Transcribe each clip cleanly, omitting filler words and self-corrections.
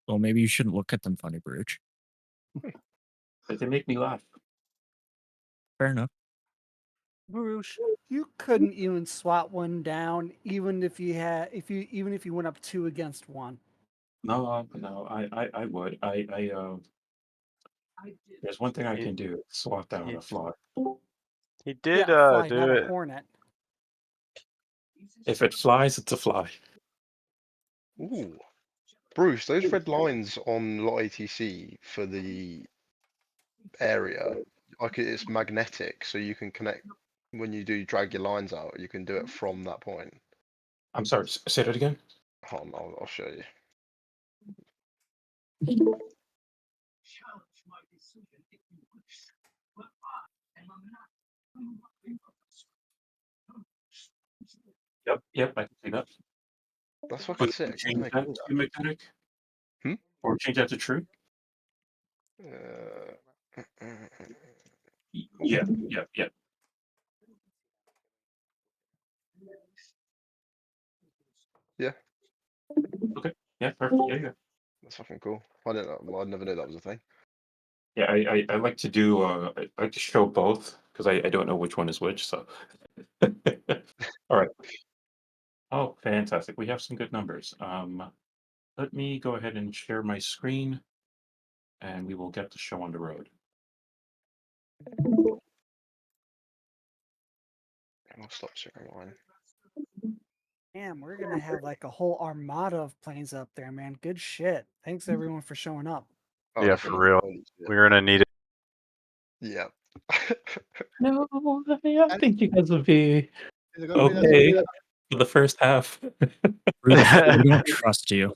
Well, maybe you shouldn't look at them funny, Baruch. But they make me laugh. Fair enough. Baruch, you couldn't even swat one down, even if you went up 2 against 1. No, I would. There's one thing I can do: swat down a fly. He did Yeah, fly, do not it. a hornet. If it flies, it's a fly. Ooh. Bruce, those red lines on lot ATC for the area, like it's magnetic, so you can connect when you do drag your lines out, you can do it from that point. I'm sorry, say that again. Hold on, I'll show you. Yep, I can see that. That's fucking But sick. change that to magnetic? Hmm? Or change that to true? Yeah. Yeah. Okay. Yeah, perfect. Yeah. That's fucking cool. I didn't know. I never knew that was a thing. Yeah, I like to do. I like to show both because I don't know which one is which. So. All right. Oh, fantastic! We have some good numbers. Let me go ahead and share my screen, and we will get the show on the road. I'll stop sharing mine. Damn, we're gonna have like a whole armada of planes up there, man. Good shit. Thanks everyone for showing up. Oh, Yeah, for real. We're gonna need it. Yeah. No, I think you guys will be okay for the first half. We don't trust you.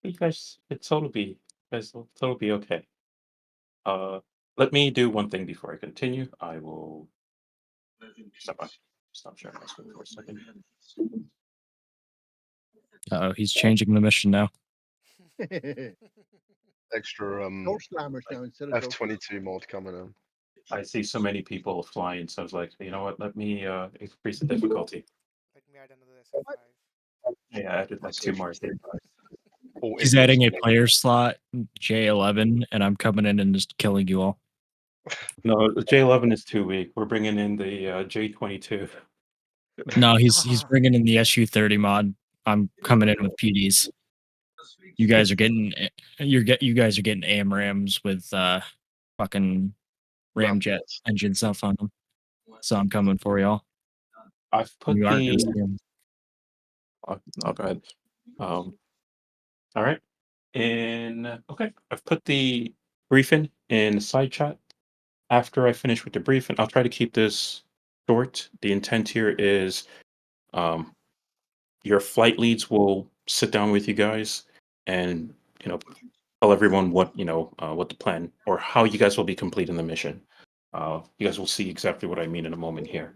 You guys, it'll be okay. Let me do one thing before I continue. I will stop sharing my screen for a second. Oh, he's changing the mission now. Extra F-22 mod coming in. I see so many people flying, so I was like, you know what? Let me increase the difficulty. Let me add another SF5. Yeah, I added like 2 more. He's adding a player slot, J11, and I'm coming in and just killing you all. No, the J11 is too weak. We're bringing in the J22. No, he's bringing in the SU-30 mod. I'm coming in with PDs. You guys are getting AMRAMs with fucking ramjet engine stuff on them. So I'm coming for y'all. I've put you the. I'll go ahead. All right. Okay, I've put the briefing in side chat. After I finish with the briefing, I'll try to keep this short. The intent here is, your flight leads will sit down with you guys and tell everyone what the plan or how you guys will be completing the mission. You guys will see exactly what I mean in a moment here.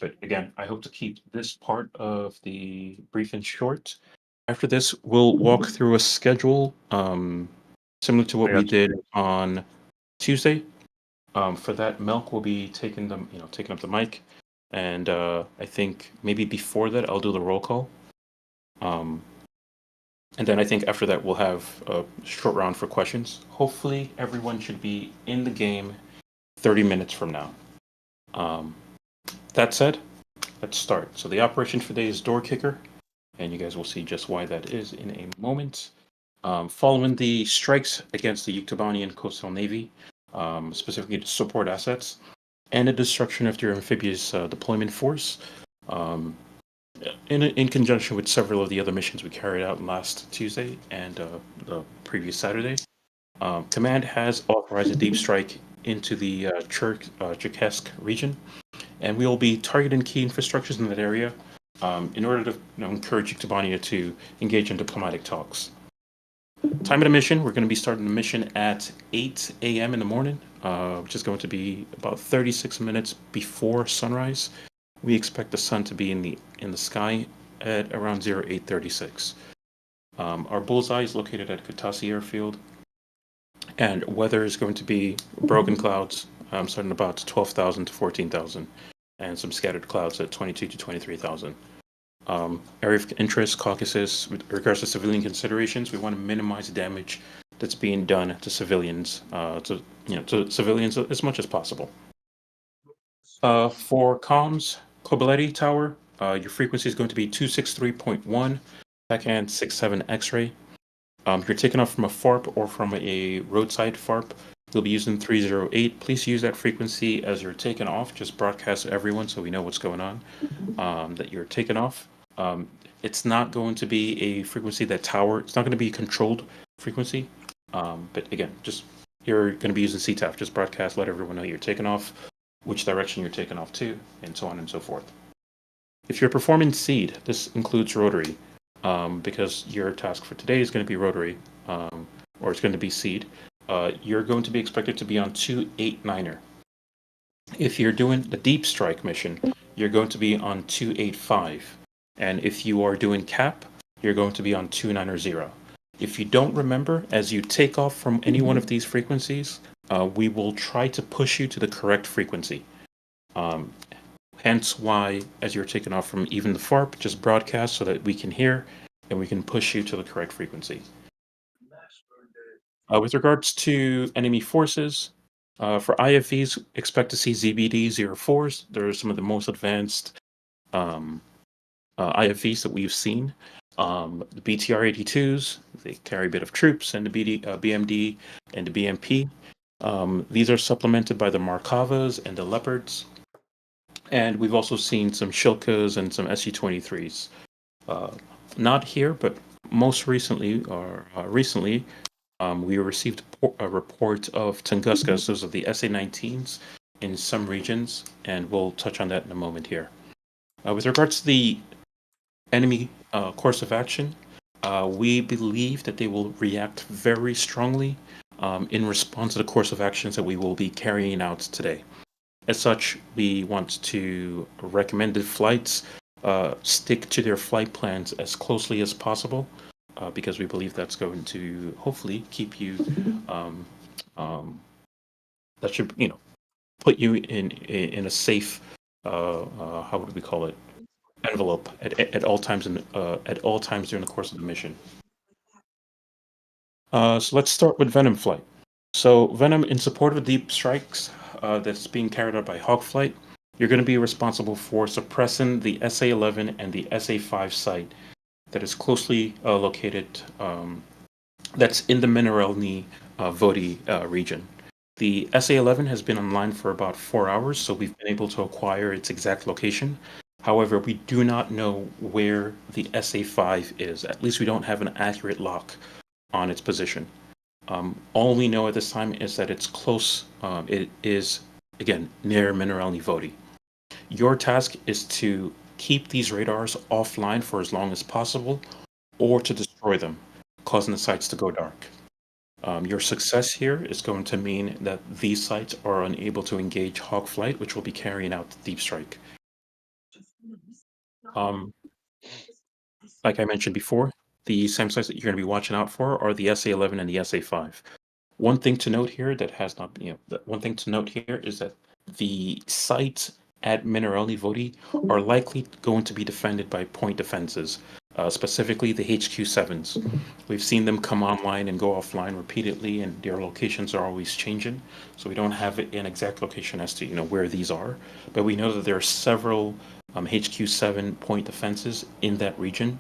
But again, I hope to keep this part of the briefing short. After this, we'll walk through a schedule similar to what we did on Tuesday. For that, Milk will be taking up the mic, and I think maybe before that, I'll do the roll call. And then I think after that, we'll have a short round for questions. Hopefully, everyone should be in the game 30 minutes from now. That said, let's start. So the operation for today is Door Kicker, and you guys will see just why that is in a moment. Following the strikes against the Yuktobanian Coastal Navy, specifically to support assets, and the destruction of their amphibious deployment force, in conjunction with several of the other missions we carried out last Tuesday and the previous Saturday, Command has authorized a deep strike into the Cherkassk region, and we will be targeting key infrastructures in that area in order to encourage Yuktobania to engage in diplomatic talks. Time of the mission, we're going to be starting the mission at 8 a.m. in the morning, which is going to be about 36 minutes before sunrise. We expect the sun to be in the sky at around 0836. Our bullseye is located at Kutaisi Airfield, and weather is going to be broken clouds starting about 12,000 to 14,000, and some scattered clouds at 22 to 23,000. area of interest, Caucasus, with regards to civilian considerations, we want to minimize damage that's being done to civilians, to civilians as much as possible. For comms, Kobaletti Tower, your frequency is going to be 263.1, backhand 67 X-ray. If you're taking off from a FARP or from a roadside FARP, you'll be using 308. Please use that frequency as you're taking off. Just broadcast to everyone so we know what's going on, that you're taking off. It's not going to be a frequency it's not going to be a controlled frequency. But again, just you're going to be using CTAF. Just broadcast, let everyone know you're taking off, which direction you're taking off to, and so on and so forth. If you're performing seed, this includes rotary, because your task for today is going to be rotary, or it's going to be seed. You're going to be expected to be on 289er. If you're doing the deep strike mission, you're going to be on 285. And if you are doing cap, you're going to be on 290. If you don't remember, as you take off from any one of these frequencies, we will try to push you to the correct frequency. Hence why, as you're taking off from even the FARP, just broadcast so that we can hear and we can push you to the correct frequency. With regards to enemy forces, for IFVs, expect to see ZBD 04s. They're some of the most advanced IFVs that we've seen. The BTR 82s, they carry a bit of troops, and the BMD and the BMP. These are supplemented by the Markavas and the Leopards. And we've also seen some Shilkas and some SU-23s. Not here, but most recently, we received a report of Tunguskas, those are the SA-19s in some regions, and we'll touch on that in a moment here. With regards to the enemy course of action, we believe that they will react very strongly in response to the course of actions that we will be carrying out today. As such, we want to recommend the flights stick to their flight plans as closely as possible, because we believe that's going to hopefully keep you, that should, put you in a safe, how would we call it, envelope at all times during the course of the mission. So let's start with Venom flight. So Venom, in support of deep strikes that's being carried out by Hawk Flight, you're going to be responsible for suppressing the SA-11 and the SA-5 site that is closely located, that's in the Mineralny Vodi region. The SA-11 has been online for about 4 hours, so we've been able to acquire its exact location. However, we do not know where the SA-5 is. At least we don't have an accurate lock on its position. All we know at this time is that it's close. It is, again, near Mineralny Vodi. Your task is to keep these radars offline for as long as possible, or to destroy them, causing the sites to go dark. Your success here is going to mean that these sites are unable to engage Hawk Flight, which will be carrying out the deep strike. Like I mentioned before, the same sites that you're going to be watching out for are the SA-11 and the SA-5. One thing to note here is that the sites at Mineralny Vodi are likely going to be defended by point defenses, specifically the HQ-7s. We've seen them come online and go offline repeatedly, and their locations are always changing. So we don't have an exact location as to where these are, but we know that there are several HQ-7 point defenses in that region,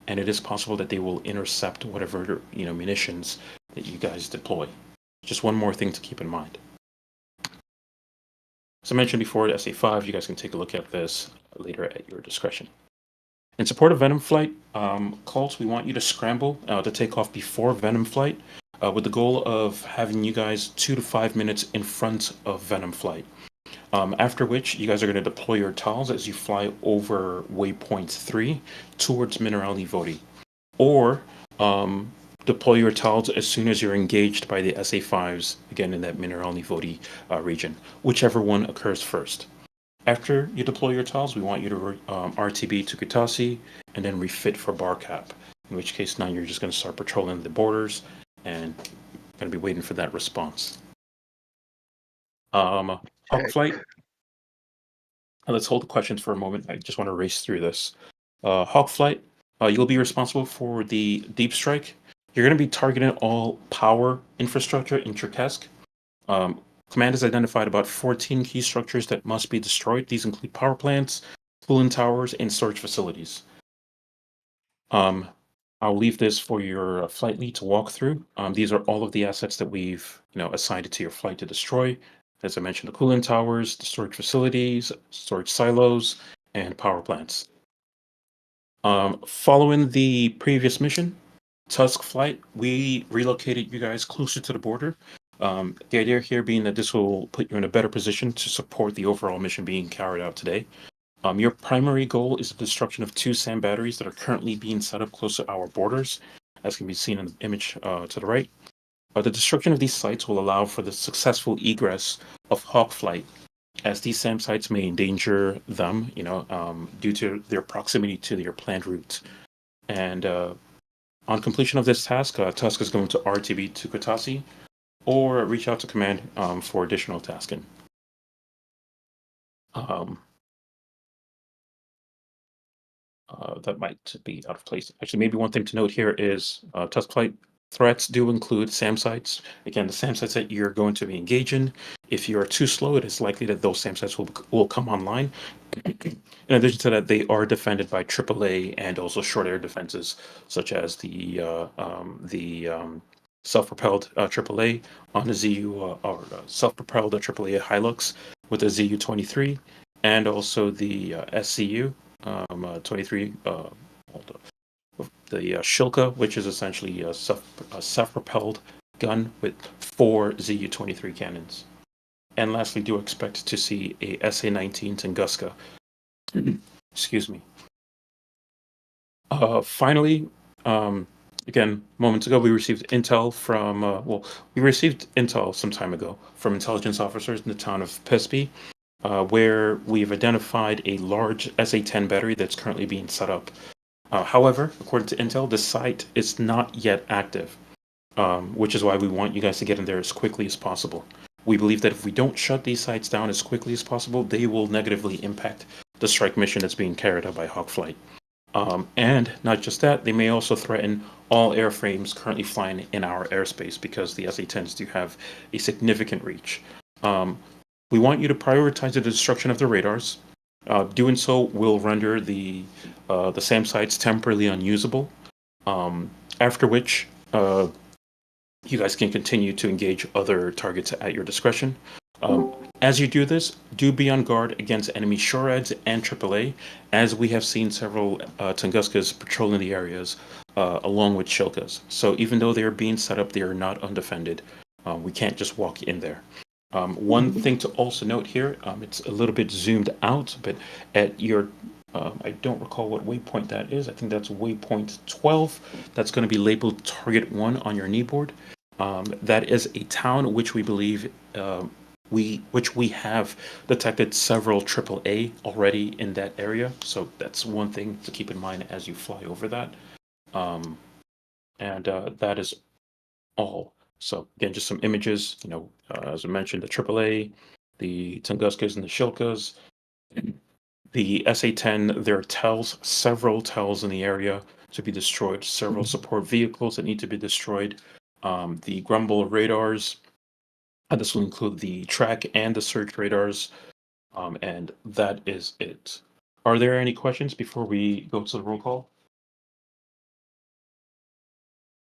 and it is possible that they will intercept whatever munitions that you guys deploy. Just one more thing to keep in mind. As I mentioned before, the SA-5, you guys can take a look at this later at your discretion. In support of Venom flight, Colts, we want you to scramble to take off before Venom flight, with the goal of having you guys 2 to 5 minutes in front of Venom flight. After which, you guys are going to deploy your TALs as you fly over waypoint 3 towards Mineralny Vodi. Or deploy your TALs as soon as you're engaged by the SA-5s, again in that Mineralny Vodi region, whichever one occurs first. After you deploy your TALs, we want you to RTB to Kutasi and then refit for bar cap, in which case now you're just going to start patrolling the borders and going to be waiting for that response. Hawk Flight. Let's hold the questions for a moment. I just want to race through this. Hawk Flight, you'll be responsible for the deep strike. You're going to be targeting all power infrastructure in Cherkassk. Command has identified about 14 key structures that must be destroyed. These include power plants, cooling towers, and storage facilities. I'll leave this for your flight lead to walk through. These are all of the assets that we've assigned to your flight to destroy. As I mentioned, the cooling towers, the storage facilities, storage silos, and power plants. Following the previous mission, Tusk Flight, we relocated you guys closer to the border. The idea here being that this will put you in a better position to support the overall mission being carried out today. Your primary goal is the destruction of 2 SAM batteries that are currently being set up close to our borders, as can be seen in the image to the right. The destruction of these sites will allow for the successful egress of Hawk Flight, as these SAM sites may endanger them, due to their proximity to their planned route. And on completion of this task, Tusk is going to RTB to Kotasi or reach out to Command for additional tasking. That might be out of place. Actually, maybe one thing to note here is Tusk Flight threats do include SAM sites. Again, the SAM sites that you're going to be engaging, if you are too slow, it is likely that those SAM sites will come online. In addition to that, they are defended by AAA and also short air defenses, such as the self-propelled AAA on the ZU or self-propelled AAA Hilux with the ZU-23, and also the SCU 23. The Shilka, which is essentially a self-propelled gun with 4 ZU-23 cannons. And lastly, do expect to see a SA-19 Tunguska. Excuse me. Finally, again, moments ago, we received intel from, we received intel some time ago from intelligence officers in the town of Pespi, where we've identified a large SA-10 battery that's currently being set up. However, according to intel, the site is not yet active, which is why we want you guys to get in there as quickly as possible. We believe that if we don't shut these sites down as quickly as possible, they will negatively impact the strike mission that's being carried out by Hawk Flight. And not just that, they may also threaten all airframes currently flying in our airspace, because the SA-10s do have a significant reach. We want you to prioritize the destruction of the radars. Doing so will render the SAM sites temporarily unusable, after which you guys can continue to engage other targets at your discretion. As you do this, do be on guard against enemy SHORADs and AAA, as we have seen several Tunguskas patrolling the areas along with Shilkas. So even though they are being set up, they are not undefended. We can't just walk in there. One thing to also note here, it's a little bit zoomed out, but at your, I don't recall what waypoint that is. I think that's waypoint 12. That's going to be labeled Target 1 on your knee board. That is a town which we believe which we have detected several AAA already in that area. So that's one thing to keep in mind as you fly over that. And that is all. So again, just some images, as I mentioned, the AAA, the Tunguskas and the Shilkas, the SA-10, there are several TELs in the area to be destroyed, several support vehicles that need to be destroyed, the Grumble radars, this will include the track and the search radars, and that is it. Are there any questions before we go to the roll call?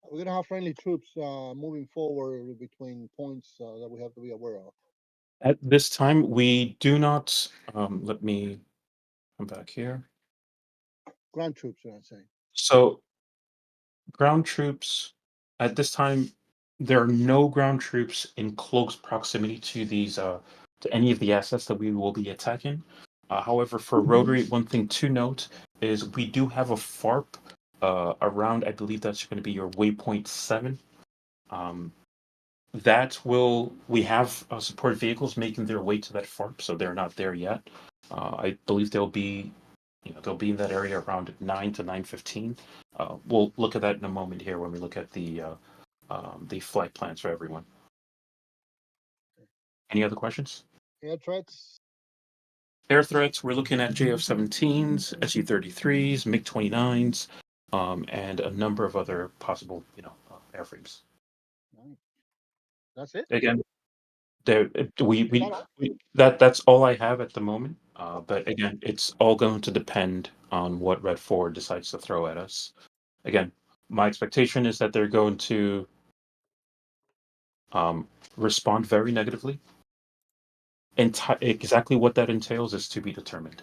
We're gonna have friendly troops moving forward between points that we have to be aware of. At this time, we do not. Let me come back here. Ground troops, I'm saying. So, ground troops, at this time, there are no ground troops in close proximity to these to any of the assets that we will be attacking. However, for Rotary, one thing to note is we do have a FARP around. I believe that's going to be your waypoint 7. We have support vehicles making their way to that FARP, so they're not there yet. I believe they'll be in that area around 9 to 9:15. We'll look at that in a moment here when we look at the flight plans for everyone. Any other questions? Yeah, threats. Air threats, we're looking at JF-17s, SU-33s, MiG-29s, and a number of other possible, airframes. Nice. That's it. Again, that's all I have at the moment. But again, it's all going to depend on what Red 4 decides to throw at us. Again, my expectation is that they're going to respond very negatively. Exactly what that entails is to be determined.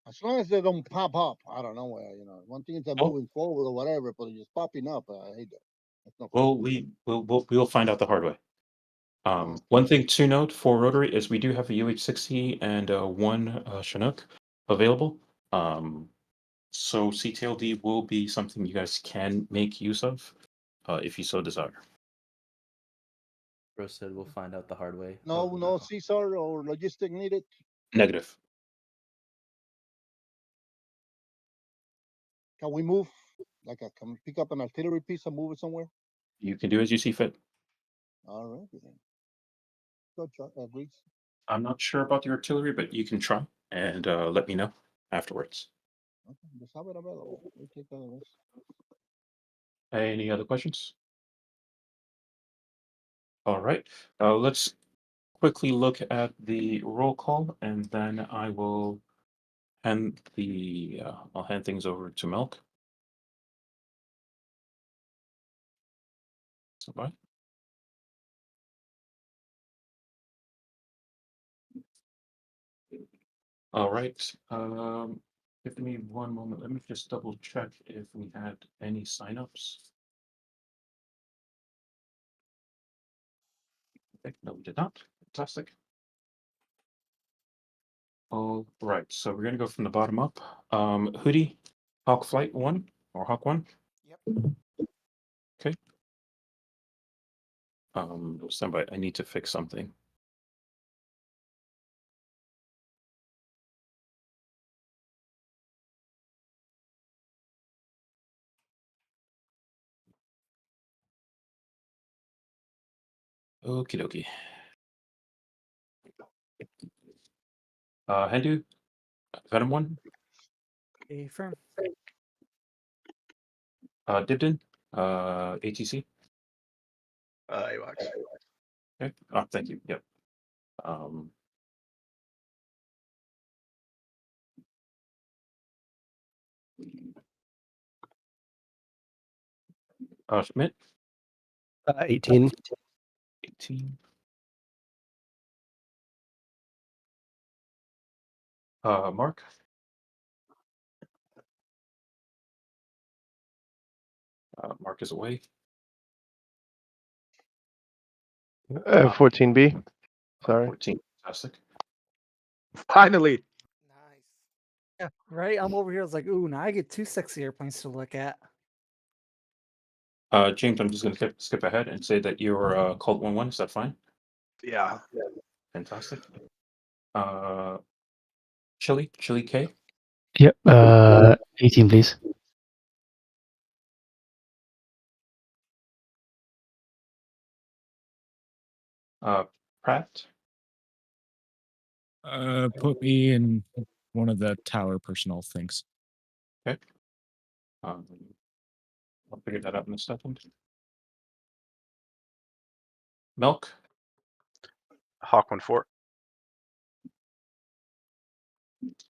As long as they don't pop up, I don't know where. One thing is they're moving forward or whatever, but just popping up, I hate that. That's not Well, we'll find out the hard way. One thing to note for rotary is we do have a UH-60 and one Chinook available. So CTLD will be something you guys can make use of if you so desire. Bro said we'll find out the hard way. No Caesar or logistic needed. Negative. Can we move? Can we pick up an artillery piece and move it somewhere? You can do as you see fit. All right, then. Good, Greeks. I'm not sure about the artillery, but you can try and let me know afterwards. Okay, just have it available. We'll take care of this. Any other questions? All right. Let's quickly look at the roll call, and then I will hand I'll hand things over to Milk. So bye. All right. Give me one moment. Let me just double check if we had any signups. Okay, no, we did not. Fantastic. All right, so we're gonna go from the bottom up. Hoodie, Hawk Flight 1 or Hawk 1. Yep. Okay. Stand by. I need to fix something. Okie dokie. Hendu, Venom 1. Affirm. Dibden, ATC. AWACS. Okay. Oh, thank you. Yep. Schmidt. 18. 18. Mark. Mark is away. 14B. Sorry. 14. Fantastic. Finally. Nice. Yeah, right. I'm over here. I was like, ooh, now I get 2 sexy airplanes to look at. James, I'm just going to skip ahead and say that you're Colt 1-1. Is that fine? Yeah. Fantastic. Chili K. Yep. 18, please. Pratt. Put me in one of the tower personnel things. Okay. I'll figure that out in a second. Milk. Hawk 1-4.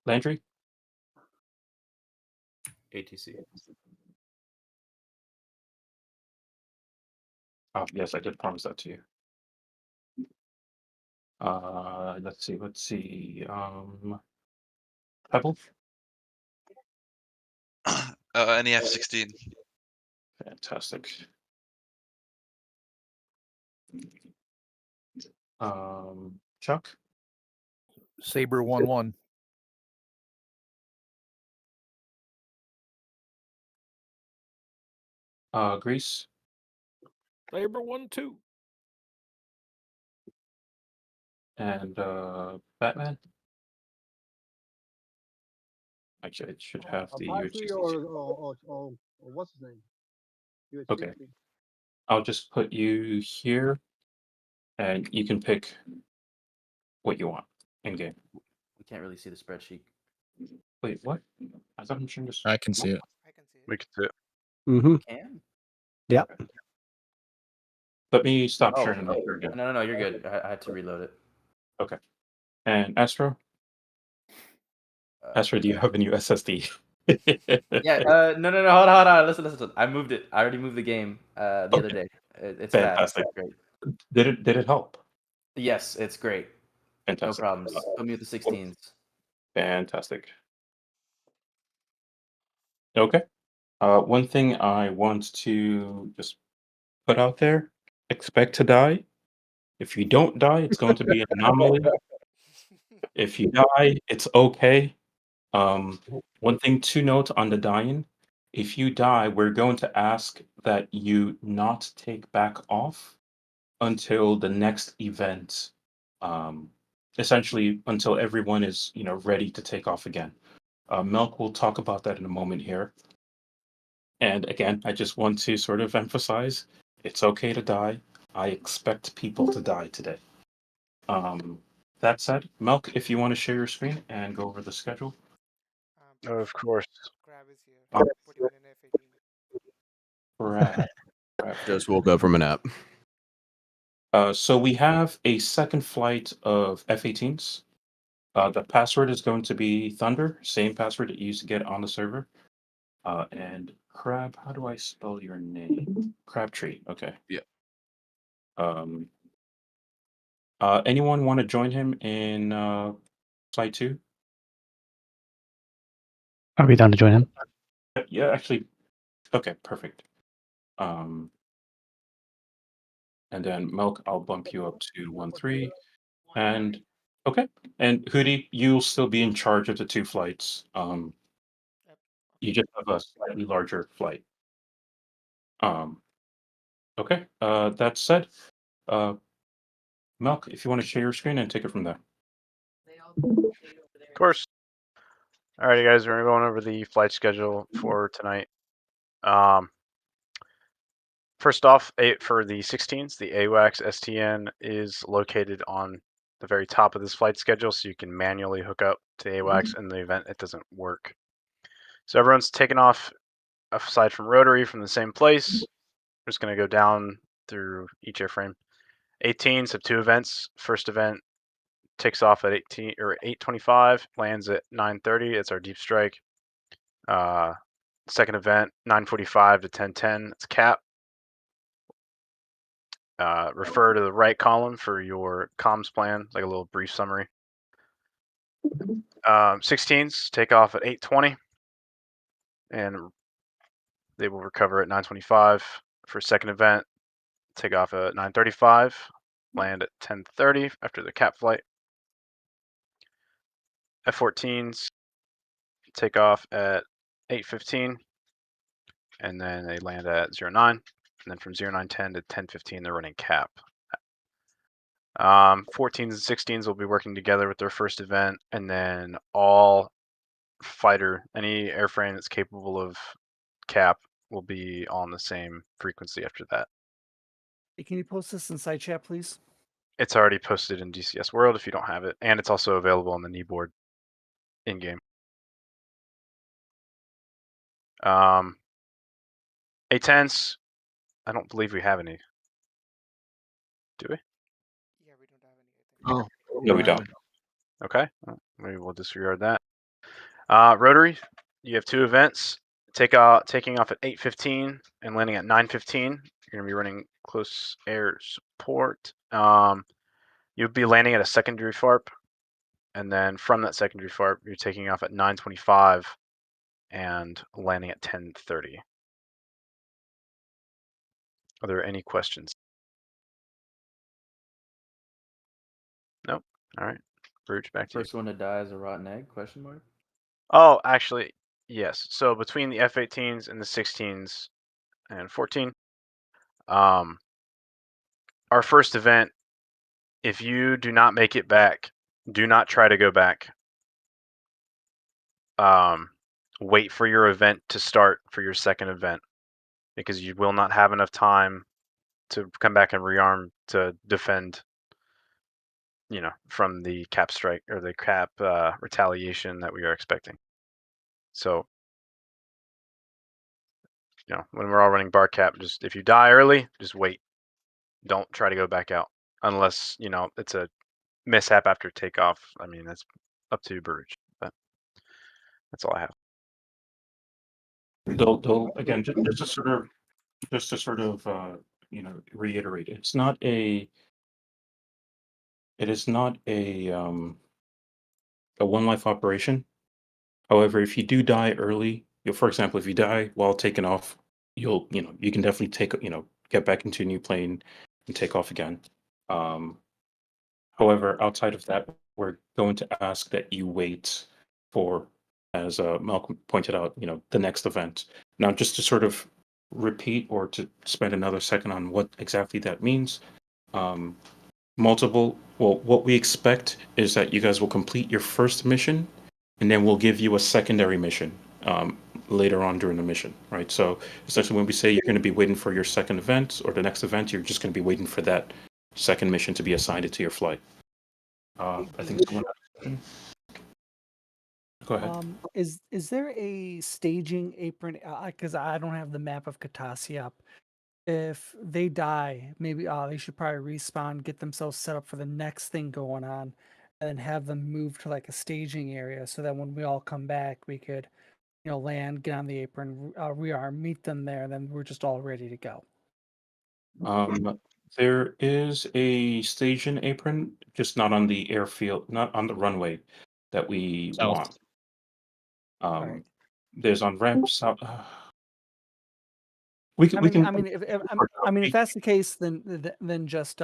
Landry. ATC. Oh, yes, I did promise that to you. Let's see. Pebble. Any F-16. Fantastic. Chuck. Saber 1-1. Grease. Saber 1-2. And Batman. Actually, it should have the Apache UH-60. or what's his name? Okay. UH-60. I'll just put you here, and you can pick what you want. in game. We can't really see the spreadsheet. Wait, what? I thought I'm sharing this. I can see it. I can see it. We can see it. Mm-hmm. Can? Yeah. Let me stop Oh, sharing it again. no, you're good. I had to reload it. Okay. And Astro? Astro, do you have a new SSD? Yeah. No. Hold on. Listen. I moved it. I already moved the game the other day. It's Fantastic. fast. It's great. Did it help? Yes, it's great. Fantastic. No problems. Put me with the 16s. Fantastic. Okay. One thing I want to just put out there: expect to die. If you don't die, it's going to be an anomaly. If you die, it's okay. One thing to note on the dying: if you die, we're going to ask that you not take back off until the next event. Essentially, until everyone is ready to take off again. Milk will talk about that in a moment here. And again, I just want to sort of emphasize it's okay to die. I expect people to die today. That said, Milk, if you want to share your screen and go over the schedule. Of course. Crab is here. Putting it in F-18. Crap. Just woke up from a nap. So we have a second flight of F-18s. The password is going to be Thunder, same password that you used to get on the server. And Crab, how do I spell your name? Crabtree. Okay. Yeah. Anyone want to join him in flight 2? Are we down to join him? Yeah, actually. Okay, perfect. And then Milk, I'll bump you up to 1-3. And okay. And Hootie, you'll still be in charge of the 2 flights. Yep. You just have a slightly larger flight. Okay. That said, Milk, if you want to share your screen and take it from there. Of course. Alrighty, guys, we're going over the flight schedule for tonight. First off, for the 16s, the AWACS STN is located on the very top of this flight schedule, so you can manually hook up to the AWACS in the event it doesn't work. So everyone's taken off, aside from rotary, from the same place. We're just going to go down through each airframe. 18s have 2 events. First event takes off at 8:25, lands at 9:30. It's our deep strike. Second event 9:45 to 10:10. It's cap. Refer to the right column for your comms plan, like a little brief summary. 16s take off at 8:20, and they will recover at 9:25. For second event, take off at 9:35, land at 10:30 after the cap flight. F-14s take off at 8:15, and then they land at 09, and then from 09:10 to 10:15 they're running cap. 14s and 16s will be working together with their first event, and then all fighter, any airframe that's capable of cap, will be on the same frequency after that. Hey, can you post this in side chat, please? It's already posted in DCS World if you don't have it, and it's also available on the knee board in game. A10s, I don't believe we have any. Do we? Yeah, we don't have any. I think. Oh, No, we don't. Okay, well, maybe we'll disregard that. Rotary, you have 2 events. Taking off at 8:15 and landing at 9:15. You're going to be running close air support. You'll be landing at a secondary FARP, and then from that secondary FARP, you're taking off at 9:25 and landing at 10:30. Are there any questions? Nope. All right. Bruce, back to you. First one to die is a rotten egg? Question mark. Oh, actually, yes. So between the F-18s and the 16s and 14, our first event, if you do not make it back, do not try to go back. Wait for your event to start for your second event, because you will not have enough time to come back and rearm to defend from the cap strike or the cap retaliation that we are expecting. So, when we're all running bar cap, just if you die early, just wait. Don't try to go back out unless it's a mishap after takeoff. I mean, that's up to Baruch, but that's all I have. They'll again just to sort of reiterate. It is not a one life operation. However, if you do die early, for example, if you die while taking off, you can definitely get back into a new plane and take off again. However, outside of that, we're going to ask that you wait for, as Malcolm pointed out, the next event. Now, just to sort of repeat or to spend another second on what exactly that means. What we expect is that you guys will complete your first mission, and then we'll give you a secondary mission later on during the mission, right? So essentially, when we say you're going to be waiting for your second event or the next event, you're just going to be waiting for that second mission to be assigned to your flight. I think someone. Go ahead. Is there a staging apron? Because I don't have the map of Katasi up. If they die, maybe they should probably respawn, get themselves set up for the next thing going on, and have them move to like a staging area so that when we all come back, we could, land, get on the apron, rearm, meet them there, and then we're just all ready to go. There is a staging apron, just not on the airfield, not on the runway that we want. Right. There's on ramps. If that's the case, then just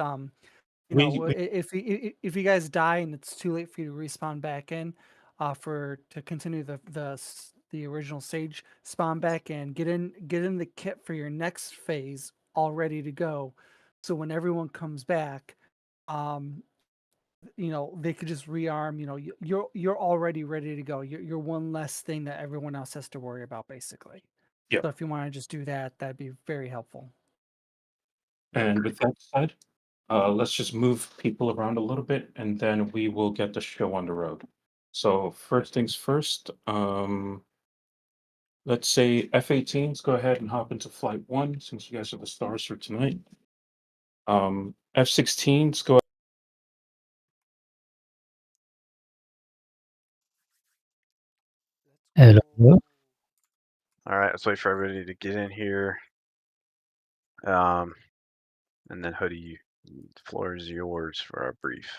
if you guys die and it's too late for you to respawn back in, to continue the original stage, spawn back in, get in the kit for your next phase, all ready to go. So when everyone comes back, they could just rearm. You're already ready to go. You're one less thing that everyone else has to worry about, basically. Yeah. So if you want to just do that, that'd be very helpful. And with that said, let's just move people around a little bit, and then we will get the show on the road. So first things first, let's say F-18s, go ahead and hop into flight 1 since you guys are the stars for tonight. F-16s, go Hello. All right, let's wait for everybody to get in here. And then Hoodie, the floor is yours for our brief.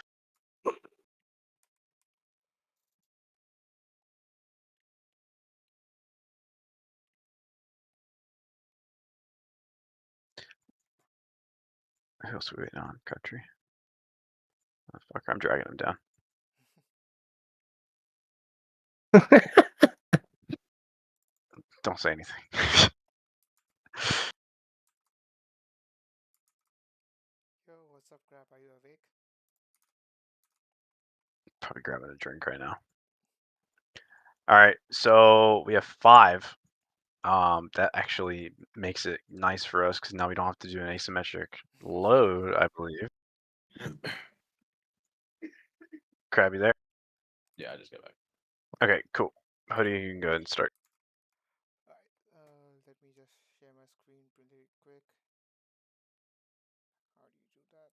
Who else are we waiting on? Country. Oh, fuck, I'm dragging him down. Don't say anything. Yo, what's up, Crab? Are you awake? Probably grabbing a drink right now. All right, so we have 5. That actually makes it nice for us because now we don't have to do an asymmetric load, I believe. Crab, you there? Yeah, I just got back. Okay, cool. Hoodie, you can go ahead and start. Alright, let me just share my screen really quick. How do you do that?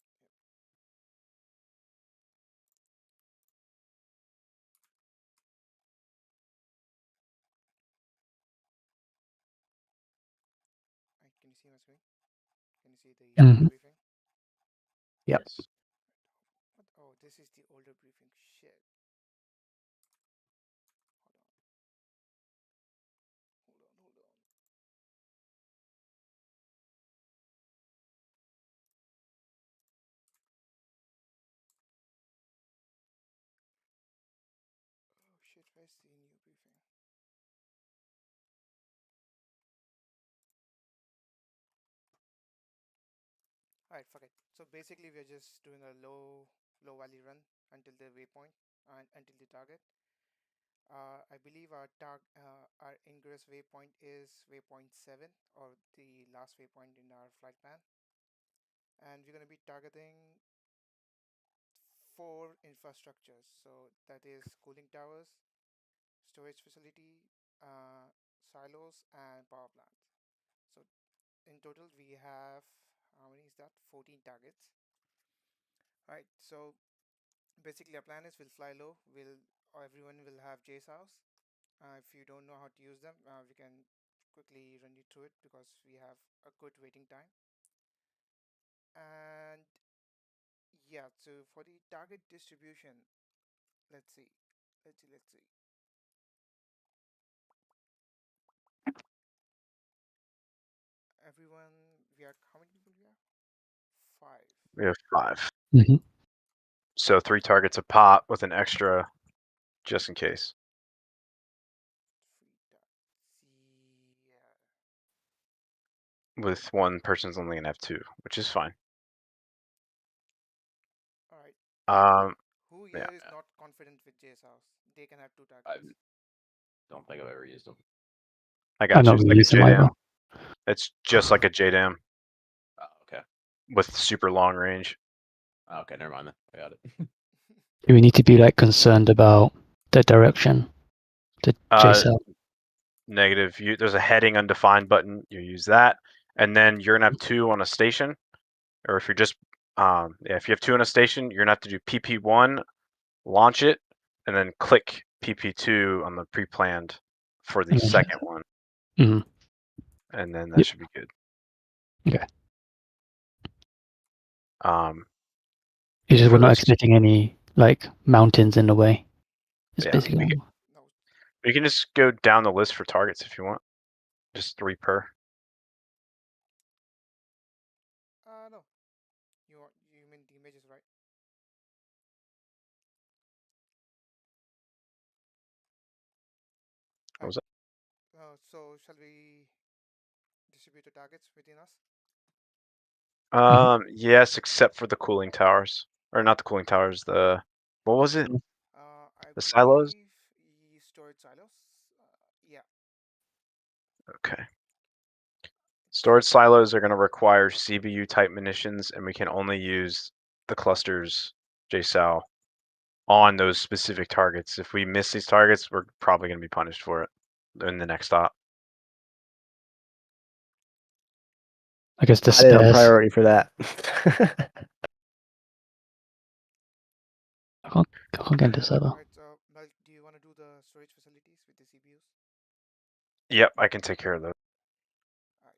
Yep. Can you see my screen? Can you see the briefing? Yep. Yes. What? Oh, this is the older briefing. Shit. Hold on. Oh shit, where's the new briefing? Alright, fuck it. So basically we're just doing a low valley run until the waypoint and until the target. I believe our ingress waypoint is waypoint 7, or the last waypoint in our flight plan. And we're going to be targeting 4 infrastructures. So that is cooling towers, storage facility, silos, and power plant. So in total, we have how many is that? 14 targets. All right. So basically, our plan is we'll fly low. Everyone will have JSOWs. If you don't know how to use them, we can quickly run you through it because we have a good waiting time. And yeah, so for the target distribution, let's see. Everyone, how many people we have? 5. We have 5. Mm-hmm. So 3 targets a pop with an extra just in case. 3 yeah. With one person's only gonna have 2, which is fine. All right. Who Yeah. here is not confident with JSOWs? They can have 2 targets. Don't think I've ever used them. I got I'm you. not It's really like a using them either. JDAM. It's just like a JDAM Oh, okay. with super long range. Oh, okay, never mind then. I got it. Do we need to be like concerned about the direction? The JSOW? Negative. There's a heading undefined button. You use that, and then you're gonna have 2 on a station, or if you're just if you have 2 on a station, you're gonna have to do PP1, launch it, and then click PP2 on the pre-planned for the Okay. second one, Mm-hmm. and then that Yep. should be good. Okay. For It's just we're not this- expecting any like mountains in the way. It's Yeah, basically No. You can just go down the list for targets if you want. Just 3 per. No. You mean the images, right? What was that? So shall we distribute the targets within us? Yes, except for the cooling towers, or not the cooling towers. The what was it? I The silos? believe storage silos. Yeah. Okay. Storage silos are going to require CBU type munitions, and we can only use the clusters JSOW on those specific targets. If we miss these targets, we're probably going to be punished for it in the next stop. I guess the I didn't have spares. priority for that. I can't get into server. Alright, so Mel, do you want to do the storage facilities with the CPUs? Yep, I can take care of those. Alright.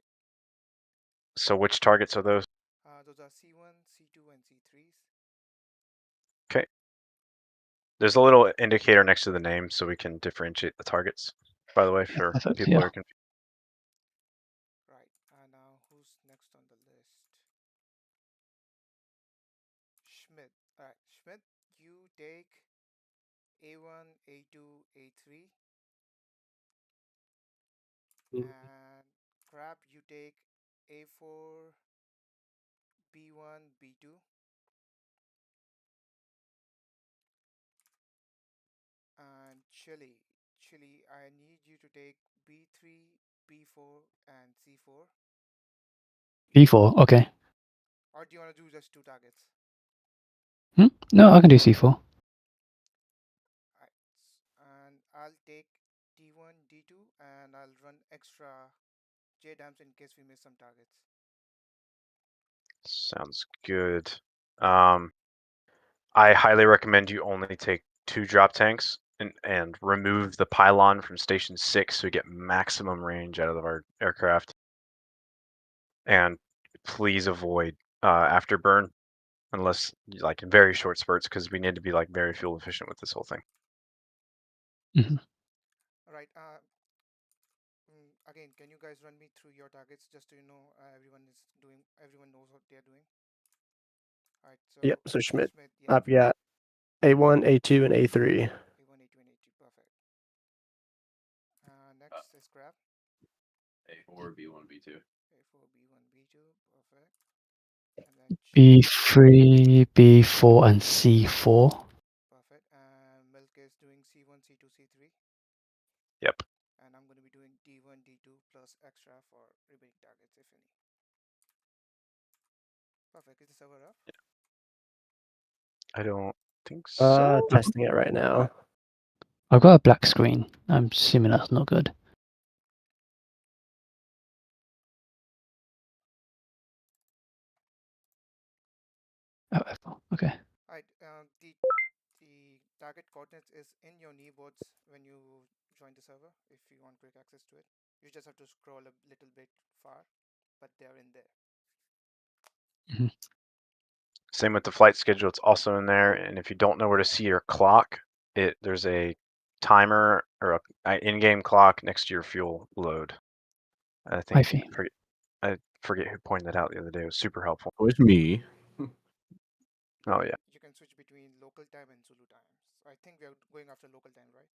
So which targets are those? Those are C1, C2, and C3s. Okay. There's a little indicator next to the name so we can differentiate the targets, by the way, for Perfect, people yeah. who are confused. Right. Now who's next on the list? Schmidt. Alright, Schmidt, you take A1, A2, A3. And Crab, you take A4, B1, B2. And Chili, I need you to take B3, B4, and C4. B4, okay. Or do you want to do just 2 targets? No, I can do C4. Alright. And I'll take D1, D2, and I'll run extra JDAMs in case we miss some targets. Sounds good. I highly recommend you only take 2 drop tanks and remove the pylon from station 6 so we get maximum range out of our aircraft. And please avoid afterburn unless like in very short spurts because we need to be like very fuel efficient with this whole thing. Alright. Again, can you guys run me through your targets just so you know everyone knows what they're doing? Alright, so Yep. So Schmidt, yeah. I've got A1, A2, and A3. A1, A2, and A3, perfect. Next is Crab. A4, B1, B2. A4, B1, B2, perfect. And then B3, B4, and C4. Perfect. And Milk is doing C1, C2, C3. Yep. And I'm going to be doing D1, D2 plus extra for remaining targets, if any. Perfect. Is the server up? I don't think so. Testing it right now. I've got a black screen. I'm assuming that's not good. Oh, okay. Alright, the target coordinates is in your kneeboards when you join the server. If you want quick access to it, you just have to scroll a little bit far, but they're in there. Same with the flight schedule. It's also in there. And if you don't know where to see your clock, there's a timer or a in-game clock next to your fuel load. I think I forget who pointed that out the other day. It was super helpful. It was me. Oh yeah. You can switch between local time and Zulu time. So I think we are going after local time, right?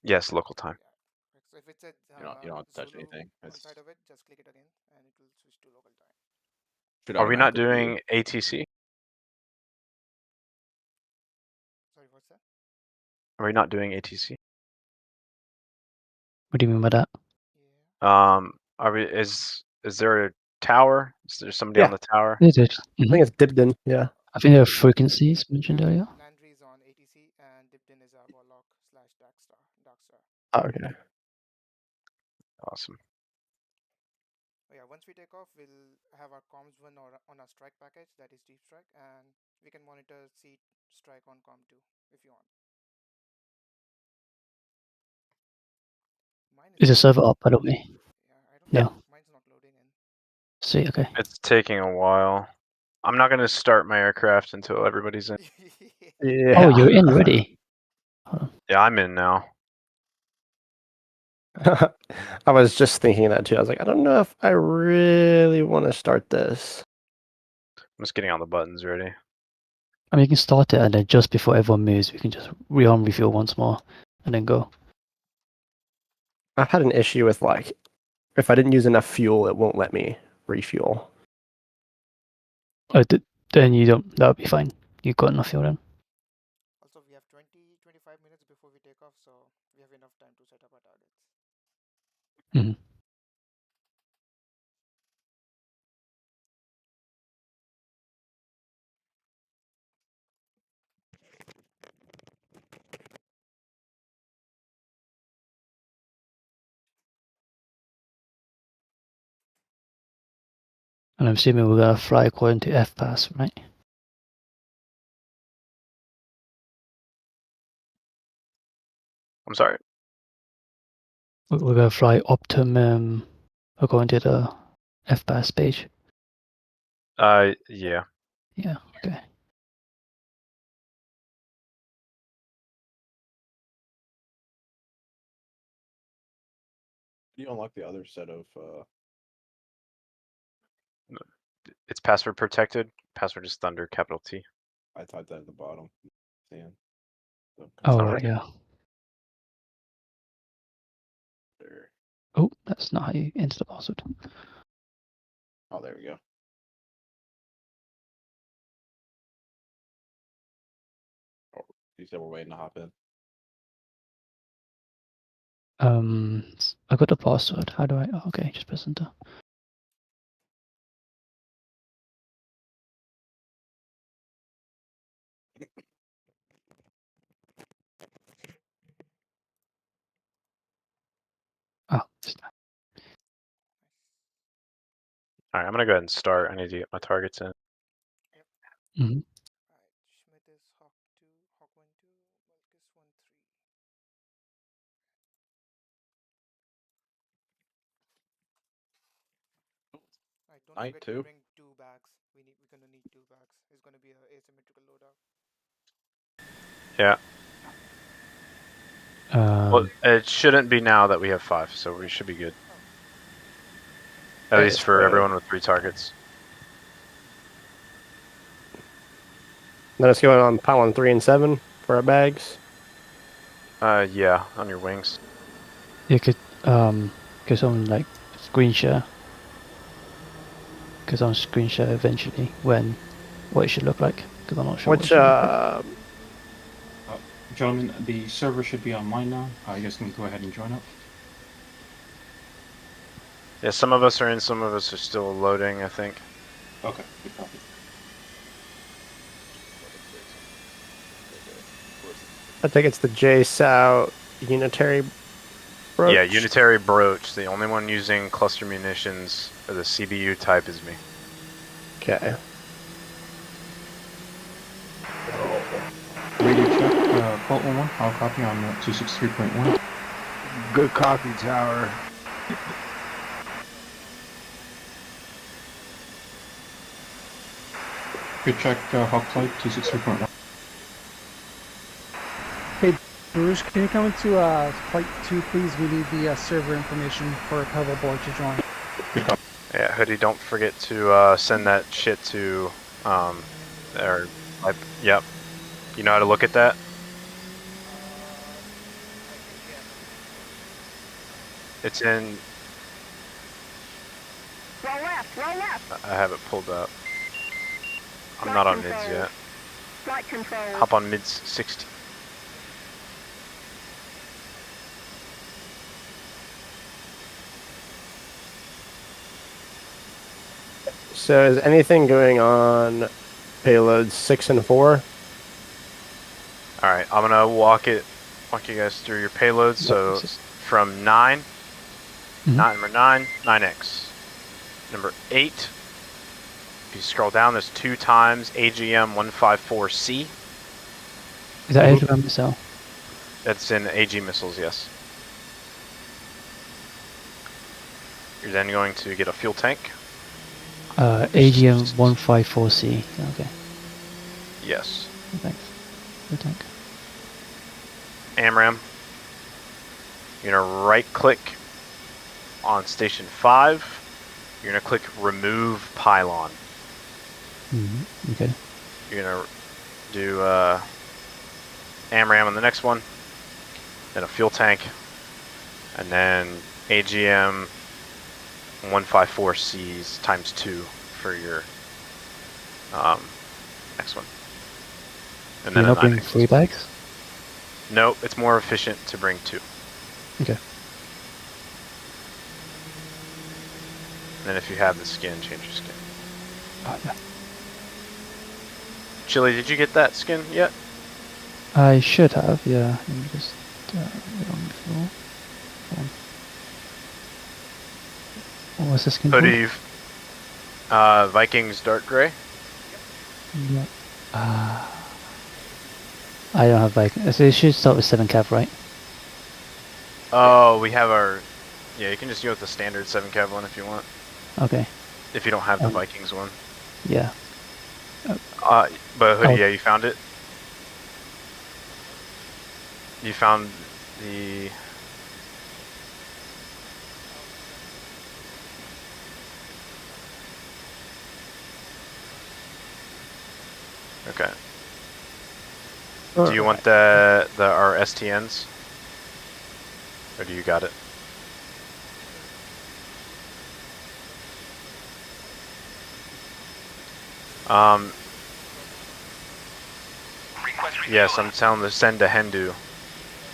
Yes, local time. Yeah. So if it said You don't have to touch Zulu anything. on the It's side of it, just click it again, and it will switch to local time. Are we not doing ATC? Sorry, what's that? Are we not doing ATC? What do you mean by that? Are we? Is there a tower? Is there somebody on the tower? I think it's Dibden. Yeah. I think there are frequencies mentioned earlier. Landry is on ATC, and Dibden is our Warlock / Darkstar. Oh, okay. Awesome. Oh, yeah, once we take off, we'll have our comms one on our strike package, that is Deep Strike, and we can monitor Seed Strike on Com 2 if you want. Is the server up, by the way? Yeah, mine's not loading in. See, okay. It's taking a while. I'm not going to start my aircraft until everybody's in. Yeah. Oh, you're in already. Yeah, I'm in now. I was just thinking that too. I was like, I don't know if I really want to start this. I'm just getting all the buttons ready. I mean, you can start it, and then just before everyone moves, we can just rearm refuel once more, and then go. I've had an issue with like, if I didn't use enough fuel, it won't let me refuel. Oh, then you don't. That would be fine. You've got enough fuel then. Also, we have 20-25 minutes before we take off, so we have enough time to set up our targets. And I'm assuming we're gonna fly according to FPAS, right? I'm sorry. We're gonna fly Optimum according to the FPAS page. Yeah. Yeah. Okay. You unlock the other set of. It's password protected. Password is Thunder, capital T. I typed that at the bottom. Dan. Oh yeah. There. Oh, that's not how you enter the password. Oh, there we go. Oh, you said we're waiting to hop in. I got the password. How do I? Oh, okay, just press enter. Oh, All right, I'm gonna go ahead and start. I need to get my targets in. Mm-hmm. Schmidt is Hawk 2, Hawk 1 2, Malchus 1 3. Alright, don't forget to bring 2 bags. We're gonna need 2 bags. It's gonna be an asymmetrical loadout. Yeah. Well, it shouldn't be now that we have 5, so we should be good. At least for everyone with 3 targets. Then it's going on pylon 3 and 7 for our bags. Yeah, on your wings. You could go on like screen share. Because on screen share eventually when what it should look like. Because I'm not sure. Which Gentlemen, the server should be online now. You guys can go ahead and join up. Yeah, some of us are in, some of us are still loading, I think. Okay, good copy. I think it's the JSOW unitary brooch. Yeah, unitary brooch. The only one using cluster munitions of the CBU type is me. Okay. Radio check, Bolt 11, I'll copy on 263.1. Good copy, Tower. Good check, Hawk Flight 263.1. Bruce, can you come into Flight 2, please? We need the server information for Pebbleboard to join. Yeah, Hoodie, don't forget to send that shit to, yep. You know how to look at that? It's in... Roll left, roll left. I have it pulled up. I'm not on mids yet. Flight control. Hop on mids 60. So is anything going on payloads 6 and 4? Alright, I'm gonna walk you guys through your payloads. So from 9, number 9, 9X. Number 8, if you scroll down, there's 2 times AGM 154C. Is that AGM missile? That's in AG missiles, yes. You're then going to get a fuel tank. AGM 154C. Okay. Yes. Thanks. Good tank. AMRAM. You're gonna right click on station 5. You're gonna click remove pylon. Okay. You're gonna do AMRAM on the next one, then a fuel tank, and then AGM 154Cs times 2 for your next one. And You're then not bringing 3 bags? No, it's more efficient to bring 2. Okay. And then if you have the skin, change your skin. Oh, yeah. Chili, did you get that skin yet? I should have, yeah. Let me just get on the floor. What was the skin Hoodie, Vikings dark gray. Yeah. I don't have Viking. So it should start with 7 cav, right? Oh, we have our... Yeah, you can just go with the standard 7 cav one if you want. Okay. If you don't have the Vikings one. Yeah. But Hoodie, yeah, you found it? You found the... Okay. Do you want our STNs? Or do you got it? Yes, I'm telling them to send to Hendu.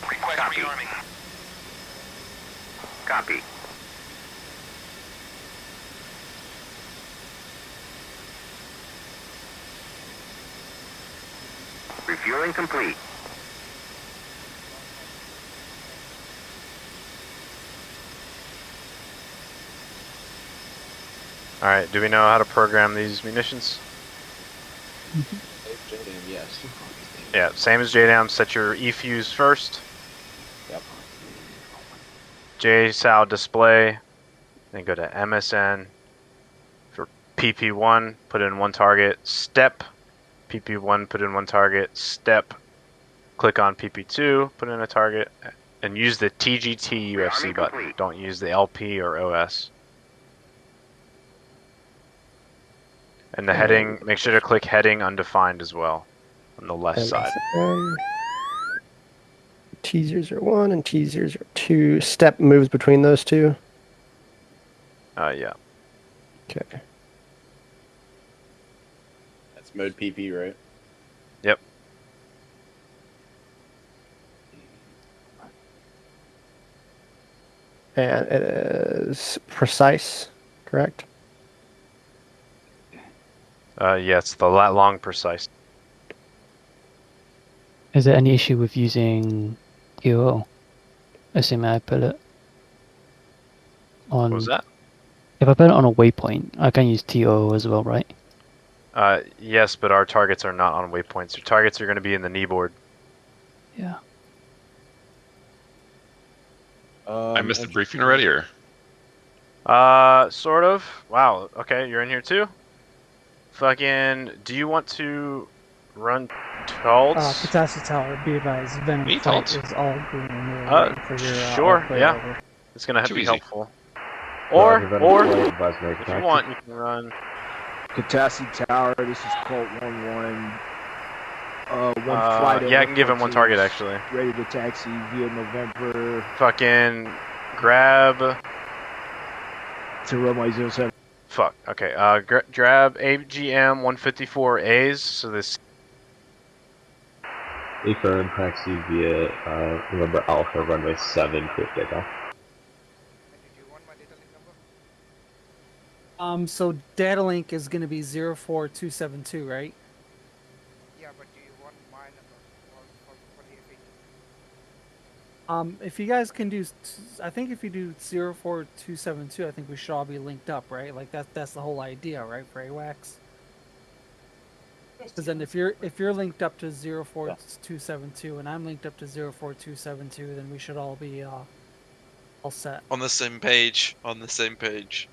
Request rearming. Copy. Refueling complete. Alright, do we know how to program these munitions? Yes. Yeah, same as JDAM, set your E-fuse first. Yep. JSOW display, then go to MSN. For PP1, put in 1 target, step. PP1, put in 1 target, step. Click on PP2, put in a target, and use the TGT UFC button. Don't use the LP or OS. And the heading, make sure to click heading undefined as well on the left side. T001 and T002. Step moves between those two? Yeah. Okay. That's mode PP, right? Yep. And it is precise, correct? Yeah, it's the lat long precise. Is there any issue with using TOO? Assuming I put it on. What was that? If I put it on a waypoint, I can use TOO as well, right? Yes, but our targets are not on waypoints. Your targets are going to be in the knee board. Yeah. I missed the briefing already, or? Sort of. Wow. Okay, you're in here too. Fucking. Do you want to run Tults? Catastrophe Tower, be advised, Venom Me, Flight Tults? is all green. And we're waiting for your Sure. outplay Yeah. over. It's gonna Too be easy. helpful. Or if you want, you can run. Catastrophe Tower, this is Colt 1-1. One flight. Yeah, I can give him one target actually. Ready to taxi via November. Fucking grab. To runway 07. Fuck. Okay. Grab AGM 154As. So this. Affirm taxi via November Alpha runway 7 clear takeoff. So data link is going to be 04272, right? Yeah, but do you want my number for the FA-18? If you guys can do, I think if you do 04272, I think we should all be linked up, right? Like that's the whole idea, right, for AWACS? Because then if you're linked up to 04272 and I'm linked up to 04272, then we should all be all set. On the same page. On the same page.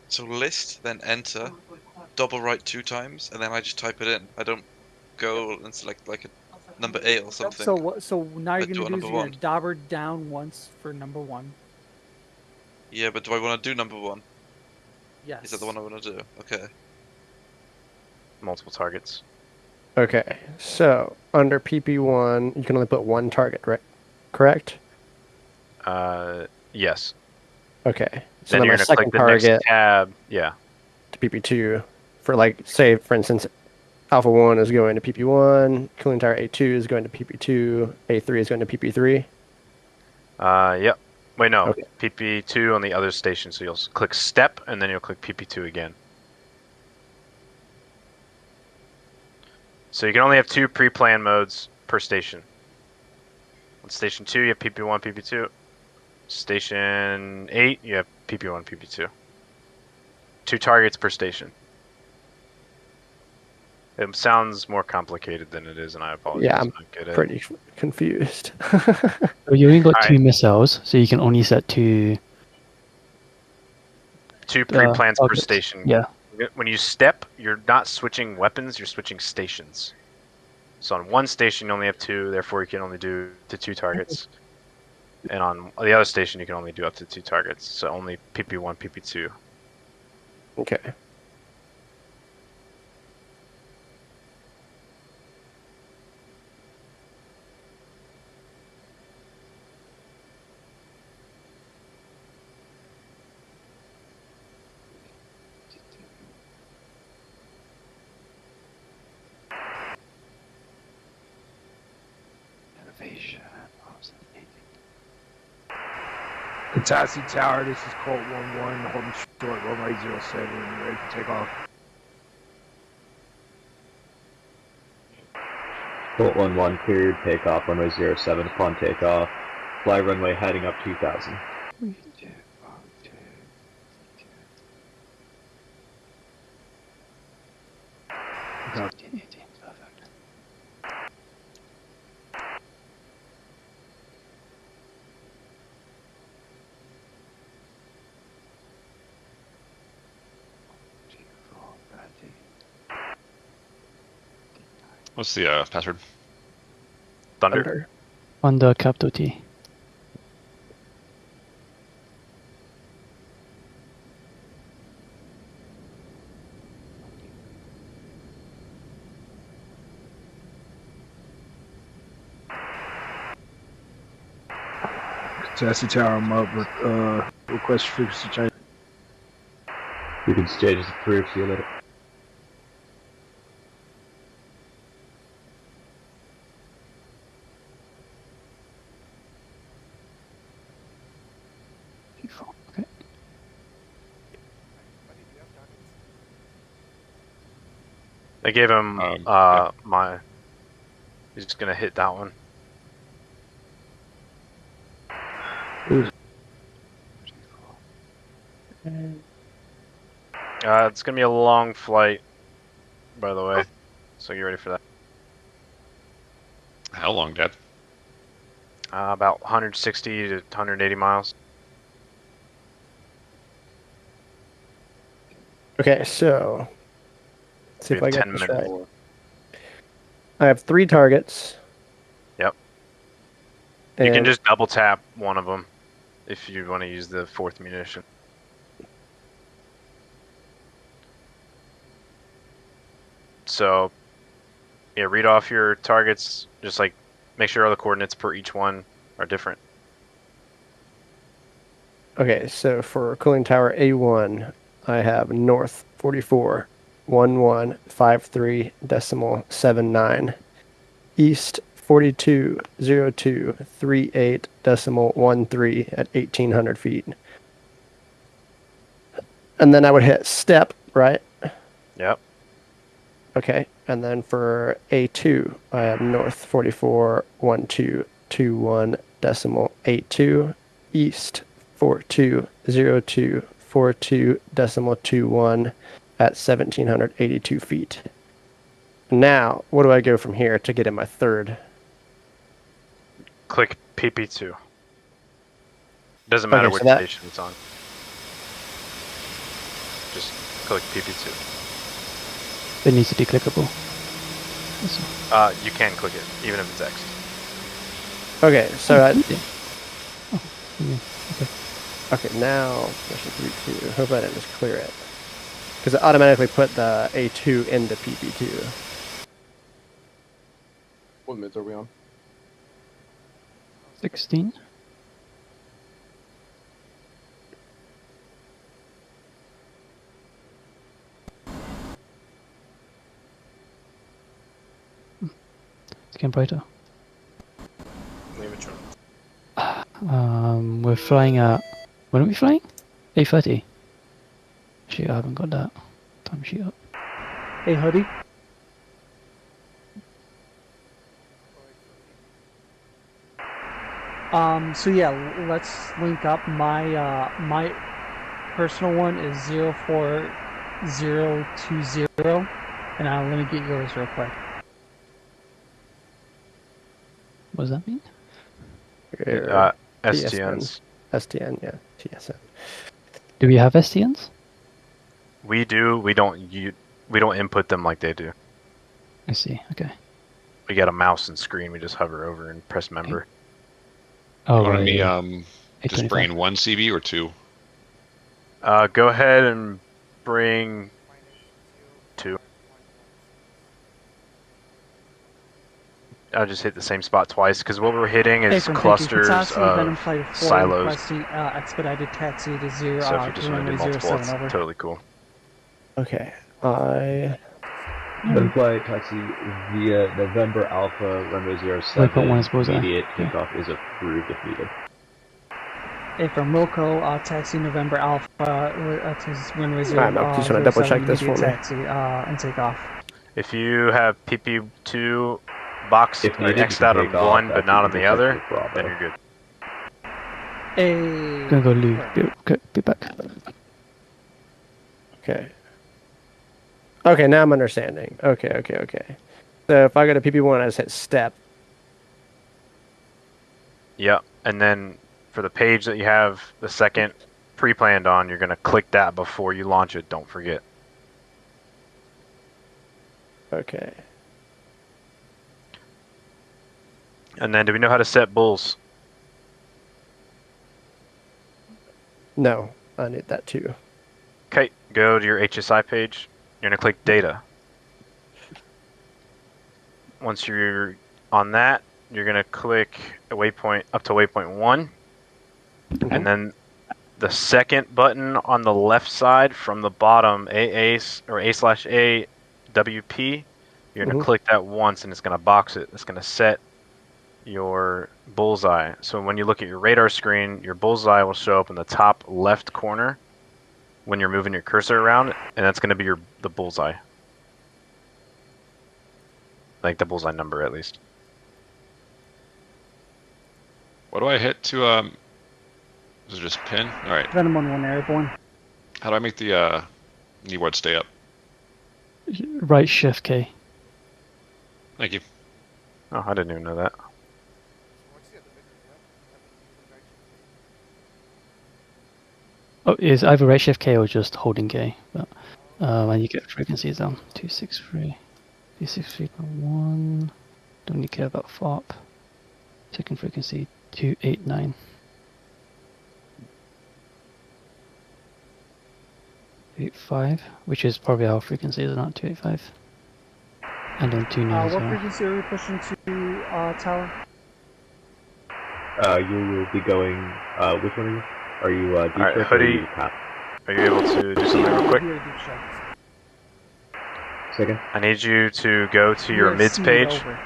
So list, then enter, double right 2 times, and then I just type it in. I don't go and select like a number 8 or something. So now you're do going to do a is number you're going 1. to dauber down once for number 1. Yeah, but do I want to do number 1? Yes. Is that the one I want to do? Okay. Multiple targets. Okay, so under PP1, you can only put one target, right? Correct? Yes. Okay. So Then then you're my gonna click second the target next tab. Yeah. to PP2 for like, say, for instance, Alpha 1 is going to PP1, cooling tower A2 is going to PP2, A3 is going to PP3. Yep. Wait, no. Okay. PP2 on the other station. So you'll click step, and then you'll click PP2 again. So you can only have 2 pre-planned modes per station. On station 2, you have PP1, PP2. Station 8, you have PP1, PP2. 2 targets per station. It sounds more complicated than it is, and I apologize. Yeah, I'm I get it. pretty confused. So you only got 2 missiles, so you can only set 2. 2 pre-plans per targets. station. Yeah. When you step, you're not switching weapons, you're switching stations. So on one station, you only have 2, therefore you can only do to 2 targets. And on the other station, you can only do up to 2 targets. So only PP1, PP2. Okay. Catastrophe Tower, this is Colt 1-1, holding short, runway 07, ready to take off. Colt 1-1 cleared, takeoff, runway 07 upon takeoff. Fly runway heading up 2000. What's the password? Thunder. Under capital T. Catastrophe Tower, I'm up with request frequency change. Frequency change is approved, see you later. I gave him yeah. my. He's just gonna hit that one. It's gonna be a long flight, by the way. So get ready for that. How long, Dad? About 160 to 180 miles. Okay, so let's see if I get 10 this minutes. right. I have 3 targets. Yep. You can And just double tap one of them if you want to use the 4th munition. So, yeah, read off your targets. Just like make sure all the coordinates per each one are different. okay, so for cooling tower A1, I have north 44 1153.79, east 420238.13 at 1800 feet. And then I would hit step, right? Yep. Okay, and then for A2, I have north 441221.82, east 420242.21 at 1782 feet. Now, what do I go from here to get in my third? Click PP2. Doesn't matter Okay, which so that- station it's on. Just click PP2. It needs to be clickable. You can click it, even if it's X. Okay, so Okay. okay, now mission 3-2. Hope I didn't just clear it. Because it automatically put the A2 into PP2. What mids are we on? 16. It's getting brighter. Leave it, John. We're flying at. When are we flying? 8:30. Shit, I haven't got that time sheet up. Hey, Hoodie. So yeah, let's link up. My personal one is 04020, and let me get yours real quick. What does that mean? STNs. STN, yeah. TSN. Do we have STNs? We do. We don't input them like they do. I see. Okay. We got a mouse and screen. We just hover over and press member. Oh, You want right. me just 825. bring in 1 CB or 2? Go ahead and bring 2. I'll just hit the same spot twice because what we're hitting is clusters of silos. Requesting expedited taxi to So if you just want to do multiple, it's totally cool. Okay, I... Flight taxi via November Alpha runway 07. 3.1 is bullseye. Immediate takeoff is approved if needed. Hey, from Wilco, taxi November Alpha to runway 0. Alright, Mark, just want to double check this for me. Taxi and take off. If you have PP2 boxed If or needed, X'd out you on can take one off but not on after the you other, intersect with Bravo. then you're good. Hey. Gonna go loo. Be back. Okay. Okay, now I'm understanding. Okay. So if I go to PP1, I just hit step. Yep, and then for the page that you have the second pre-planned on, you're gonna click that before you launch it. Don't forget. Okay. And then, do we know how to set bulls? No, I need that too. Okay, go to your HSI page. You're gonna click data. Once you're on that, you're gonna click a waypoint up to waypoint 1, and then the second button on the left side from the bottom, AA or A/A WP. You're gonna click that once, and it's gonna box it. It's gonna set your bullseye. So when you look at your radar screen, your bullseye will show up in the top left corner when you're moving your cursor around, and that's going to be the bullseye. like the bullseye number at least. What do I hit to is it just pin? Alright. Venom on 1 airborne. How do I make the kneeboard stay up? Right shift K. Thank you. Oh, I didn't even know that. Oh, it's either right shift K or just holding K. But when you get frequencies down, 263, 263.1. Don't really care about FOP. Second frequency 289. 285, which is probably our frequency, is it not 285? And on 29 as What well. frequency are we pushing to tower? You will be going. Which one are you? Are you Alright, deep or are Hoodie, you cap? are you able to do something real quick? Second. I need you to go to your Yeah, mids see it page. over.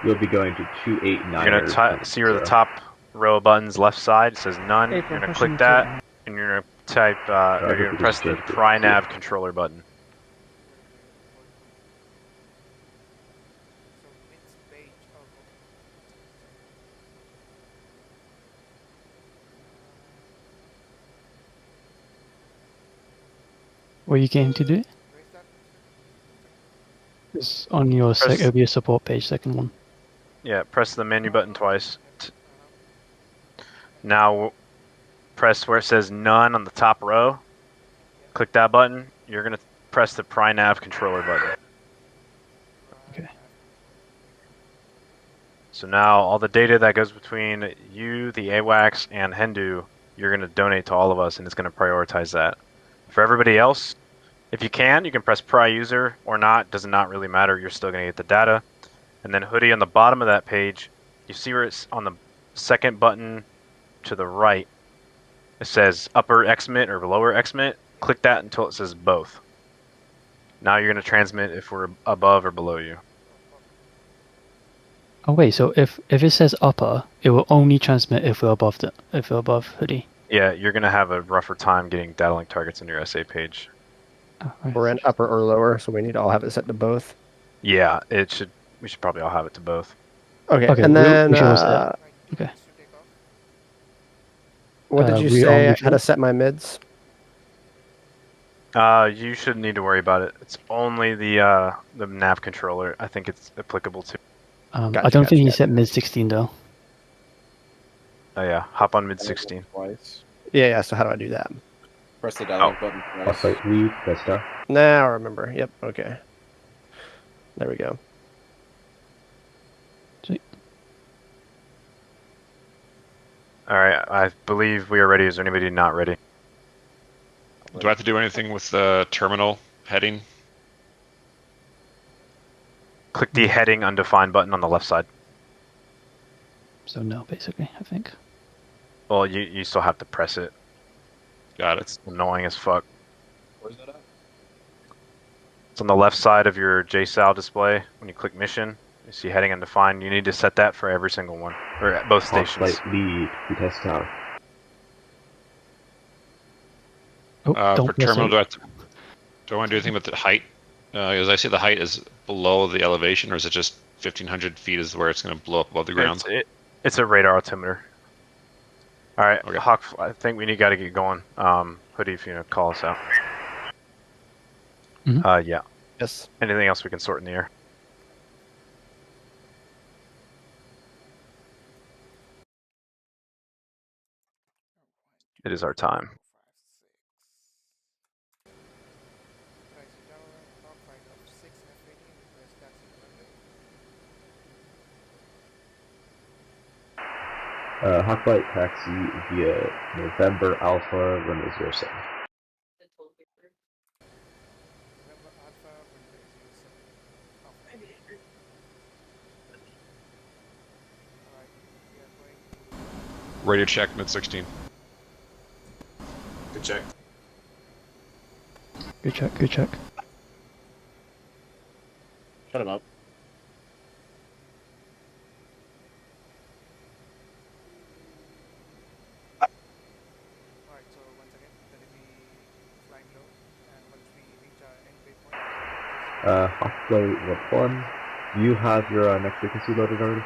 You'll be going to 289. You're gonna see where the top row of buttons left side it says none. April, You're gonna pushing click to that, and you're gonna type. Or you're gonna press the pry nav controller button. What are you going to do? It's on your it'll be a support page, second one. Yeah, press the menu button twice. Now press where it says none on the top row. Click that button. You're gonna press the pry nav controller button. Okay. So now all the data that goes between you, the AWACS, and Hendu, you're gonna donate to all of us, and it's gonna prioritize that. For everybody else, if you can press pry user or not. Does not really matter. You're still gonna get the data. And then Hoodie on the bottom of that page, you see where it's on the second button to the right. It says upper XMIT or lower XMIT. Click that until it says both. Now you're gonna transmit if we're above or below you. Oh wait, so if it says upper, it will only transmit if we're above Hoodie. Yeah, you're gonna have a rougher time getting data link targets in your SA page. Oh, right. We're in upper or lower, so we need to all have it set to both. Yeah, we should probably all have it to both. Okay, Okay, and then we should all set. Okay. What did you we say? only How to set my mids? You shouldn't need to worry about it. It's only the nav controller I think it's applicable to. I don't think you set mid 16 though. Oh yeah, hop on mid 16. Twice. Yeah, so how do I do that? Press the dial button twice. Right, lead, press star. Now I remember. Yep, okay. There we go. Sweet. Alright, I believe we are ready. Is there anybody not ready? Do I have to do anything with the terminal heading? Click the heading undefined button on the left side. So no, basically, I think. Well, you still have to press it. Got it. It's annoying as fuck. Where's that at? It's on the left side of your JSAL display. When you click mission, you see heading undefined. You need to set that for every single one, or at both stations. Flight lead, we test tower. Oh, For terminal, do I want to do anything with the height? As I see, the height is below the elevation, or is it just 1,500 feet is where it's going to blow up above the ground? It's a radar altimeter. All right, okay. Hawk, I think we got to get going. Hoodie, if you want to call us out. Mm-hmm. Yeah. Yes. Anything else we can sort in the air? It is our time. Hawkflight taxi via November Alpha runway 07. Radio check, mid 16. Good check. Good check, good check. Shut him up. Hawkflight 1. You have your next frequency loaded already?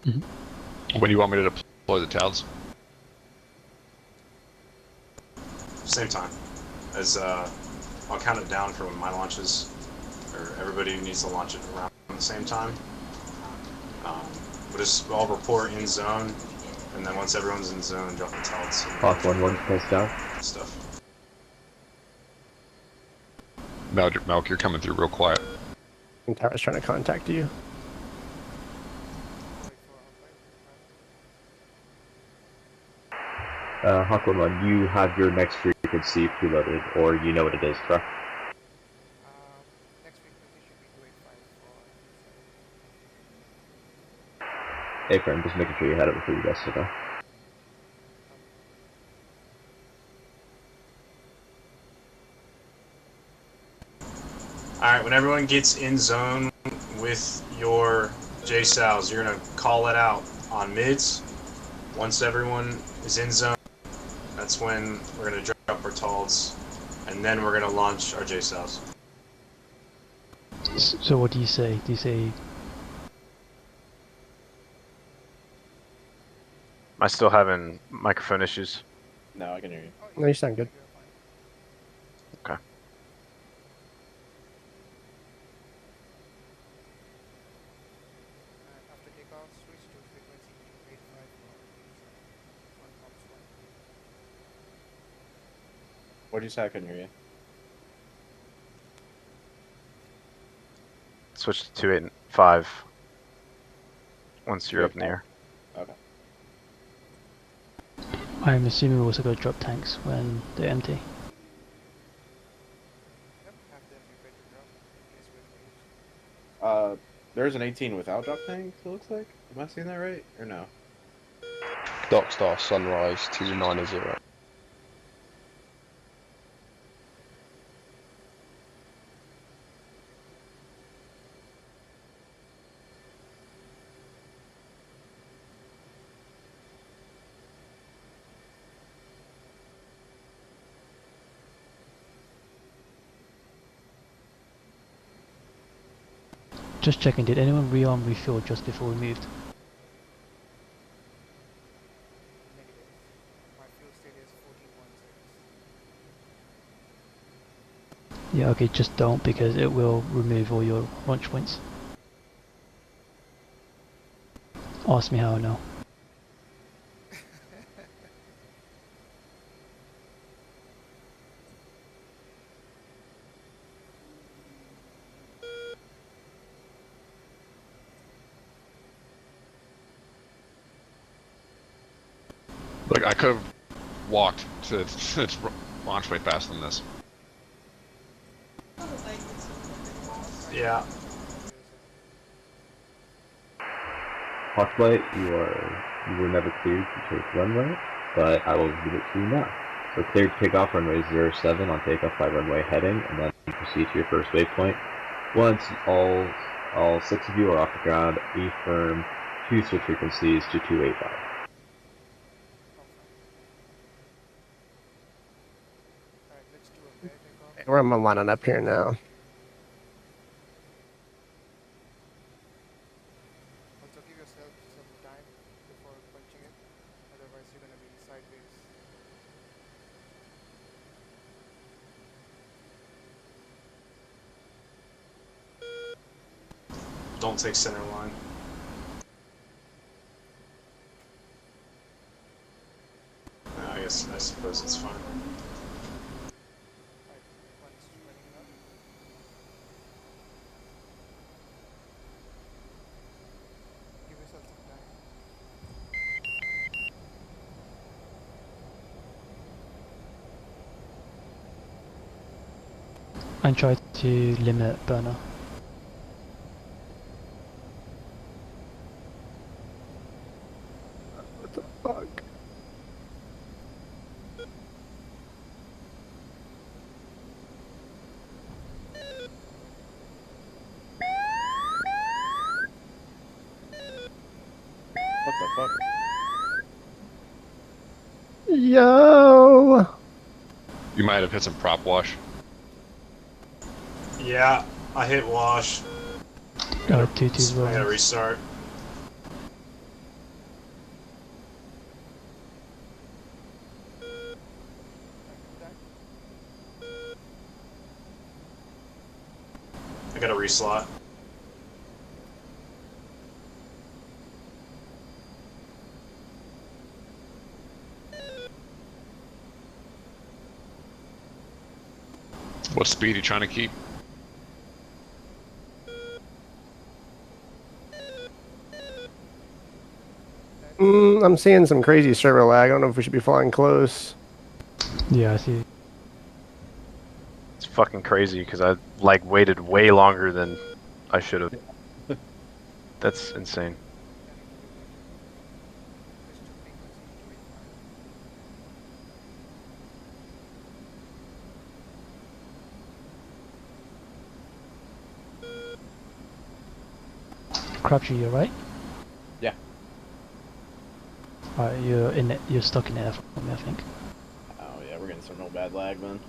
When do you want me to deploy the TALs? Same time. As I'll count it down for when my launches, or everybody needs to launch it around the same time. I'll report in zone, and then once everyone's in zone, drop the TALs. Hawk 1-1, close down. Stuff. Malk, you're coming through real quiet. I think Tara's trying to contact you. Hawk 1-1, you have your next frequency preloaded, or you know what it is, correct? Hey friend, just making sure you had it before you guys sit down. Alright, when everyone gets in zone with your JSOWs, you're going to call it out on mids. Once everyone is in zone, that's when we're going to drop our TALs, and then we're going to launch our JSOWs. So what do you say? Do you say... Am I still having microphone issues? No, I can hear you. No, you sound good. Okay. What did you say? I couldn't hear you. Switch to 285 once you're up in the air. Okay. I'm assuming we're also going to drop tanks when they're empty. There's an 18 without drop tanks, it looks like. Am I seeing that right? Or no? Dockstar Sunrise 290. Just checking, did anyone rearm refuel just before we moved? Yeah, okay, just don't, because it will remove all your launch points. Ask me how I know. Like, I could have walked to its launch way faster than this. Yeah. Hawklight, you were never cleared to take runway, but I will give it to you now. So cleared to take off runway 07 on takeoff by runway heading, and then proceed to your first waypoint. Once all 6 of you are off the ground, affirm 2 switch frequencies to 285. We're lining up here now. Don't take center line. I suppose it's fine. And try to limit burner. What the fuck? What the fuck? Yo! You might have hit some prop wash. Yeah, I hit wash. 2-2's I gotta rolling. restart. I gotta reslot. What speed are you trying to keep? I'm seeing some crazy server lag. I don't know if we should be flying close. Yeah, I see. It's fucking crazy because I like waited way longer than I should have. That's insane. Crabtree, you're right? Yeah. Alright, you're stuck in air for me, I think. Oh yeah, we're getting some real bad lag then.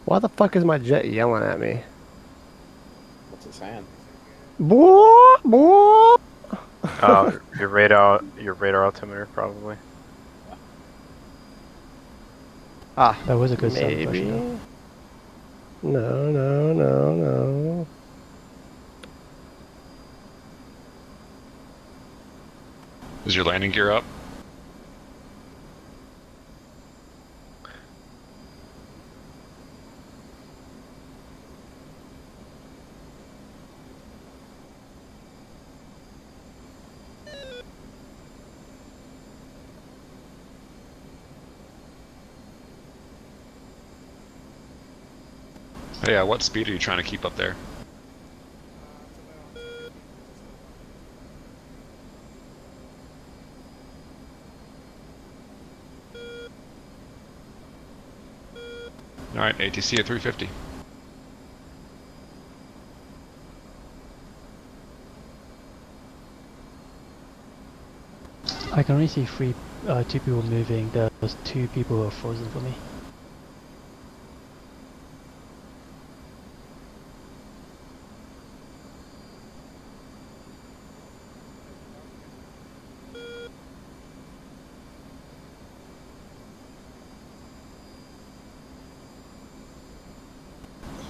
Why the fuck is my jet yelling at me? What's it saying? Boah, boah. Your radar altimeter probably. Ah, That was a good maybe. celebration. No, no, no, no. Is your landing gear up? Yeah, what speed are you trying to keep up there? Alright, ATC at 350. I can only see two people moving. There's 2 people who are frozen for me.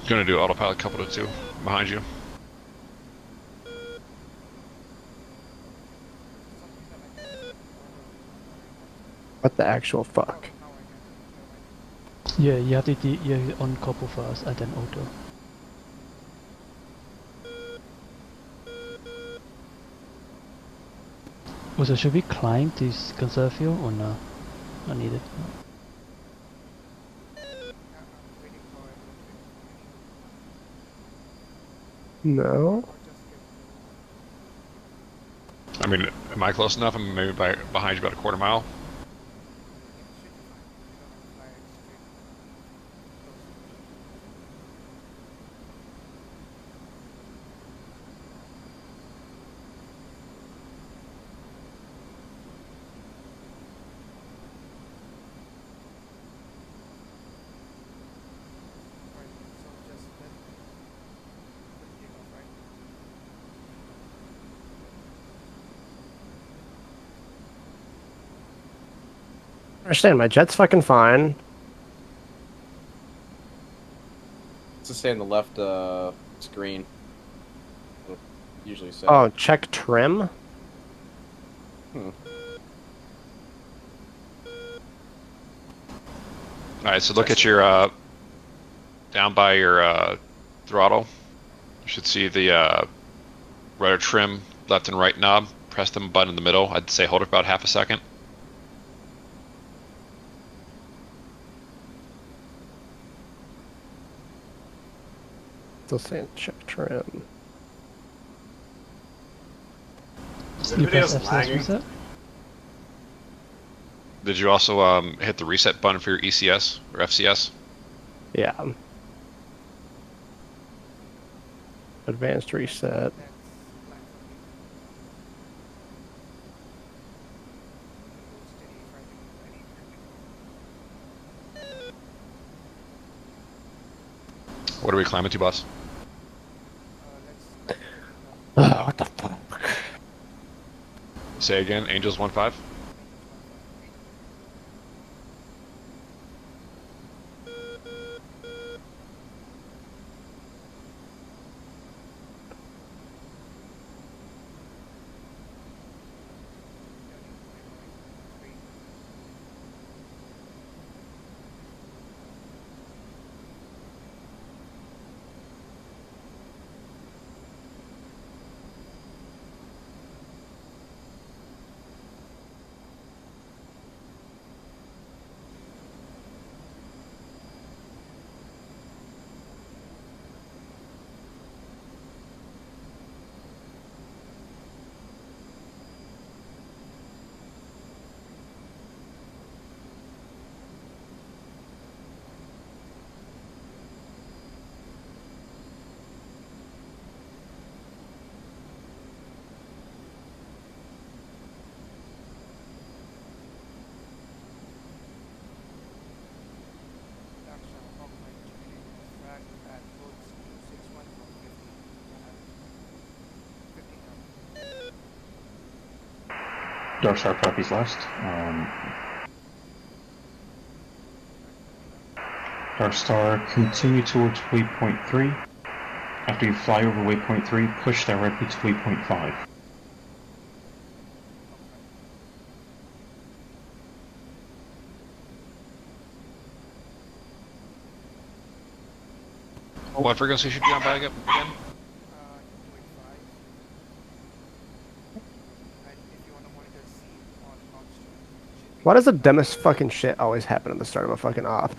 Gonna do autopilot couple to 2 behind you. What the actual fuck? Yeah, you have to uncouple first and then auto. Also, should we climb to conserve fuel or no? Not needed. No. I mean, am I close enough? I'm maybe behind you about a quarter mile. I understand, my jet's fucking fine. What's it say on the left screen? It'll usually say. Oh, check trim? Hmm. Alright, so look at your, down by your, throttle. You should see the, rudder trim left and right knob. Press the button in the middle. I'd say hold it for about half a second. Still saying check trim. Is You anybody press else F lagging? reset? Did you also, hit the reset button for your ECS or FCS? Yeah. Advanced reset. What are we climbing to, boss? What the fuck? Say again, Angels 1-5? Dark Star copies last. Dark Star, continue towards waypoint 3. After you fly over waypoint 3, push directly to waypoint 5. What frequency should you be on back up again? Why does the dumbest fucking shit always happen at the start of a fucking op?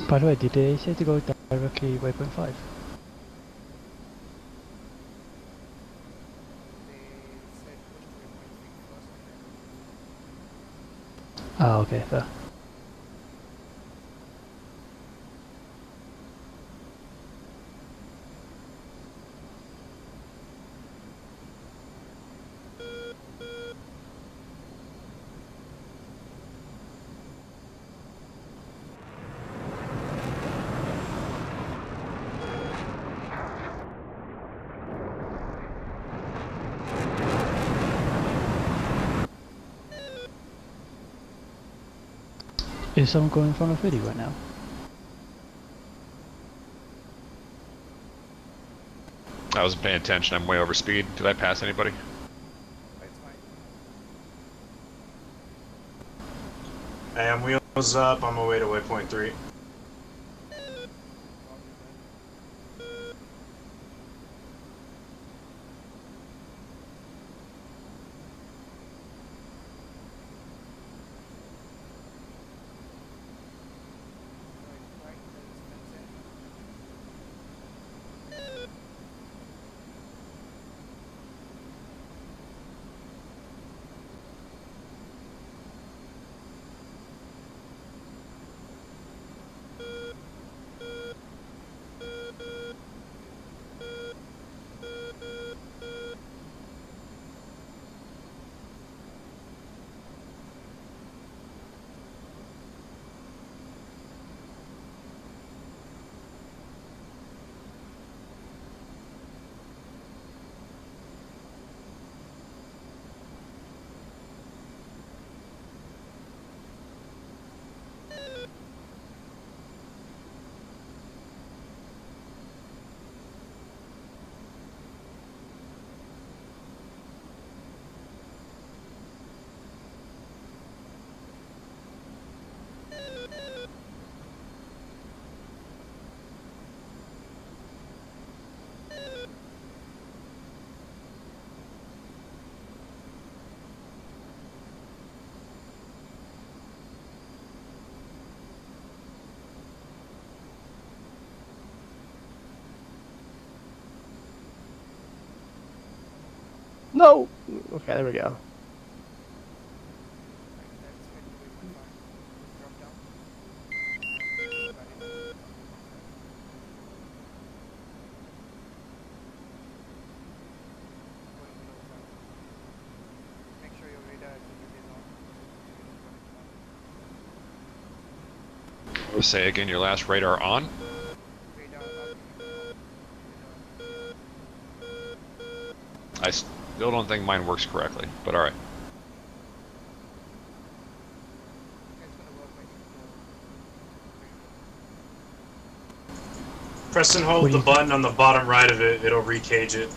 By the way, did they say to go directly waypoint 5? Oh, okay, fair. Is someone going in front of video right now? I wasn't paying attention, I'm way over speed. Did I pass anybody? Hey, I'm wheels up on my way to waypoint 3. No! Okay, there we go. Say again your last radar on? I still don't think mine works correctly, but alright. Press and hold the button on the bottom right of it, it'll recage it.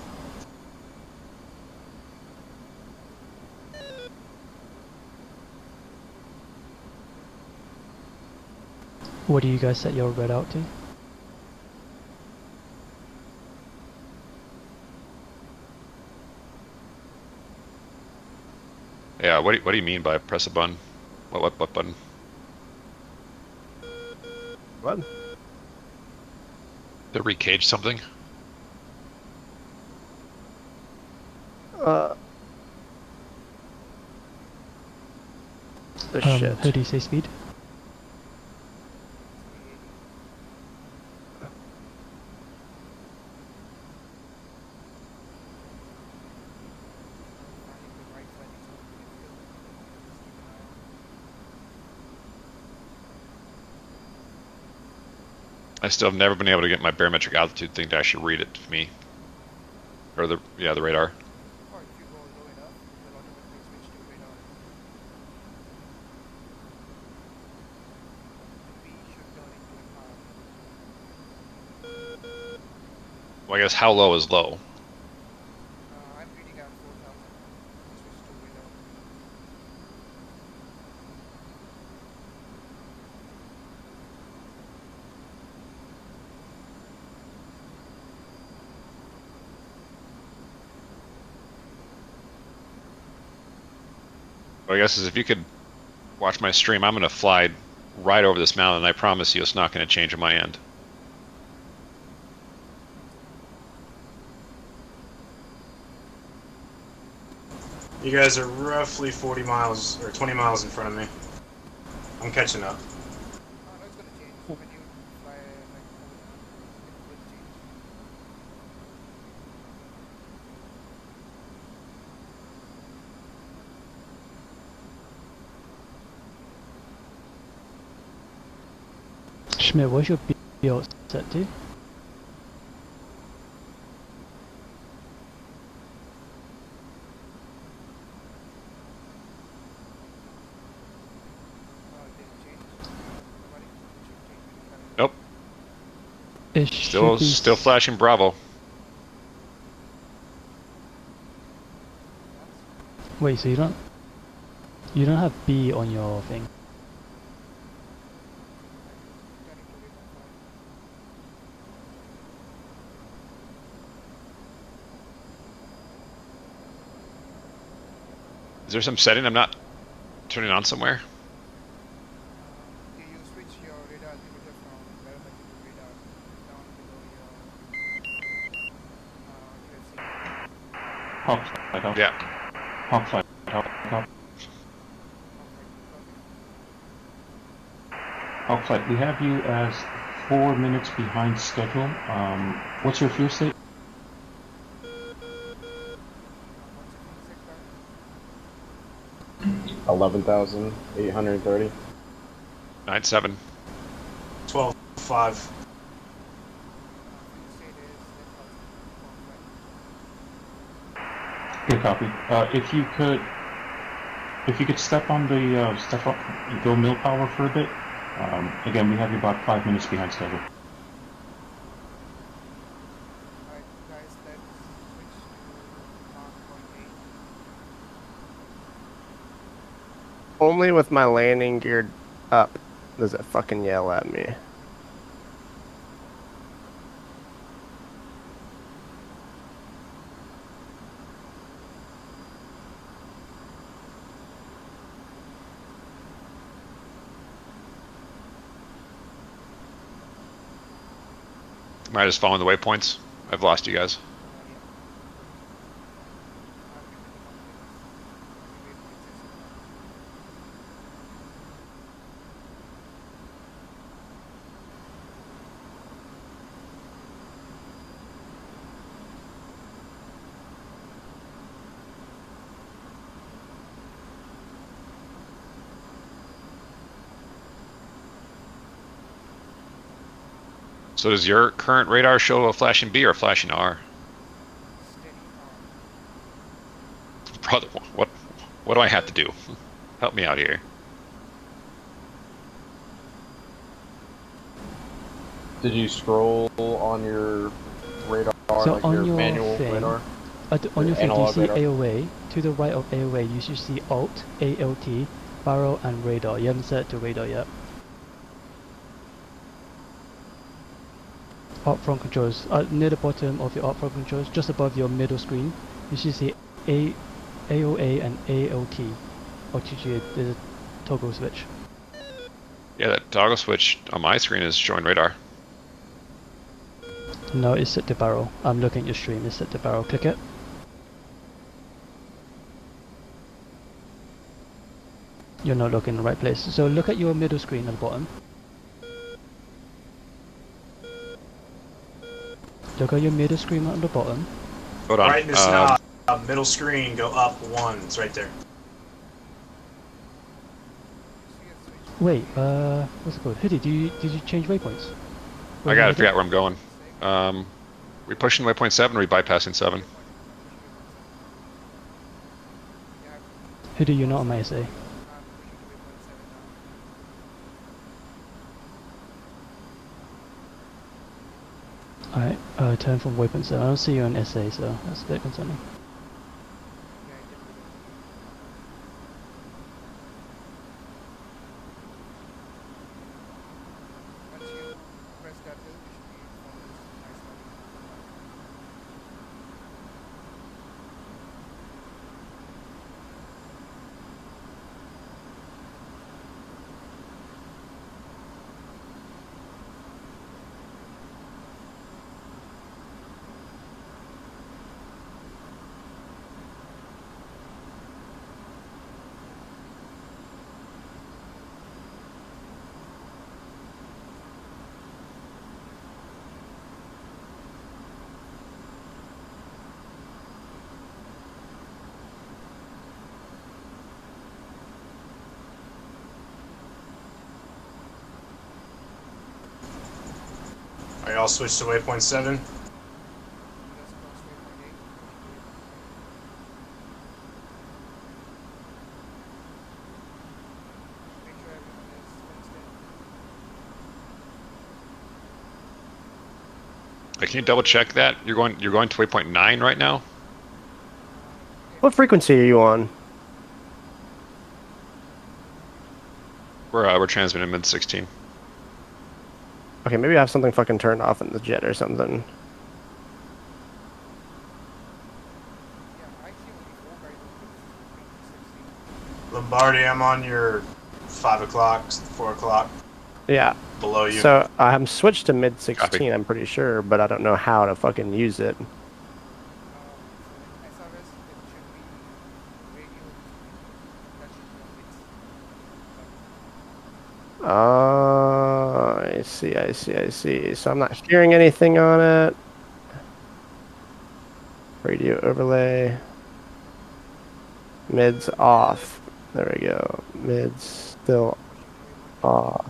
What do you guys set your red out to? Yeah, what do you mean by press a button? What button? What? To recage something? Shit. How do you say speed? I still have never been able to get my barometric altitude thing to actually read it to me. Or the radar. Well, I guess how low is low? Well, I guess if you could watch my stream, I'm going to fly right over this mountain, and I promise you it's not going to change on my end. You guys are roughly 40 miles or 20 miles in front of me. I'm catching up. Schmidt, what's your BO set to? Nope. It Still flashing Bravo. Wait, so you don't have B on your thing? Is there some setting I'm not turning on somewhere? Yeah. Hawk flight, Hawk flight, we have you as 4 minutes behind schedule. What's your fuel state? 11,830. 9-7. 12.5. Good copy. If you could step on the go mill power for a bit. Again, we have you about 5 minutes behind schedule. Only with my landing geared up does it fucking yell at me. Am I just following the waypoints? I've lost you guys. So does your current radar show a flashing B or a flashing R? Brother, what do I have to do? Help me out here. Did you scroll on your radar, So like on your your manual thing, radar? on your thing, do you analog see radar? AOA? To the right of AOA, you should see Alt, ALT, barrel, and radar. You haven't set it to radar yet. Alt front controls. Near the bottom of your alt front controls, just above your middle screen, you should see AOA and ALT. OTG, there's a toggle switch. Yeah, that toggle switch on my screen is showing radar. No, it's set to barrel. I'm looking at your stream, it's set to barrel. Click it. You're not looking in the right place. So look at your middle screen at the bottom. Look at your middle screen at the bottom. Hold on. Right in this knob, middle screen, go up 1. It's right there. Wait, what's it called? Hoodie, did you change waypoints? I gotta figure out where I'm going. We pushing waypoint 7 or we bypassing 7? Hoodie, you're not on my SA. Alright, turn from waypoint 7. I don't see you on SA, so that's a bit concerning. Alright, I'll switch to waypoint 7. Can you double check that? You're going to waypoint 9 right now? What frequency are you on? We're transmitting mid 16. Okay, maybe I have something fucking turned off in the jet or something. Lombardi, I'm on your 5 o'clock, 4 o'clock. Yeah. Below you. So I'm switched to mid 16, Copy. I'm pretty sure, but I don't know how to fucking use it. I see. So I'm not hearing anything on it. Radio overlay. Mids off. There we go. Mids still off.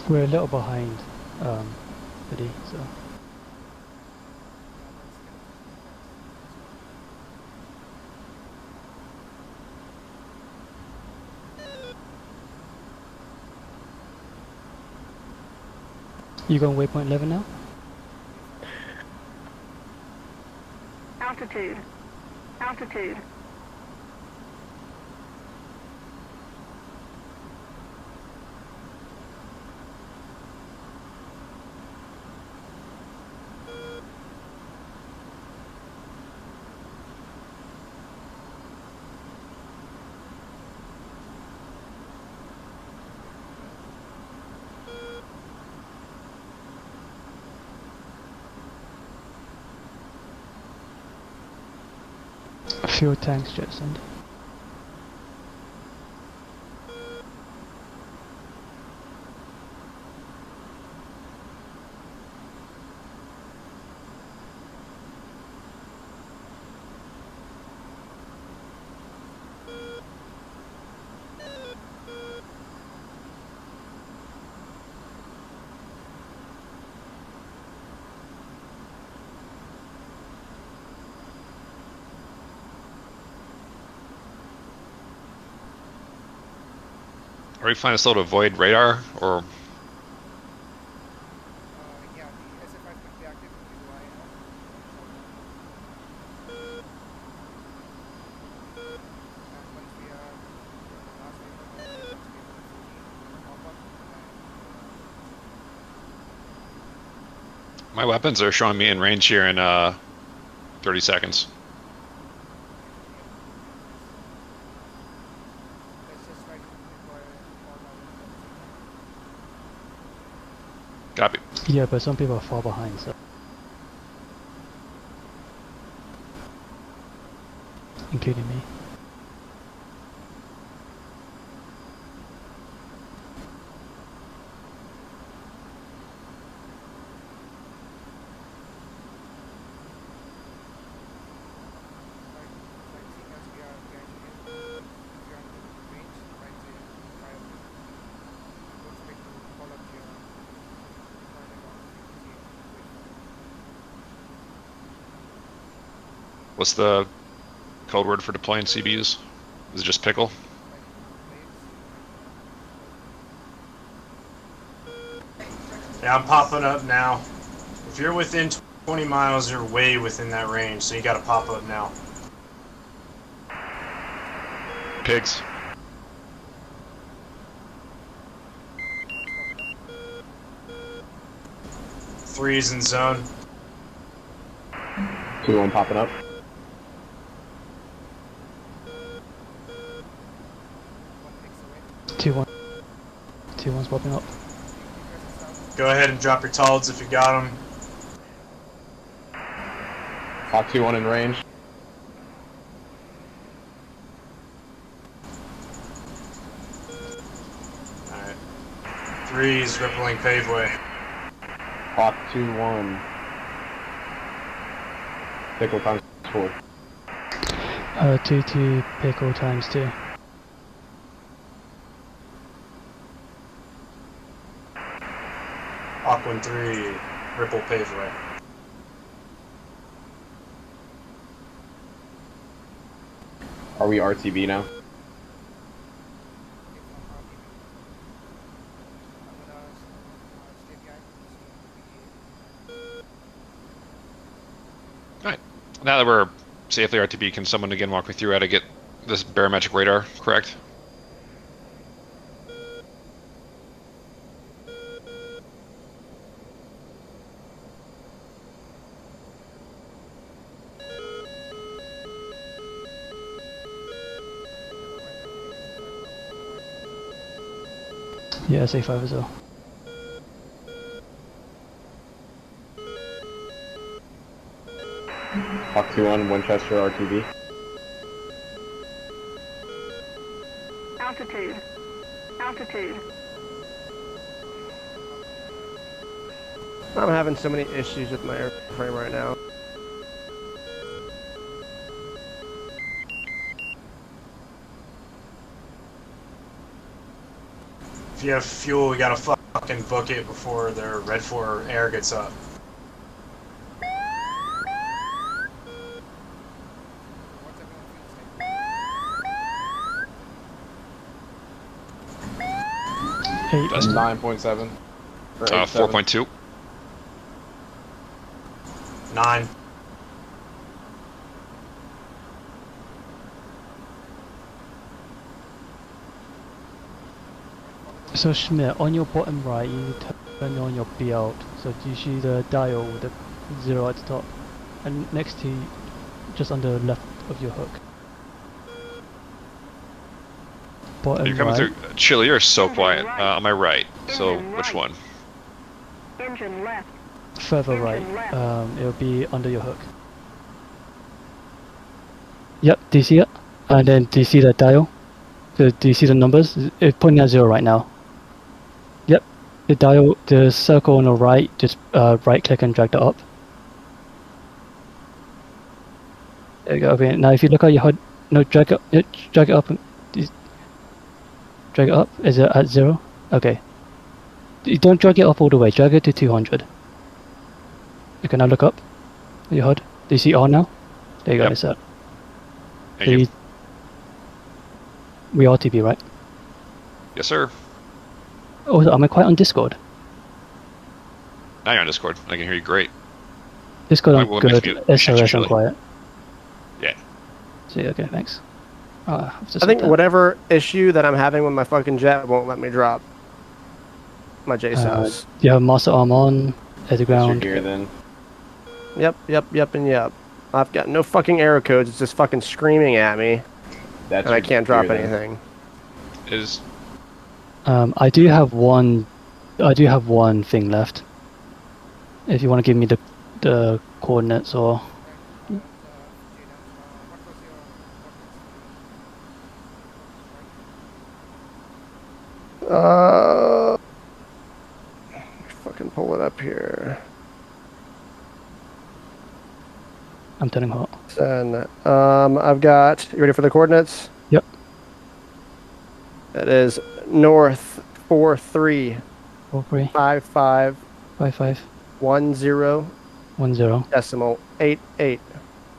We're a little behind, Hoodie, so. You going waypoint 11 now? Altitude. Altitude. Fuel tanks jettisoned. Are we flying slow to avoid radar, or? Yeah, the SF5 will be active if you line up. And once we are near the last waypoint, that's waypoint 14, pop up and My weapons are showing me in range here in 30 seconds. let's just try to inquire all our weapons at the same time. Copy. Yeah, but some people are far behind, so. Including me. What's the code word for deploying CBUs? Is it just pickle? Yeah, I'm popping up now. If you're within 20 miles, you're way within that range, so you gotta pop up now. Pigs. Three's in zone. 2-1 popping up. Two one. 2-1's popping up. Go ahead and drop your tolls if you got them. Hawk 2-1 in range. Alright. Three's rippling paveway. Hawk 2-1. Pickle times 4. 2 pickle times 2. Hawk 1-3, ripple paveway. Are we RTB now? Alright. Now that we're safely RTB, can someone again walk me through how to get this barometric radar correct? Yeah, SA5 as well. Hawk 2-1, Winchester RTB. Altitude. Altitude. I'm having so many issues with my airframe right now. If you have fuel, we gotta fucking book it before their red 4 air gets up. That's 9.7. 4.2. 9. So Schmidt, on your bottom right, you need to turn on your B out. So do you see the dial with the 0 at the top? And next to you, just on the left of your hook. Bottom You're coming right. through. Chili, you're so quiet. On my right. So which one? Engine left. Further right. It'll be under your hook. Yep, do you see it? And then do you see the dial? Do you see the numbers? It's pointing at 0 right now. Yep. The dial, the circle on the right, just right click and drag that up. There you go. Okay. Now if you look at your HUD, no, drag it up. Drag it up. Is it at 0? Okay. You don't drag it up all the way. Drag it to 200. Okay, now look up. Your HUD. Do you see R now? There you go. It's up. Thank you. We RTB, right? Yes, sir. Oh, am I quiet on Discord? Now you're on Discord. I can hear you great. Discord, I'm What good. makes me shit SOS, I'm usually? quiet. Yeah. See, okay, thanks. I think whatever issue that I'm having with my fucking jet won't let me drop my JSOS. You have Master Arm on, air to ground. gear then. Yep. I've got no fucking error codes. It's just fucking screaming at me. That's and I your can't drop gear then. anything. Is I do have one thing left. If you want to give me the coordinates or. Fucking pull it up here. I'm turning hot. Then, I've got. You ready for the coordinates? Yep. It is north 43. 43. 55. 55. 10. 10. Decimal 88.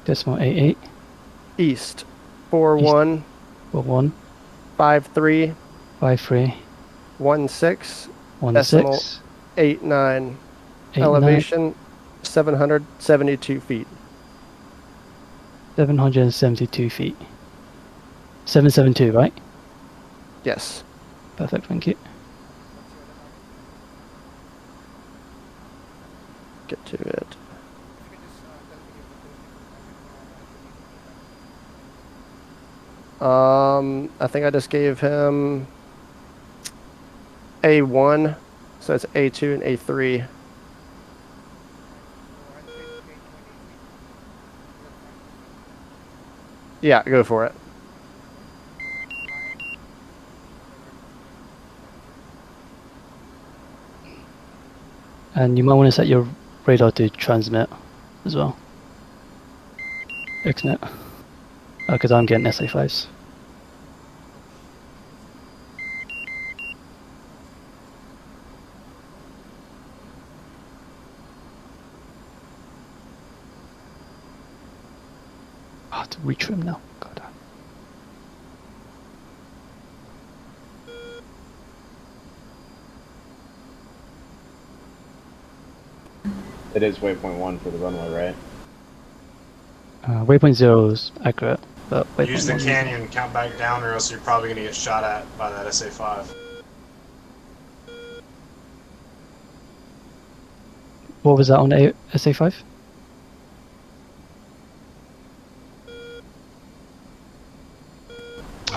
Decimal 88. East 41. 41. 53. 53. 16. 16. Decimal 89. 89. Elevation 772 feet. 772 feet. 772, right? Yes. Perfect, thank you. Get to it. I think I just gave him A1, so it's A2 and A3. Yeah, go for it. And you might want to set your radar to transmit as well. XNet. Because I'm getting SA5s. I have to retrim now. God. It is waypoint 1 for the runway, right? Waypoint 0 is accurate, but waypoint Use the 1 canyon, count back down, or else you're probably going to get shot at by that SA-5. What was that on SA5?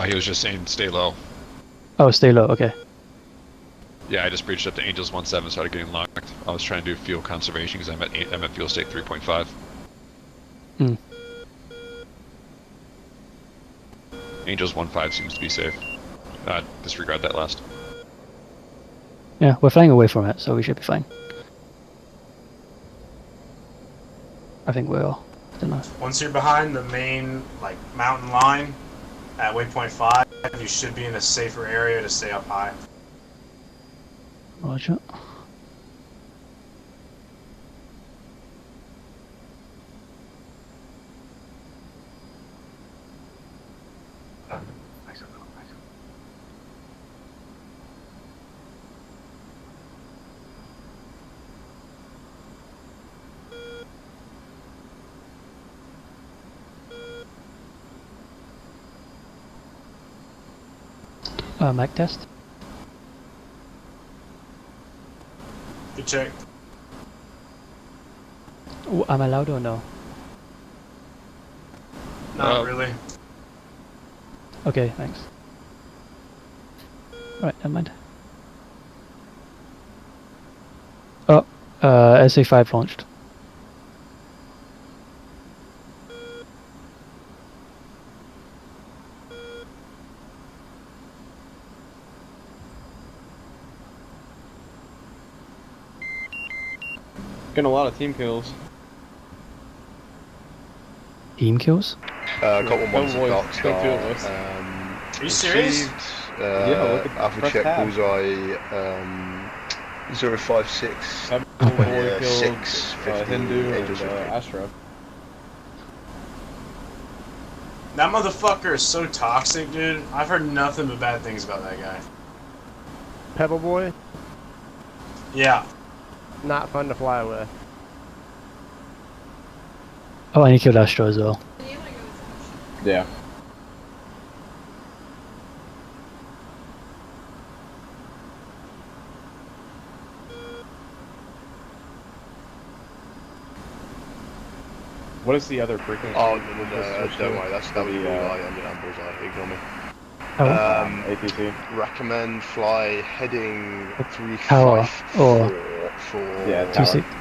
he was just saying stay low. Oh, stay low, okay. Yeah, I just breached up to Angels 17, started getting locked. I was trying to do fuel conservation because I'm at fuel state 3.5. Hmm. Angels 15 seems to be safe. Disregard that last. Yeah, we're flying away from it, so we should be fine. I think we are. I don't know. Once you're behind the main mountain line at waypoint 5, you should be in a safer area to stay up high. Roger. Mic test. Good check. Am I loud or no? Not really. Okay, thanks. Alright, never mind. Oh, SA5 launched. Getting a lot of team kills. Team kills? Got one once at Dark Star. Are you serious? Yeah, Alpha check bullseye 056. Killed 650 Hindu Angels and 50. Astro. That motherfucker is so toxic, dude. I've heard nothing but bad things about that guy. Pebble Boy? Yeah. Not fun to fly with. Oh, and he killed Astro as well. Yeah. What is the other frequency? Oh, no, don't worry, that was bullseye, I'm bullseye, ignore me. ATC. Recommend fly heading Tower 354 for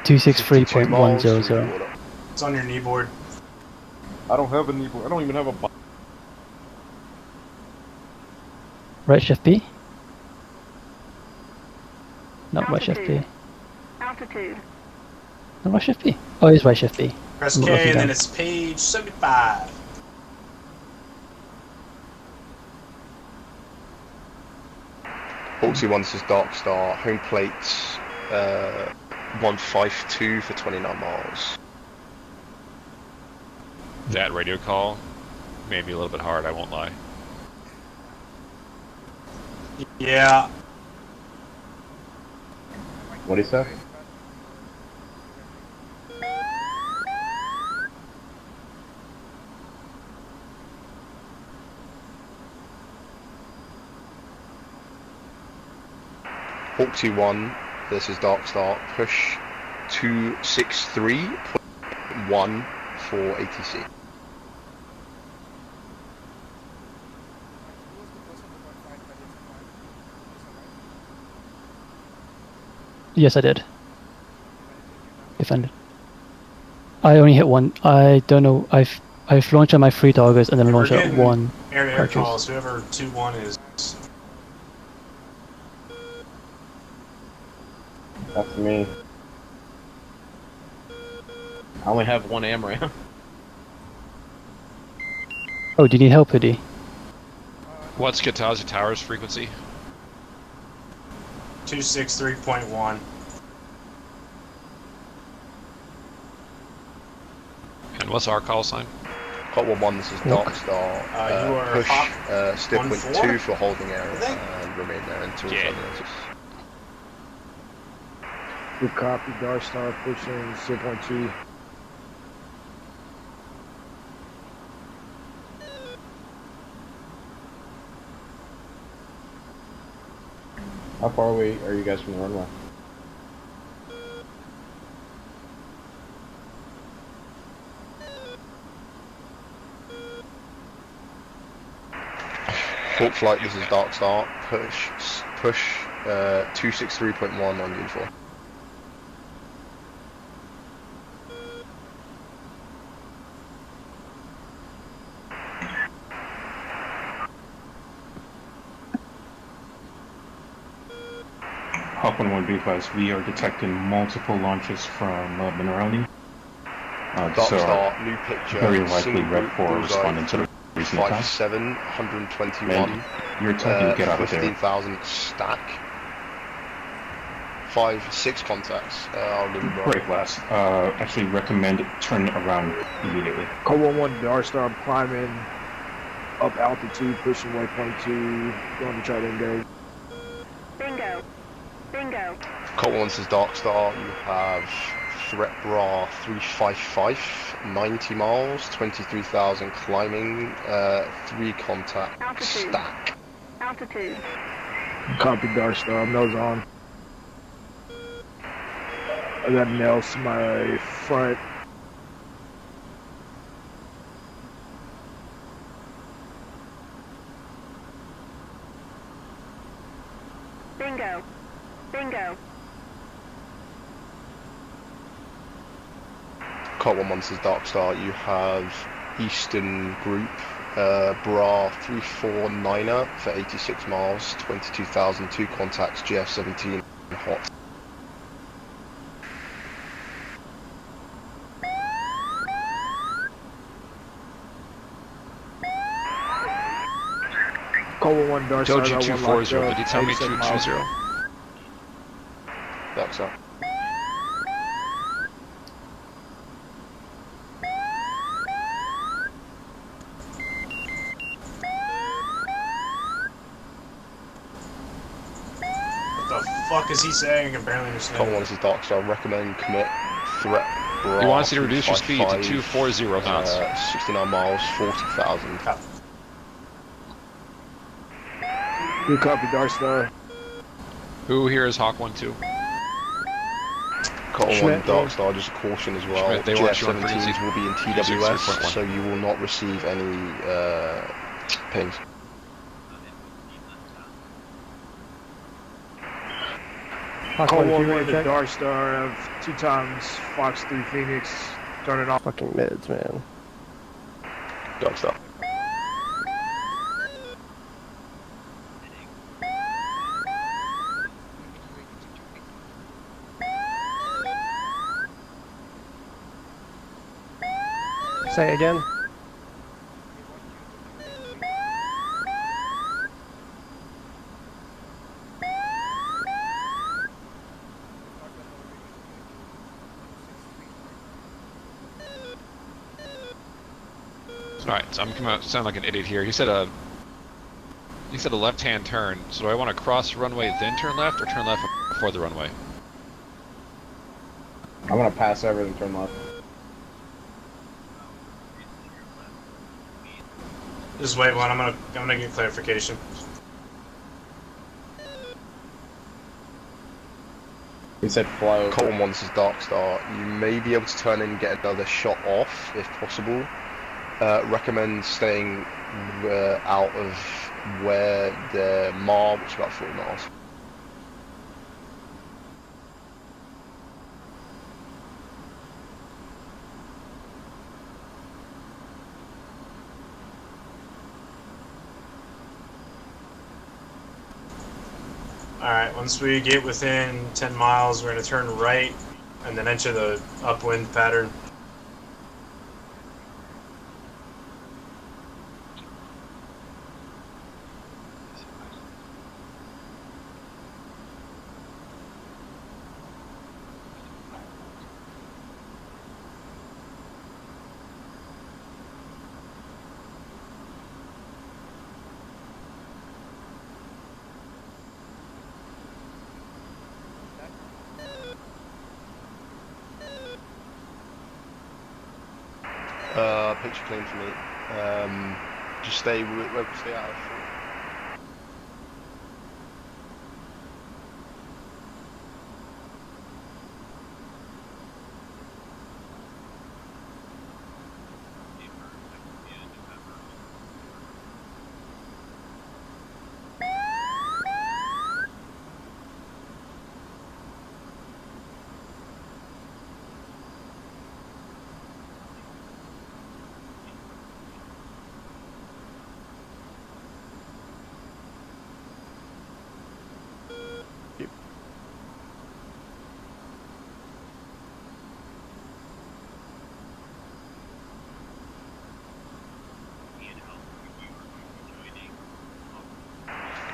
263.100. It's on your knee board. I don't have a knee board. I don't even have a. Right shift B? Not right shift B. Altitude. Not right shift B. Oh, it is right shift B. Press I'm K looking and then down. it's page 75. Hawksy 1, this is Dark Star, home plate 152 for 29 miles. That radio call made me a little bit hard, I won't lie. Yeah. What do you say? Hawksy 1, this is Dark Star, push 263.1 for ATC. Yes, I did. Defended. I only hit one. I don't know. I've launched on my 3 targets and then We're launched at getting 1 air cartridge. calls. Whoever 2-1 is. That's me. I only have one AMRAM. Oh, do you need help, Hoodie? What's Katazi Tower's frequency? 263.1. And what's our call sign? Hot 1, this is Dark Star, you are push Hawk stiff 1-4? wind 2 for holding area and remain there until further notice. Good copy, Dark Star pushing 0.2. How far away are you guys from the runway? Hawk Flight, this is Dark Star, push 263.1 on uniform. Hawk 1-1 be advised, we are detecting multiple launches from Minerali. Dark So Star, new picture, very likely single Red group, 4 bullseye, responding to the recent attack. 57, 121, And you're attempting to get out of there. 15,000 stack. 6 contacts. I'll leave it Break last. Actually recommend turn around immediately. Code 1-1, Dark Star climbing up altitude, pushing waypoint 2, going to try to engage. Bingo. Bingo. Colt 1, this is Dark Star, you have threat bra 355, 90 miles, 23,000 climbing, 3 contact Altitude. stack. Altitude. Copy, Dark Star, nose on. I got nails to my front. Bingo. Bingo. Colt 1, this is Dark Star, you have Eastern Group, bra 349er for 86 miles, 22,000, 2 contacts, GF17 hot. Code 1-1, Dark Star, Doji got one locked 240, up, did you tell me 87 miles. 220? Dark Star. fuck is he saying? I can barely understand. Cole 1, this is Dark Star. Recommend commit threat. He wants you to reduce your speed to 240 knots. 69 miles, 40,000. Good copy, Dark Star. Who here is Hawk 1-2? Cole 1, Schmidt, Dark Star, just a caution as well. Schmidt, they want you on frequency. GF-17s will be in 3.1. TWS, so you will not receive any pings. Call 1 with the Dark Star of 2 times Fox 3 Phoenix. Turn it off. Fucking mids, man. Dark Star. Say again. Alright, so I'm coming out sound like an idiot here. He said a left-hand turn. So do I want to cross the runway then turn left, or turn left before the runway? I'm gonna pass over and turn left. Just wait one. I'm gonna get clarification. He said flow. Colton 1, this is Dark Star. You may be able to turn in and get another shot off if possible. Recommend staying out of where the MAR, which is about 40 miles. Alright, once we get within 10 miles, we're going to turn right and then enter the upwind pattern. Picture clean for me. Just stay out of.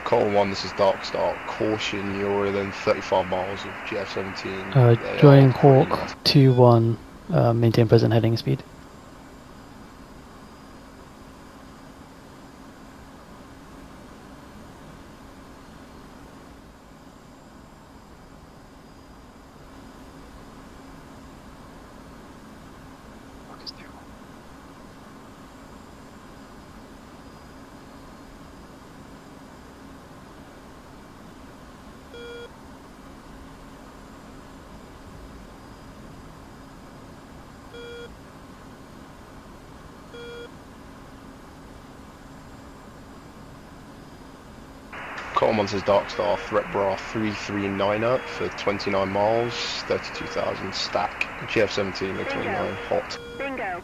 Call 1, this is Dark Star. Caution, you're within 35 miles of GF-17. Join Hawk 2-1, maintain present heading speed. Call 1, this is Dark Star. Threat bra 339er for 29 miles, 32,000 stack. GF-17 at 29 hot. Bingo.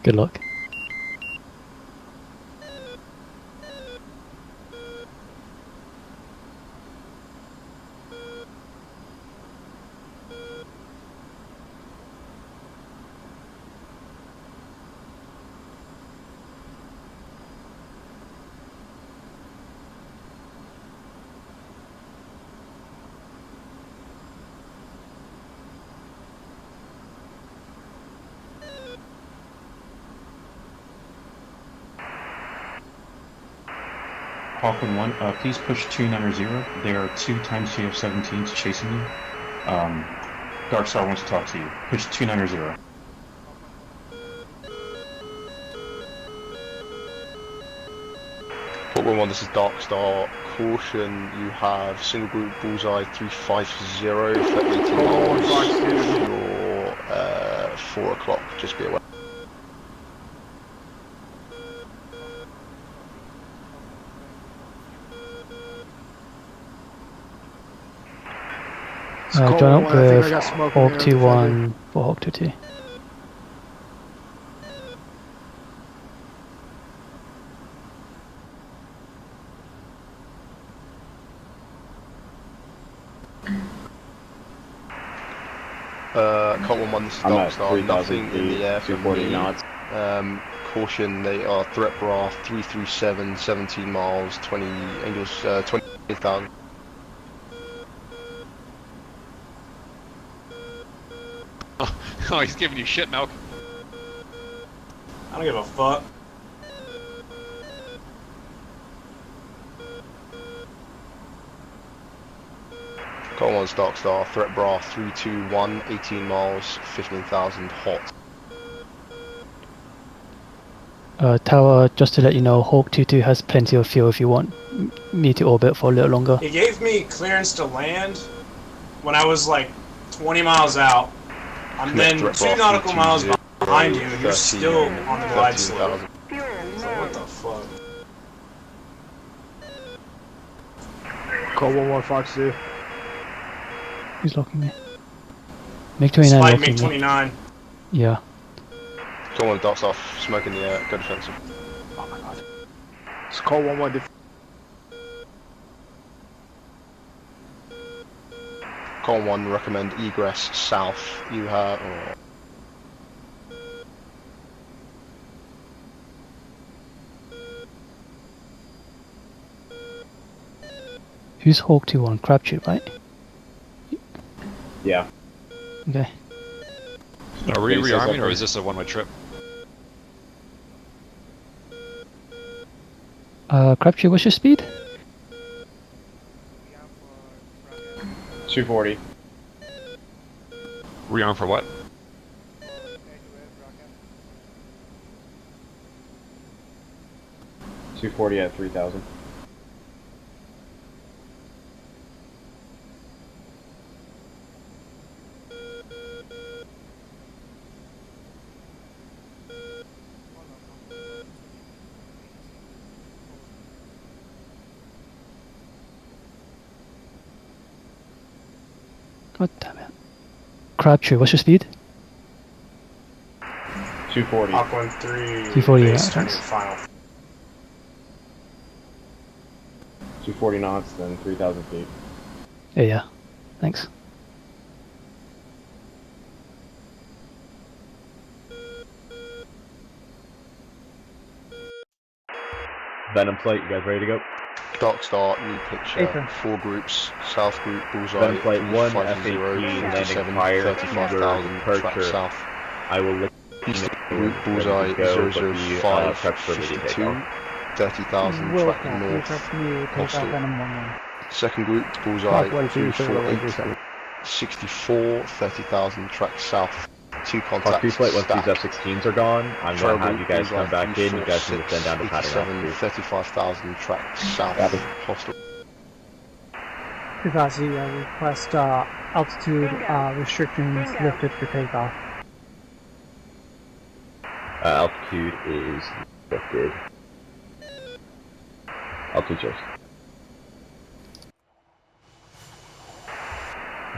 Good luck. Hawkwood 1, please push 290. There are 2 times JF-17s chasing you. Darkstar wants to talk to you. Push 290. Hawkwood 1, this is Darkstar. Caution, you have single group bullseye 350 for 18 miles. You're 4 o'clock, just be aware. Join up with Hawk 2-1 for Hawk 2-2. Colt 1-1, this is Darkstar. Nothing in the air for me. Caution, they are threat bra 337, 17 miles, 20 angels, 20,000. Oh, he's giving you shit, Milk. I don't give a fuck. Colt 1's Darkstar, threat bra 321, 18 miles, 15,000 hot. Tower, just to let you know, Hawk 2-2 has plenty of fuel if you want me to orbit for a little longer. It gave me clearance to land when I was like 20 miles out. I'm then 2 nautical miles behind you, and you're still on the glide slope. So what the fuck? Call 1-1 Fox 2. Who's locking me? MiG-29 Spike locking me. MiG-29. Yeah. Colt 1 Darks off, smoke in the air, go defensive. Oh my god. It's call 1-1 Colt 1 recommend egress south. You have. Who's Hawk 2-1? Crabtree, right? Yeah. Okay. Are we rearming or is this a one-way trip? Crabtree, what's your speed? 240. Rearm for what? 240 at 3,000. God damn it. Crabtree, what's your speed? 240. Aquan 3. 240, yeah, base turn thanks. final. 240 knots, then 3,000 feet. Yeah. Thanks. Venom flight, you guys ready to go? Darkstar, new picture. Apron. 4 groups. South group, bullseye. Venom flight 1, 350, FA-18, landing 47, prior 35,000, track departure. south. I will let East you group, know bullseye, go, but the 005, preps for me to take 52, off. 30,000, track north. Hostile. Second group, bullseye, 348, 64, 30,000, track south. 2 Hawk 2 contacts. flight, once these stacked. F-16s are gone, I'm going to have you guys come back in, you guys can descend down to pattern 35,000, track south. Hostile. Kakashi, request altitude restrictions lifted for takeoff. Altitude is lifted. Altitude choice.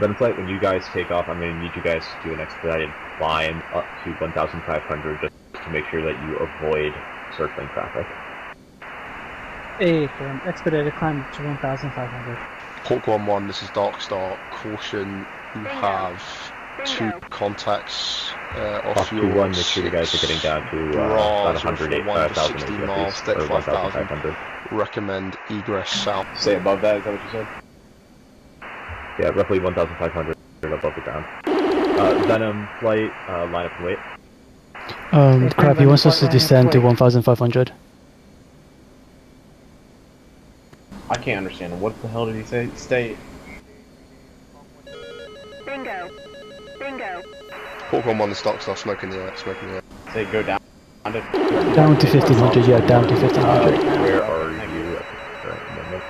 Venom flight, when you guys take off, I'm going to need you guys to do an expedited climb up to 1,500 just to make sure that you avoid circling traffic. Affirm. Expedited climb up to 1,500. Hawk 1-1, this is Darkstar. Caution, you have 2 contacts off Hawk your 2-1, make sure you guys are getting down to about 108,000 60 APS, miles, or 35,000. 1,500. Recommend egress south. Stay above that, is that what you said? Yeah, roughly 1,500 above the ground. Venom flight, line up and wait. Crab, he wants us to descend to 1,500. I can't understand. What the hell did he say? Stay. Bingo. Bingo. Hawk 1-1 the stock stuff, smoking the air, smoking the air. Say go down to Down to 1500, yeah, down to 1500. Where are you at the current moment?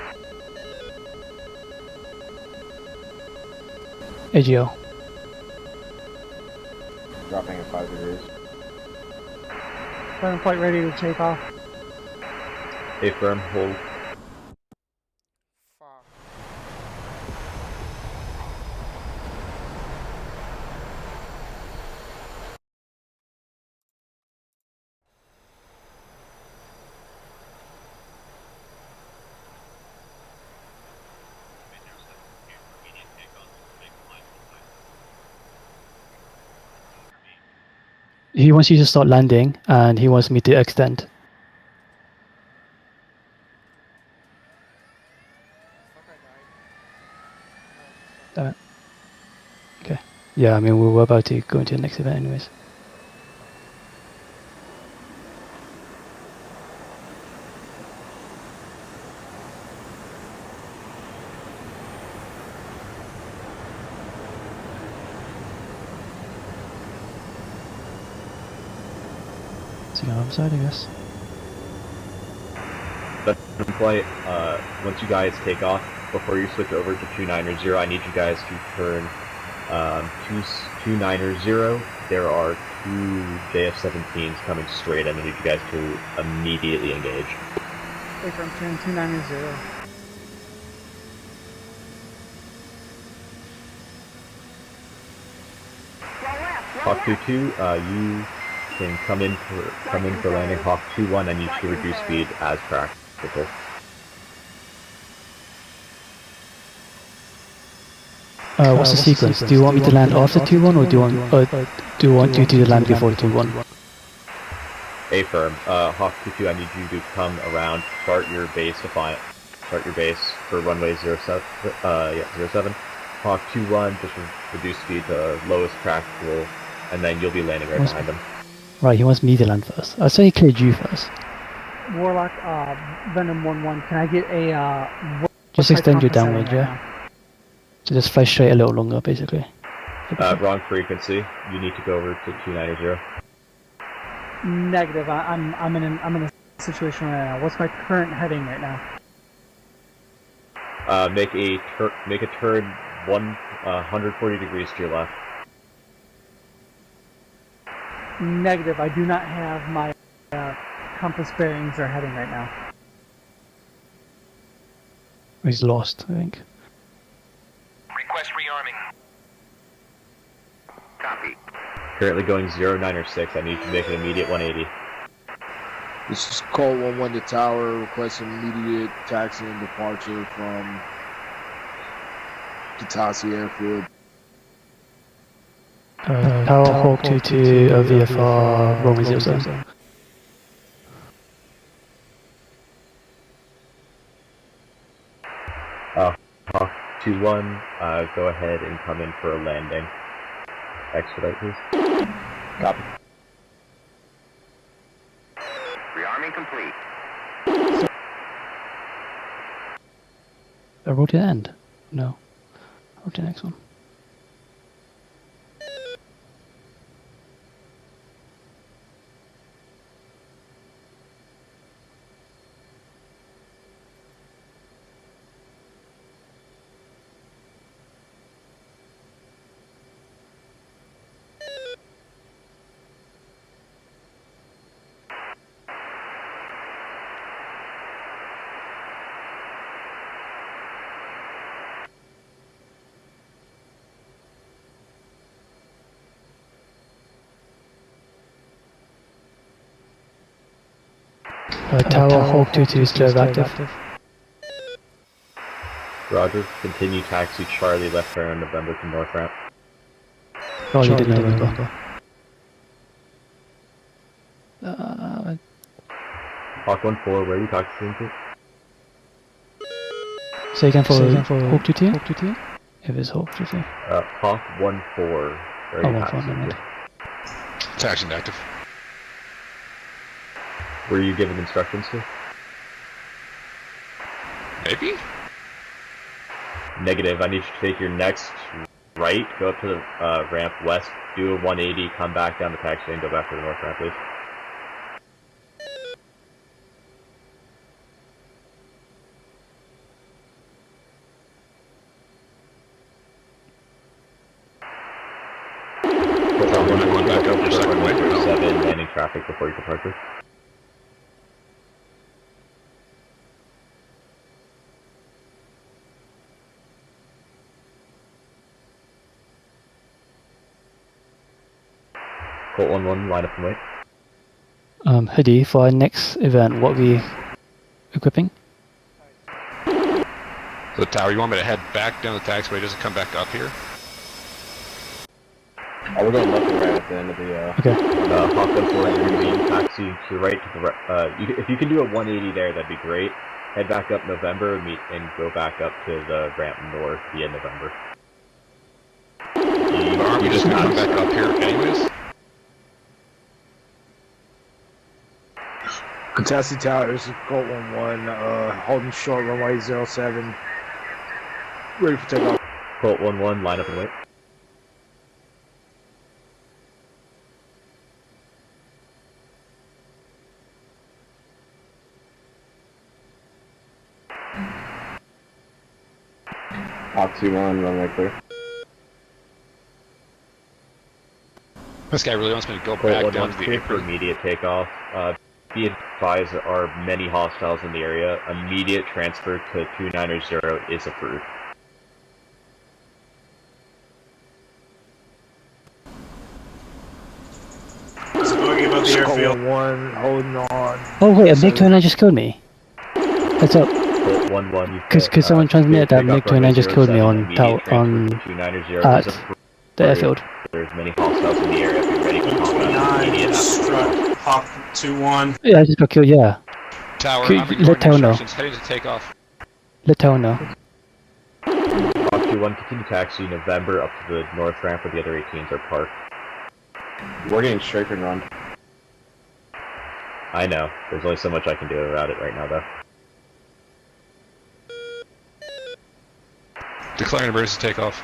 AGL. Dropping at 5 degrees. I'm quite ready to take off. Stay firm, hold. He wants you to start landing, and he wants me to extend. Damn it. Okay. Yeah, I mean, we were about to go into the next event anyways. Side, I guess. That's in play. Once you guys take off, before you switch over to 290, I need you guys to turn 290. There are 2 JF-17s coming straight, and I need you guys to immediately engage. Hey, from turn 290. Hawk 2-2, you can come in for landing. Hawk 2-1, I need you to reduce speed as practical. What's the sequence? Do you want me to land after 2-1, or do you want you to land before 2-1? A firm. Hawk 2-2, I need you to come around, start your base for runway 07. 07. Hawk 2-1, just reduce speed to lowest practical, and then you'll be landing right behind them. Right, he wants me to land first. I'd say he cleared you first. Warlock, Venom 1-1, can I get a... Just extend your downwind, yeah? So just fly straight a little longer, basically. Wrong frequency. You need to go over to 290. Negative. I'm in a situation right now. What's my current heading right now? Make a turn 140 degrees to your left. Negative. I do not have my compass bearings or heading right now. He's lost, I think. Request rearming. Copy. Currently going 096. I need to make an immediate 180. This is call 1-1 to tower, requesting immediate taxi and departure from Kitasi Airfield. Tower Hawk 2-2, VFR, Roman 07. Hawk 2-1, go ahead and come in for a landing. Expedite, please. Copy. Rearming complete. I wrote the end. No. I wrote the next one. Tower Hawk 2-2 is still active. Roger. Continue taxi Charlie left turn November to north ramp. Charlie did November. Hawk 1-4, where are you taxiing to? Say again for Hawk 2-2? If it's Hawk 2-2. Hawk 1-4, where are you taxiing to? Taxiing active. Were you given instructions to? Maybe? Negative. I need you to take your next right, go up to the ramp west, do a 180, come back down the taxiway, and go back to the north ramp, please. Going back up your second way. 7, landing traffic before your departure. Colt 1-1, line up and wait. Hoodie, for our next event, what are we equipping? So Tower, you want me to head back down the taxiway just to come back up here? Oh, we're going left and right at the end of the. Okay. Hawk 1-4, you're going to be in taxi to your right to the if you can do a 180 there, that'd be great. Head back up November and go back up to the ramp north via November. Aren't we just going to come back up here anyways? Contested tower, this is Colt 1-1, holding short runway 07. Ready for takeoff. Colt 1-1, line up and wait. Hawk 2-1, runway clear. This guy really wants me to go Colt back down to the clear for apron. immediate takeoff. Be advised, there are many hostiles in the area. Immediate transfer to 290 is approved. Is it going about the Colt airfield? 1-1, holding on. Oh wait, a MiG-29 just killed me. Heads up. Colt 1-1, Because someone transmitted that MiG-29 just killed me on at the airfield. There's many hostiles in the area. Be ready for combat. 29 struck. Hawk 2-1. Yeah, I just got killed, yeah. Tower, Could- I'm ignoring let Tower know. instructions, heading to takeoff. Let Tower know. Hawk 2-1, continue taxi November up to the north ramp where the other 18s are parked. We're getting strafe and run. I know. There's only so much I can do about it right now, though. Declaring emergency takeoff.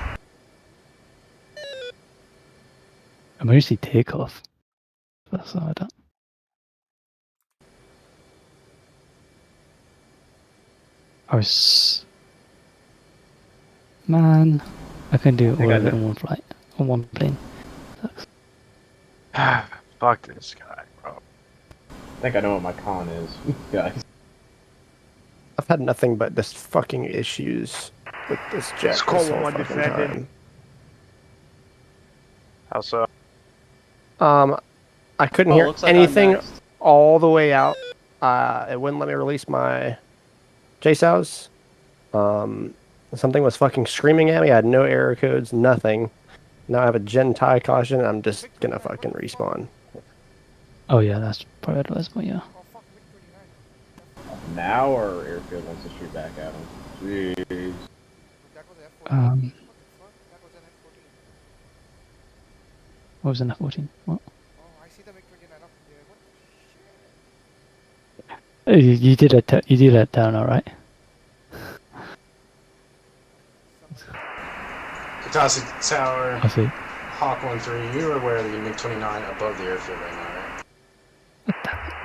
Emergency takeoff. That's all I done. I was... Man, I can do all of it on one flight, on one plane. Fuck this guy, bro. I think I know what my con is, guys. I've had nothing but this fucking issues with this jet. It's Colt this whole 1 fucking defended. time. How so? I couldn't Oh, hear looks like I'm anything next. all the way out. It wouldn't let me release my JSOWs. Something was fucking screaming at me. I had no error codes, nothing. Now I have a Gen tie caution. I'm just gonna fucking respawn. Oh yeah, that's probably what it was, but yeah. Now or airfield wants to shoot back at him? Jeez. What was an F-14? What? You did it down, alright. Katasi Tower. I see. Hawk 1-3. You're aware that the MiG-29 above the airfield right now, right?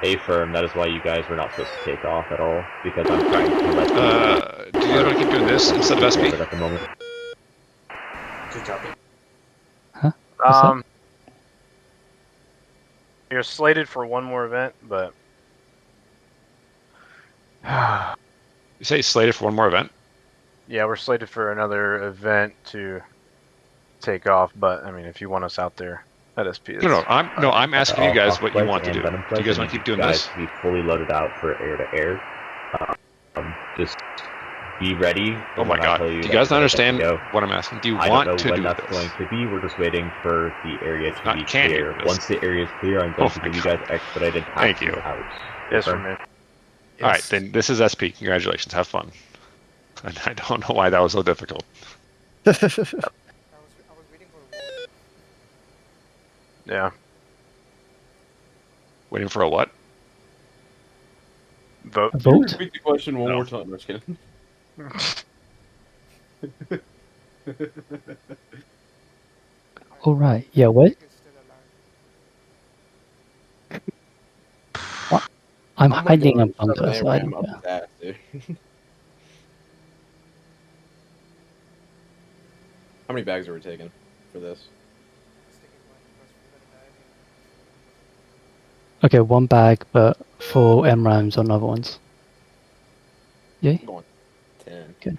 A firm, that is why you guys were not supposed to take off at all, because I'm trying to let Do you guys want to keep doing this instead of SP? at the moment. Good copy. You're slated for one more event, but You say slated for one more event? yeah, we're slated for another event to take off. But I mean, if you want us out there at SP, No, I'm asking you guys what you want to do. Do you guys want to keep doing this? Be fully loaded out for air to air. Just be ready. Oh my god! Do you guys not understand what I'm asking? Do you I want don't know to when do that's this? going to be. We're just waiting for the area to be can you clear. do this? Once the area is clear, I'm going to give you guys expedited Thank taxis you. out. Yes, Confirm? for me. All right, then this is SP. Congratulations. Have fun. I don't know why that was so difficult. Yeah. Waiting for a what? Vote. A vote? Repeat the question one No. more time. I'm just kidding. All right. Yeah. What? What? I'm like hiding a going bunker, so I don't up care. his ass, dude. How many bags are we taking for this? Okay, 1 bag, but 4 MRAMs on other ones. Yeah. I'm going 10. Okay.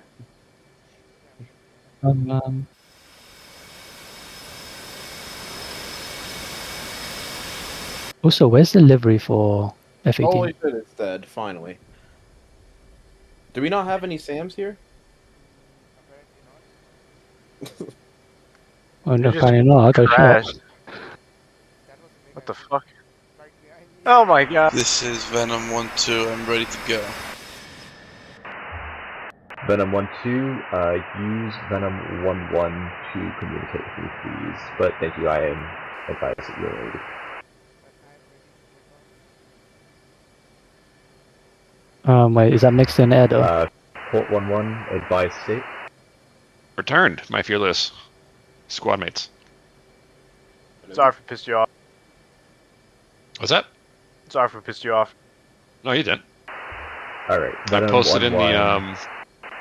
Also, where's the livery for F-18? Holy shit, it's dead, finally. Do we not have any SAMs here? Oh no, They just apparently not. I got shot. crashed. What the fuck? Oh my god. This is Venom 1-2. I'm ready to go. Venom 1-2, use Venom 1-1 to communicate with me, please. But thank you, I am advised that you're ready. Wait, is that mixed in air though? Port 1-1, advise state. Returned, my fearless squad mates. Sorry for pissed you off. What's that? Sorry for pissed you off. No, you didn't. Alright, I posted in the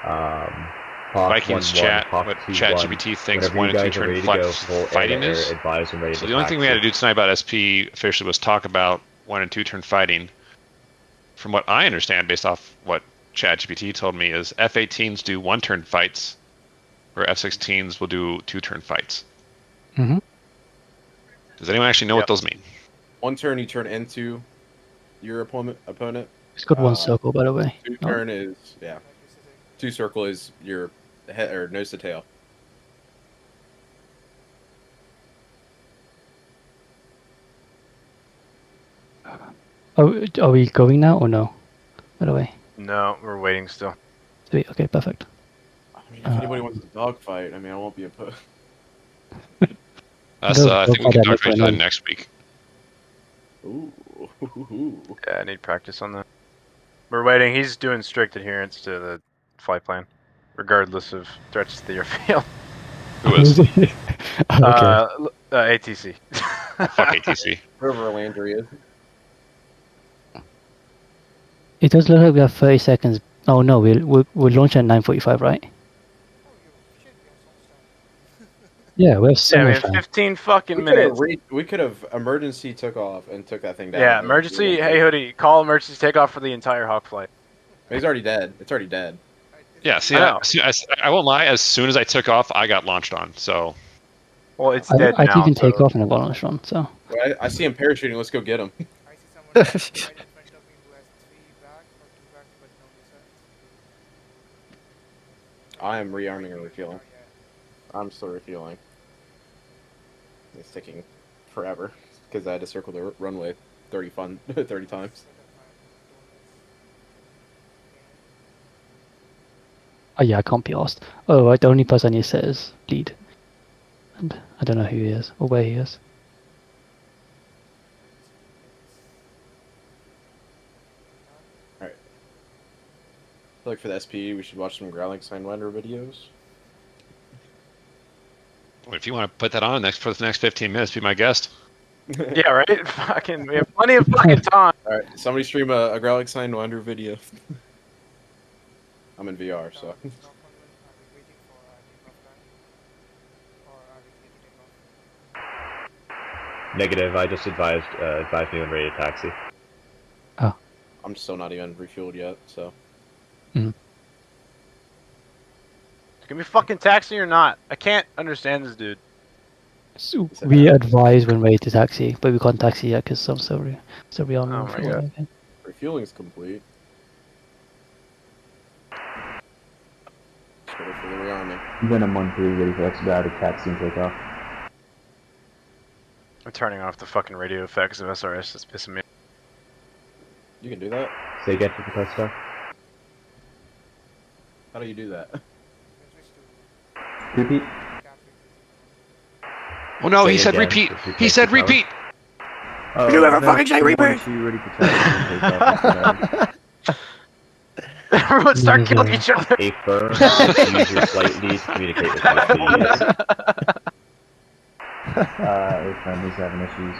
Hawk Vikings 1-1, chat Hawk what 2-1. ChatGPT thinks Whenever 1 you and 2 guys are turn ready to go, full fighting air, is. advise and ready So to the only thing we had to do tonight about SP officially was talk about 1 and 2 turn fighting. From what I understand, based off what ChatGPT told me, is F-18s do 1-turn fights, where F-16s will do 2-turn fights. Mm-hmm. Does anyone actually know what those mean? 1 turn you turn into your opponent. It's got 1 circle, by the way. 2 turn is, yeah. 2 circle is your head or nose to tail. Oh, are we going now or no? By the way. No, we're waiting still. Sweet. Okay, perfect. I mean, if anybody wants to dogfight, I mean, I won't be opposed. I think we can dogfight each other next week. Ooh. Yeah, I need practice on that. We're waiting. He's doing strict adherence to the flight plan, regardless of threats to the airfield. Who is? Okay. ATC. Fuck ATC. Whoever Landry is. It does look like we have 30 seconds. Oh no, we'll launch at 9:45, right? Yeah, we have so Yeah, we much have time. 15 fucking minutes. We could have emergency took off and took that thing down. Yeah, emergency. Hey, Hoodie, call emergency takeoff for the entire Hawk flight. He's already dead. It's already dead. Yeah, see, I won't lie. As soon as I took off, I got launched on. So. Well, it's dead now. I didn't even take off and I got launched on. So. Well, I see him parachuting. Let's go get him. I am rearming and refueling. I'm still refueling. It's taking forever because I had to circle the runway 30 times. Oh yeah, I can't be asked. Oh, right, the only person he says lead, and I don't know who he is or where he is. All right. I feel like for the SP, we should watch some Growling Sidewinder videos. If you want to put that on for the next 15 minutes, be my guest. Yeah, right. Fucking, we have plenty of fucking time. All right, somebody stream a Growling Sidewinder video. I'm in VR, so. Negative, I just advised me when ready to taxi. Oh. I'm still not even refueled yet, so. Mm-hmm. Can we fucking taxi or not? I can't understand this dude. So we advise when ready to taxi, but we can't taxi yet because some still on. Oh my god. Refueling's complete. Just ready for the rearming. Venom 1-3, ready for expedited taxi and takeoff. I'm turning off the fucking radio effects of SRS. That's pissing me. You can do that? Say get to the press stop. How do you do that? Repeat. Oh no, Say he said again, repeat. if you He take said the power. repeat. Oh, You never no, fucking say repeat. 1-2, ready for taxi and takeoff. Everyone start killing each other. A firm use your flight lead to communicate with the A-firm is having issues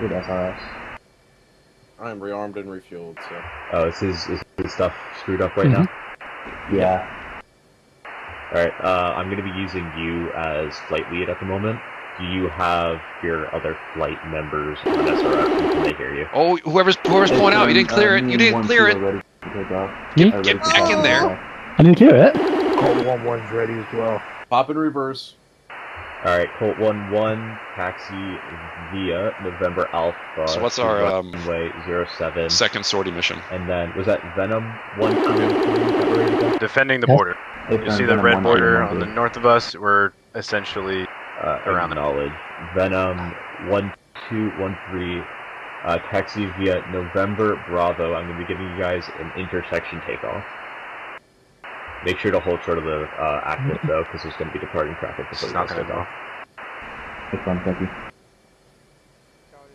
with SRS. I'm rearmed and refueled, so. Oh, is his stuff screwed up right now? Yeah. Alright, I'm gonna be using you as flight lead at the moment. Do you have your other flight members on SRF? Can they hear you? Oh, whoever's pulling out, you didn't clear it. You didn't clear it. Get back in there. I didn't clear it. Colt 1-1's ready as well. Pop in reverse. Alright, Colt 1-1, taxi via November Alpha. So what's our runway 07. second sortie mission? And then, was that Venom 1-2? Defending the border. You see the red border on the north of us? We're essentially around knowledge. Venom 1213, taxi via November Bravo. I'm going to be giving you guys an intersection takeoff. Make sure to hold short of the active though, because there's going to be departing traffic before you guys take off. It's fun, thank you.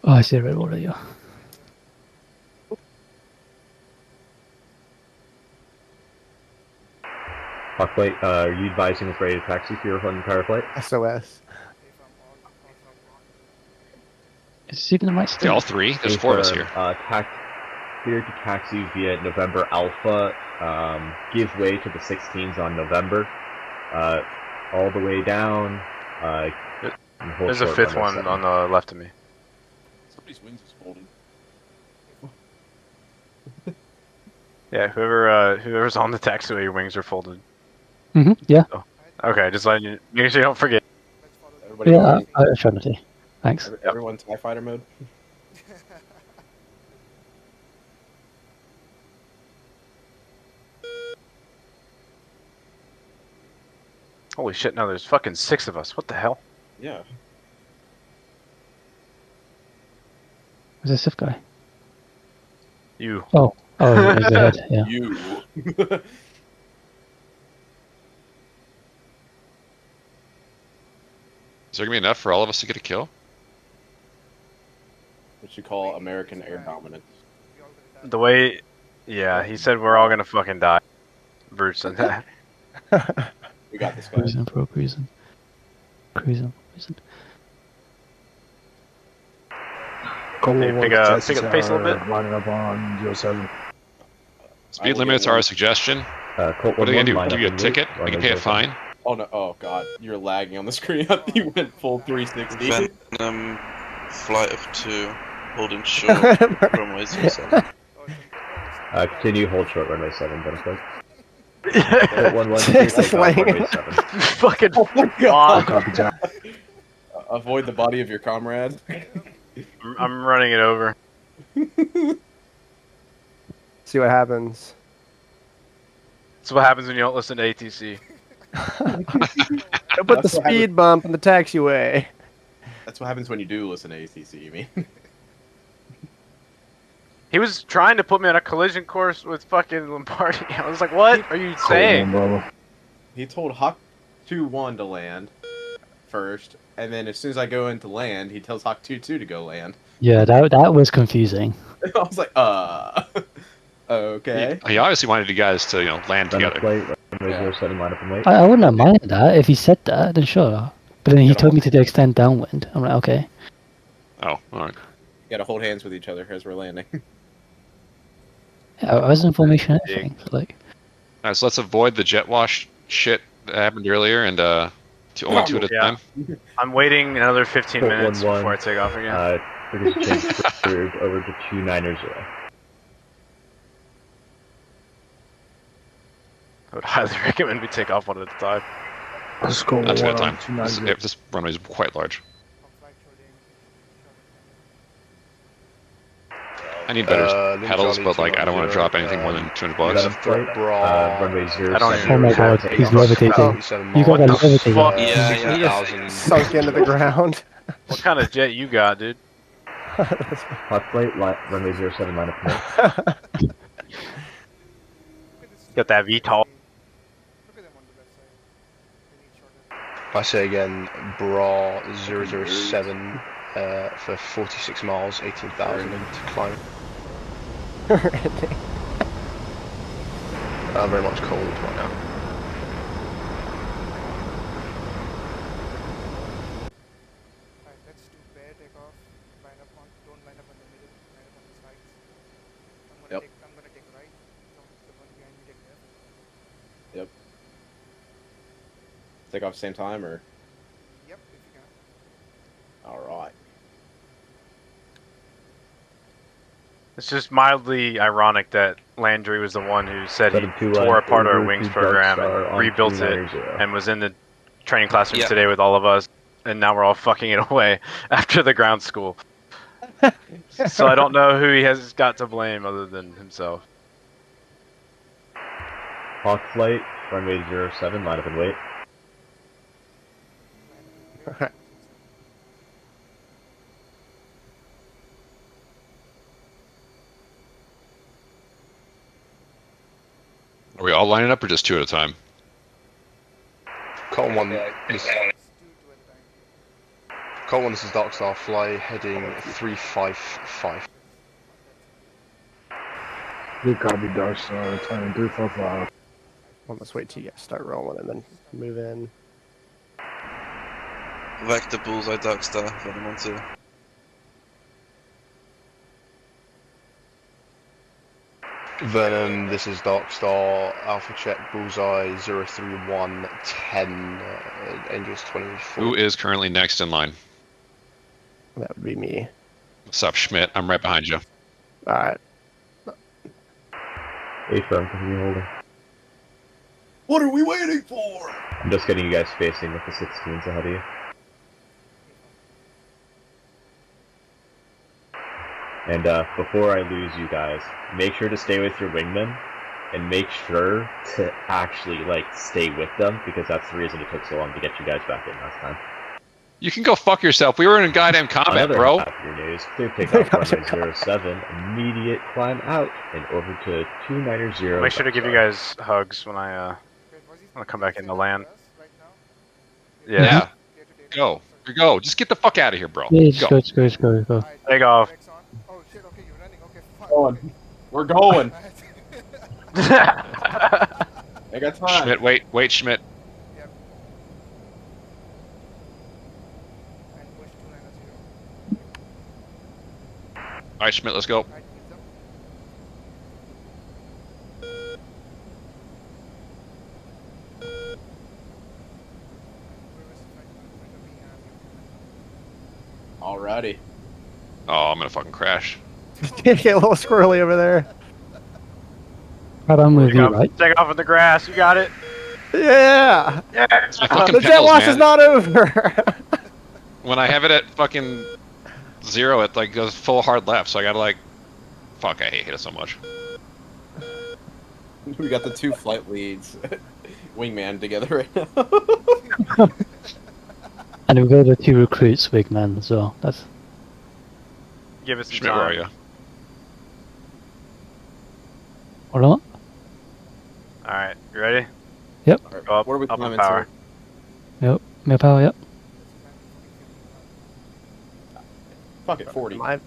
Oh, I see the red border, yeah. Hawkblade, are you advising us ready to taxi for your entire flight? SOS. Is it even the right state? All three? There's four of us here. Clear to taxi via November Alpha. Give way to the 16s on November. All the way down. There's a fifth one on the left of me. Somebody's wings is folded. Yeah, whoever's on the taxiway, your wings are folded. Yeah. So, okay, just letting you, make sure you don't forget. Everybody Yeah, I tried to. Thanks. Everyone TIE fighter mode. Holy shit, no, there's fucking 6 of us. What the hell? Yeah. Who's this Sith guy? You. Oh, he's ahead, yeah. You. Is there gonna be enough for all of us to get a kill? What you call American air dominance. The way, yeah, he said we're all gonna fucking die. Bruce said that. We got this guy. Cruising, bro, cruising. Cruising. Colt Hey, 1-1's pick up Texas the pace a little bit. Lining up on 07. Speed limits are a suggestion. Colt What are they gonna do? 1-1, Give you a line up ticket? and You can wait. pay a fine? Oh no! Oh god, you're lagging on the screen. You went full 360. Venom, flight of 2, holding short, runway 07. Continue, hold short, runway 7, then quick. Six flying. Fucking God. Avoid the body of your comrade. I'm running it over. See what happens. That's what happens when you don't listen to ATC. Don't put the speed bump in the taxiway. That's what happens when you do listen to ACC, you mean? He was trying to put me on a collision course with fucking Lombardi. I was like, what are you saying? He told Hawk 2-1 to land first, and then as soon as I go into land, he tells Hawk 2-2 to go land. Yeah, that was confusing. I was like, okay. He obviously wanted you guys to, land together. I wouldn't have minded that if he said that, then sure. But then he told me to extend downwind. I'm like, okay. Oh, alright. You gotta hold hands with each other as we're landing. Yeah, I wasn't in formation or anything. So like, Alright, so let's avoid the jet wash shit that happened earlier and only 2 at a time. I'm waiting another 15 Colt minutes 1-1, before I take off again. We're going to change over to 2-9 away. I would highly recommend we take off one at a time. Let's go Not 2 at a on time. This runway is quite large. I need better pedals, but I don't want to drop anything more than $200. Runway 07. oh my god, he's levitating. You got that levitating. Yeah. Sunk into the ground. What kind of jet you got, dude? Hot plate, runway 07, line up to me. Got that VTOL. I say again, Bra 007 for 46 miles, 18,000 to climb. Very much cold right now. Alright, let's do bare takeoff. Don't line up on the middle, line up on the sides. I'm gonna take right. The one behind me take left. Yep. Take off same time or? Yep, if you can. Alright. It's just mildly ironic that Landry was the one who said he 721, tore apart our over wings to program Darkstar and on rebuilt it 390. and was in the training classroom Yeah. today with all of us, and now we're all fucking it away after the ground school. So I don't know who he has got to blame other than himself. Hawk flight, runway 07, line up and wait. Are we all lining up or just two at a time? Cotton 1, this is Darkstar, fly heading 355. Good copy, Darkstar, turning 355. Well, let's wait till you guys start rolling and then move in. Vector bullseye Darkstar, Venom 1-2. Venom, this is Darkstar, Alpha check, bullseye 03110, Angels 24. Who is currently next in line? That would be me. What's up, Schmidt? I'm right behind you. Alright. A-firm, continue holding. What are we waiting for? I'm just getting you guys spacing with the 16s ahead of you. And before I lose you guys, make sure to stay with your wingmen, and make sure to actually, like, stay with them, because that's the reason it took so long to get you guys back in last time. You can go fuck yourself. We were in goddamn combat, Another bro. happier news. Clear takeoff runway 07, immediate climb out, and over to 290. I'll make sure to give you guys hugs when I come back into land. Yeah. Go. Go. Just get the fuck out of here, bro. Yeah, just go. Take off. We're going. I got time. Schmidt, wait, Schmidt. All right, Schmidt, let's go. Alrighty. Oh, I'm gonna fucking crash. Get a little squirrely over there. Right, I'm with you, right? Take off in the grass. You got it. Yeah. Yeah. The jet wash is not over. When I have it at fucking 0, it like goes full hard left, so I gotta like, fuck, I hate it so much. We got the two flight leads, wingman together right now. And we've got the 2 recruits, wingman as well. That's. Give us some Schmidt, time. where are you? Hold on. Alright, you ready? Yep. Right, Go up, what are we up in climbing power. to? Yep. Male power, yep. Fuck it, 40. 40.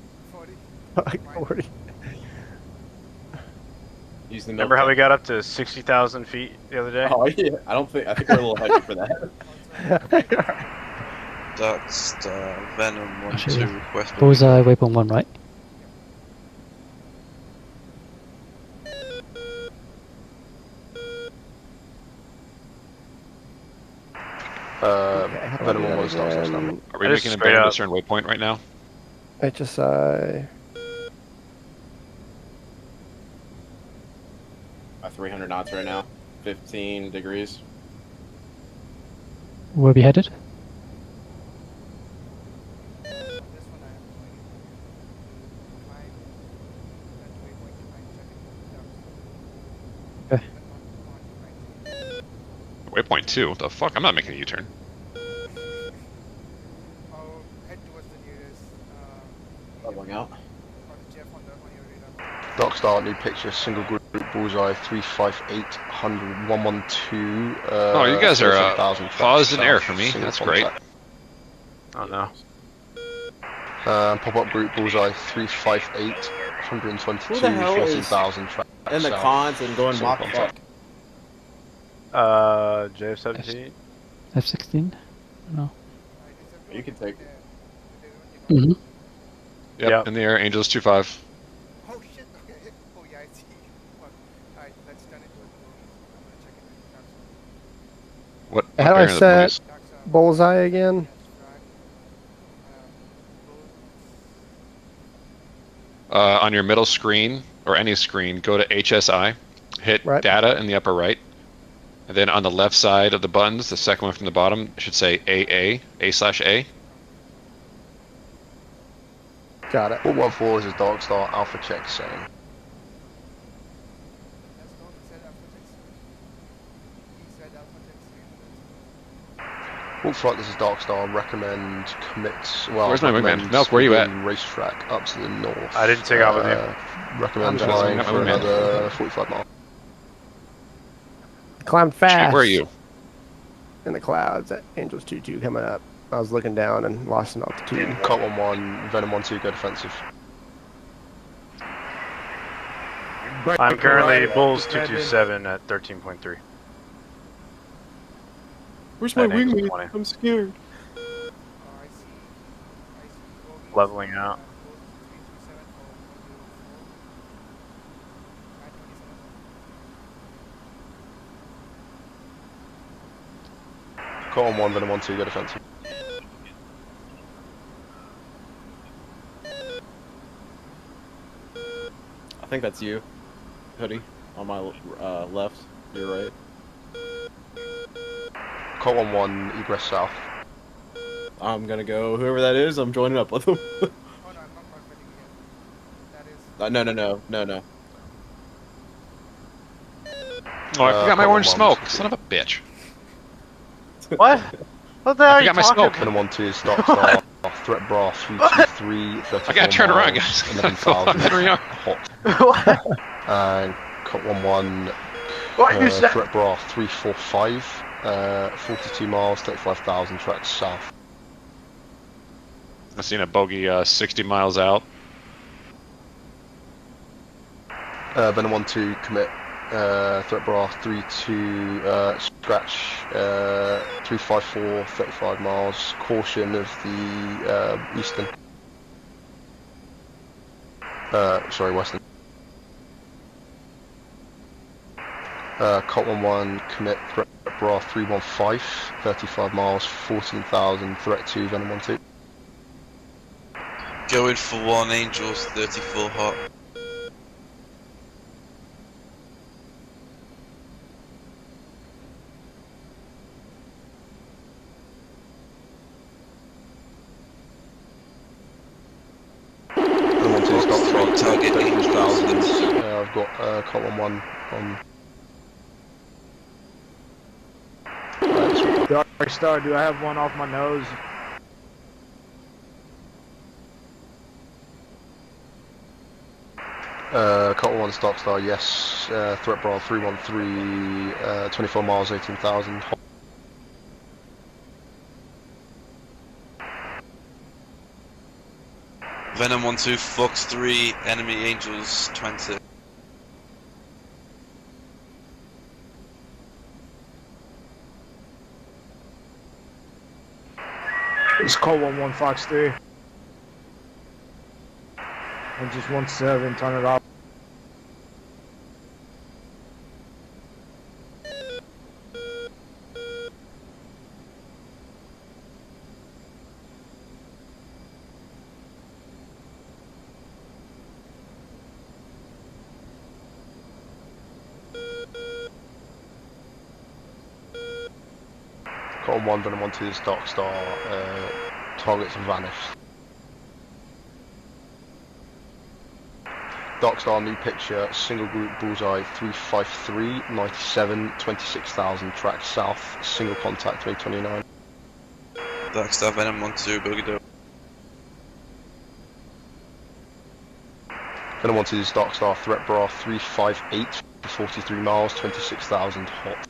Use the Remember how we got up to 60,000 feet the other day? Oh yeah, I think we're a little heavy for that. Darkstar, Venom 1-2, request. Bullseye, waypoint 1, right? Venom 1 was Darkstar's number. Are we making a better at a certain waypoint right now? HSI. 300 knots right now. 15 degrees. Where are we headed? Okay. Waypoint 2? What the fuck? I'm not making a U-turn. Leveling out. Darkstar, new picture, single group, bullseye 358, 100, 112. Oh, you guys are 37,000 paused in south, air for me. single That's great. contact. Oh no. Pop-up group, bullseye 358, 122, Who the hell is 14,000 in the south, cons and going single mock contact. JF-17. F-16? No. You can take. Mm-hmm. Yep, in the air, Angels 2-5. Oh shit! Okay. Oh yeah, I see. Fuck. Alright, let's turn it towards the bogies. I'm gonna check it with Dark Star. What How do I bearing are the set bogies? bullseye again? On your middle screen, or any screen, go to HSI, hit data in the upper right, and then on the left side of the buttons, the second one from the bottom, it should say AA, A/A. Got it. 414 is a Dark Star Alpha check setting. All flight, this is Dark Star. Recommend commits. Well, Where's my wingman? Milk, where you at? Racetrack up to the north. I didn't take off with you. Recommend I'm flying just- for another 45 miles. Climbed fast. Where are you? In the clouds at Angels 2-2 coming up. I was looking down and lost an altitude. Cut 1-1, Venom 1-2, go defensive. I'm currently Bulls 227 at 13.3. Where's my At Angels wingman? 20. I'm scared. Leveling out. Cut 1-1, Venom 1-2, go defensive. I think that's you, Hoodie, on my left. You're right. Cut 1-1, egress south. I'm gonna go. Whoever that is, I'm joining up with them. No. Oh, I forgot my cut orange 1-1, smoke. Son of a bitch. What? What the hell I are you forgot my talking smoke. Venom 1-2, Dark Star. Threat bra 323, 34 I gotta turn around, miles, guys. 11,000 Hurry up. hot. And cut 1-1, What you said? threat bra 345, 42 miles, 35,000 tracks south. I've seen a bogey 60 miles out. Venom 1-2, commit. Threat bra 32, scratch 354, 35 miles, caution of the eastern. Western. Cut 1-1, commit threat bra 315, 35 miles, 14,000, threat 2, Venom 1-2. Going for 1, Angels 34 hot. Target 8,000. I've got cut 1-1 on. Dark Star, do I have one off my nose? Cut 1-1 Dark Star, yes. Threat bra 313, 24 miles, 18,000. Venom 1-2, Fox 3, enemy Angels 20. It's call 1-1 Fox 3. And just 1-7, turn it off. Cut 1-1, Venom 1-2 Dark Star, targets vanished. Dark Star, new picture, single group bullseye 353, 97, 26,000 tracks south, single contact 329. Dark Star, Venom 1-2, bogey door. Venom 1-2 Dark Star, threat bra 358, 43 miles, 26,000 hot.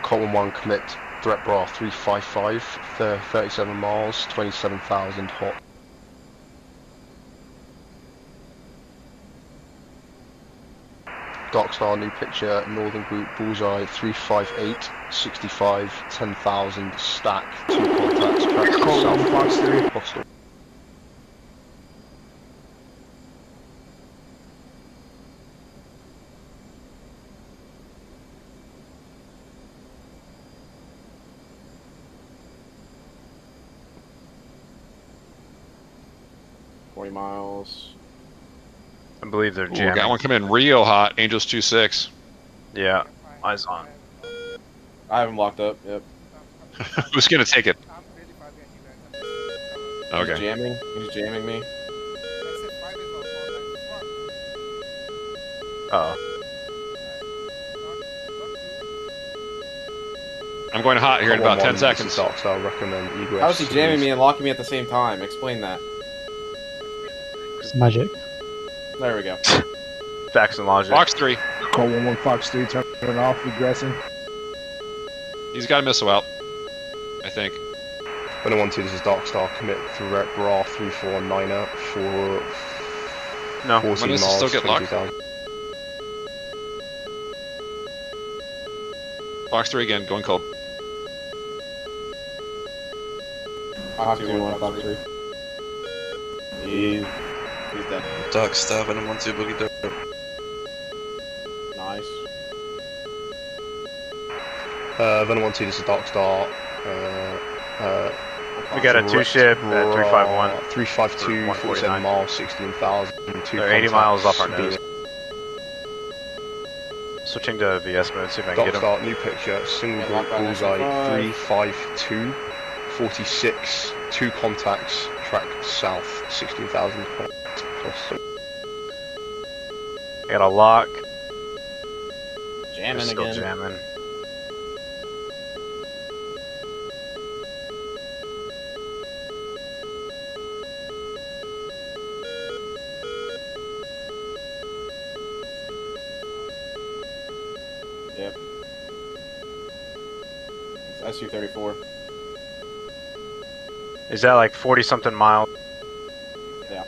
Cut 1-1 commit, threat bra 355, 37 miles, 27,000 hot. Darkstar, new picture, Northern Group, Bullseye, 358, 65, 10,000, stack, 2 contacts, track south, Fox 3. hostile. Miles. I believe they're Ooh, jamming. got one coming in real hot. Angels 2-6. Yeah, eyes on. I have him locked up. Yep. Who's gonna take it? Okay. He's jamming. He's jamming me. Uh-oh. I'm going hot here in about 10 seconds. Darkstar, recommend egress. How is he jamming me and locking me at the same time? Explain that. It's magic. There we go. Facts and logic. Fox 3. Call 1-1 Fox 3, turn it off, egressing. He's got a missile out, I think. 1-1-2, this is Darkstar, commit threat bra 349er for No. 14 When does it miles, still get locked? 22,000. Fox 3 again, going cold. I have to do 1 Fox 3. He's dead. Darkstar, Venom 1-2, Boogie Dope. Nice. Venom 1-2, this is Darkstar. We got a 2-ship at 351. 352, 47 miles, 16,000. They're 80 miles off our nose. Switching to VS mode, see if I can get Darkstar, him. new picture, single group, Bullseye, 352, 46, 2 contacts, track south, 16,000. I got a lock. Jamming Still again. jamming. Yep. It's SU-34. Is that like 40 something miles? Yeah.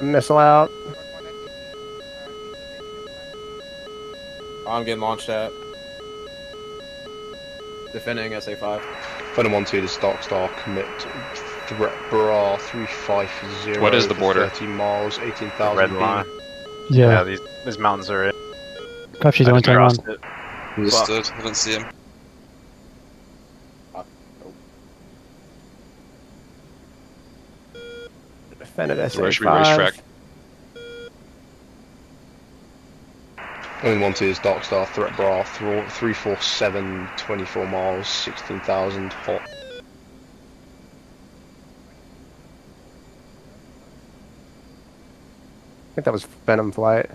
Missile out. I'm getting launched at. Defending SA-5. Venom 1-2, this is Darkstar, commit threat bra 350. What is the border? 30 miles, 18,000. Red line. Yeah. These mountains are it. Perhaps you don't turn on. Understood. I don't see him. Defended Where should we SA-5. racetrack? Only 1-2 is Darkstar, threat bra 347, 24 miles, 16,000 hot. I think that was Venom flight.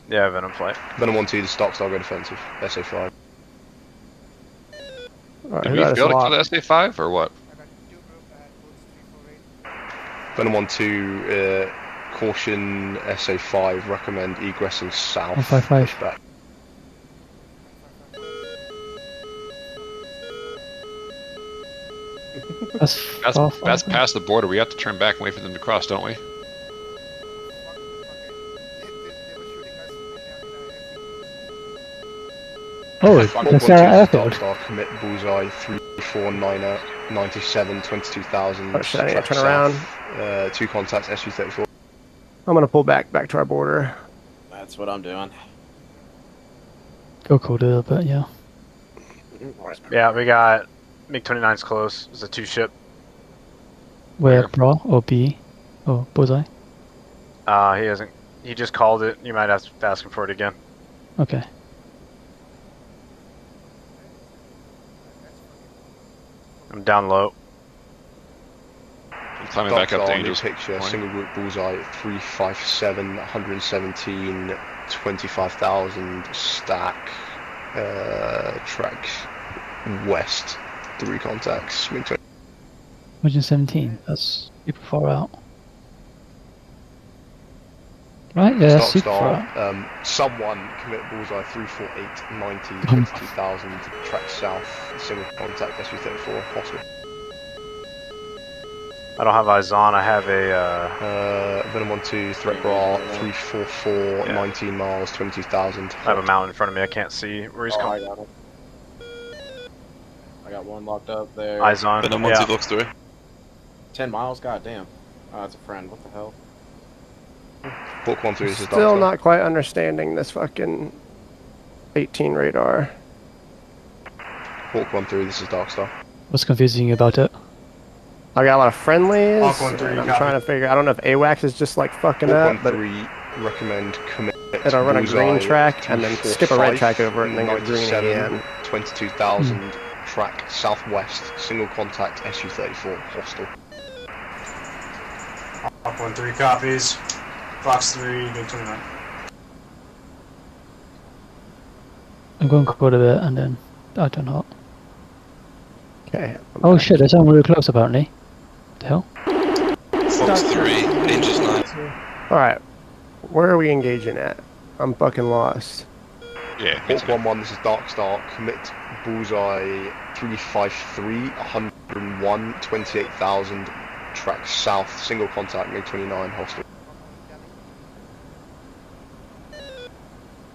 Yeah, Venom flight. Venom 1-2, this is Darkstar, go defensive, SA-5. Alright, Did who we got us fail to locked? kill the SA-5 or what? Venom 1-2, caution SA-5, recommend egressing south. 155. Push back. That's past the border. We have to turn back and wait for them to cross, don't we? Oh, that's our airfield. Darkstar, commit Bullseye 349er, 97, 22,000. Oh shit, I need to turn around. 2 contacts, SU-34. I'm gonna pull back to our border. That's what I'm doing. Go cold a little bit, yeah. Yeah, we got MiG-29's close. It's a 2-ship. Where, bra or B? Oh, bullseye. He hasn't. He just called it. You might have to ask him for it again. Okay. I'm down low. I'm climbing back up to Angels. Picture, single group Bullseye 357, 117, 25,000 stack. Track west, 3 contacts. 117. That's super far out. Right, yeah, that's super far out. Someone commit Bullseye 348, 90, 22,000. Track south, single contact SU-34, possible. I don't have eyes on. I have a. Venom 1-2, threat bra 344, 19 miles, 22,000. I have a mountain in front of me. I can't see where he's I coming. got him. I got one locked up there. Eyes on. Venom Yeah. 1-2 Fox 3. 10 miles? God damn. Oh, that's a friend. What the hell? Book 1-3 is a Still not quite understanding this fucking 18 radar. Hawk 1-3, this is Darkstar. What's confusing about it? I got a lot of friendlies. Hawk 1-3, and I'm copy. trying to figure. I don't know if AWACS is just like fucking Hawk up, but 1-3, recommend commit. it'll run a green Bullseye track and then skip a red 345, track over it and then go green 97, again. 22,000, track southwest, single contact SU-34, hostile. Hawk 1-3 copies. Fox 3, Big 29. I'm going quite a bit and then I turn hot. Okay. Oh shit, there's someone really close apparently. What the hell? Fox 3, Angels 9. Alright. Where are we engaging at? I'm fucking lost. Yeah. Hawk 1-1, this is Darkstar, commit Bullseye 353, 101, 28,000, track south, single contact, MiG-29, hostile.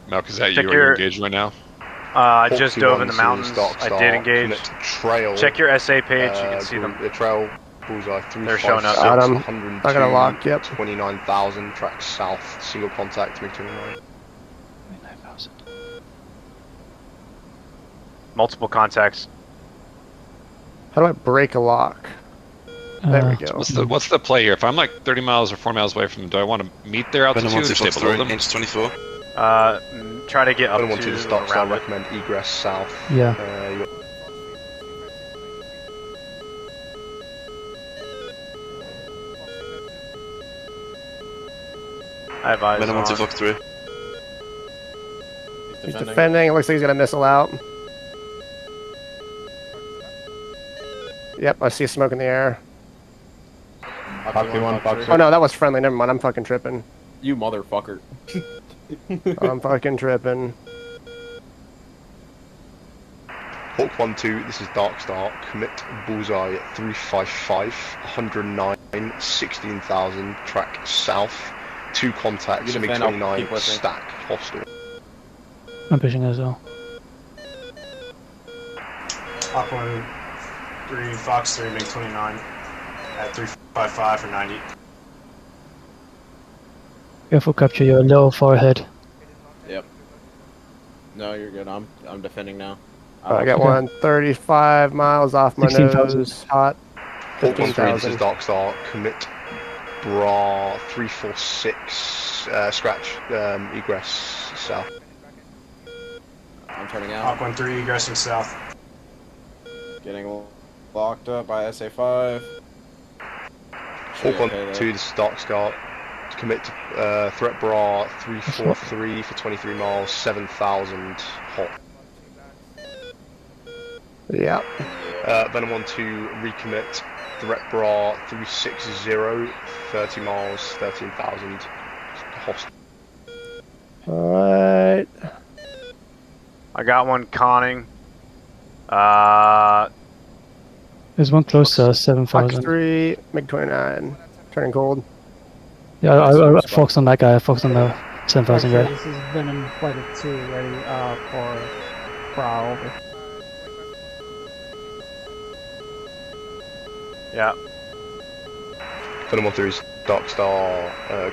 Malk, is that Check you? Are your- you engaged right now? I Hawk just 2-1, dove in the this is mountains. I Darkstar, did engage. commit trail. Check your SA page. You can see them. The trail, Bullseye 356, They're showing up. Got 'em. 102, I got a lock, yep. 29,000, track south, single contact, MiG-29. Multiple contacts. How do I break a lock? There we go. What's the play here? If I'm like 30 miles or 40 miles away from them, do I want to meet their altitude Venom or 1-2 stay Fox below 3, them? Angels 24. Try to get up Venom to 1-2 to Darkstar, around it. recommend egress south. Yeah. I have eyes Venom on. 1-2 Fox 3. He's defending. It looks like he's gonna missile out. Yep, I see smoke in the air. Foxy 1, Fox 3. Oh no, that was friendly. Never mind. I'm fucking tripping. You motherfucker. I'm fucking tripping. Hawk 1-2, this is Darkstar, commit Bullseye 355, 109, 16,000, track south, 2 contacts, You defend, I'll MiG-29, keep with me. stack, hostile. I'm pushing as well. Hawk 1-3, Fox 3, Big 29. At 355 for 90. Careful, capture, you're a little far ahead. Yep. No, you're good. I'm defending now. I got one 35 miles off my 16,000. nose. Hot. Hawk 1-3, this is 15,000. Darkstar, commit Bra 346, scratch, egress south. I'm turning out. Hawk 1-3, egressing south. Getting locked up by SA5. Hawk 1-2, this is Darkstar, commit threat Bra 343 for 23 miles, 7,000, hot. Yeah. Venom 1-2, recommit, threat Bra 360, 30 miles, 13,000, hostile. Alright. I got one conning. There's one close to Fox 7,000. 3, MiG-29. Turning cold. Yeah, I focused on that guy. I focused on the 7,000 guy. This is Venom Flight 2 ready for Bra over. Yeah. Venom 1-3 is Darkstar,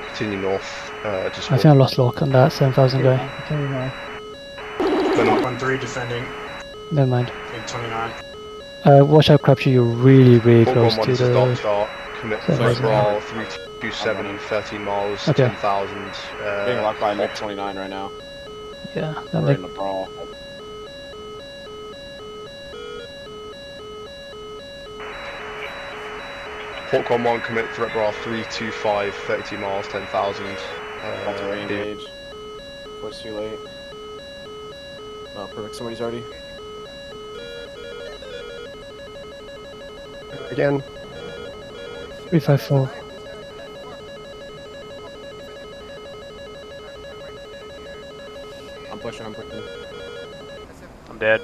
continue north, just I think I lost lock on that 7,000 guy. Continue north. Hawk 1-3, defending. Never mind. Big 29. Watch out, capture, you're really, really Hawk close 1-1, to this is the... Darkstar, commit Yeah, threat yeah. Bra 327, 13 miles, Okay. 10,000. Being locked by MiG-29 right now. Yeah, that We're make... in the brawl. Hawk 1-1, commit threat Bra 325, 32 miles, 10,000. About to re-engage. Before it's too late. Oh, perfect. Somebody's already. Again. 354. I'm pushing. I'm dead.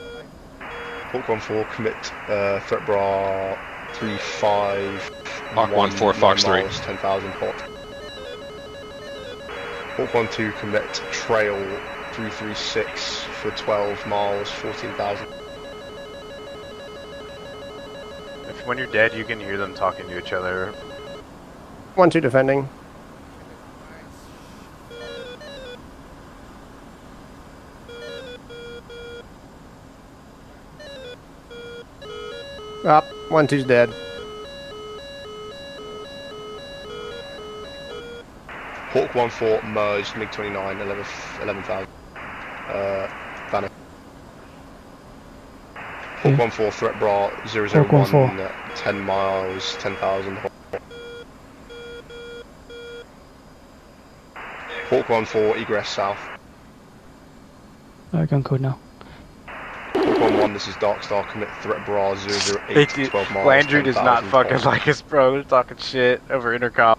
Hawk 1-4, commit threat Bra 35. Hawk 1-4, Fox 3. 10,000 pot. Hawk 1-2 commit trail 336 for 12 miles, 14,000. When you're dead, you can hear them talking to each other. 1-2 defending. Up. 1-2's dead. Hawk 1-4 merged, MiG-29, 11,000. Banner. Hawk 1-4 threat bra 001, 10 miles, 10,000. Hawk 1-4 egress south. Gun code now. Hawk 1-1, this is Dark Star, commit threat bra 008, 12 miles. Landry does not 10,000 fucking pot. like us, bro. They're talking shit over intercom.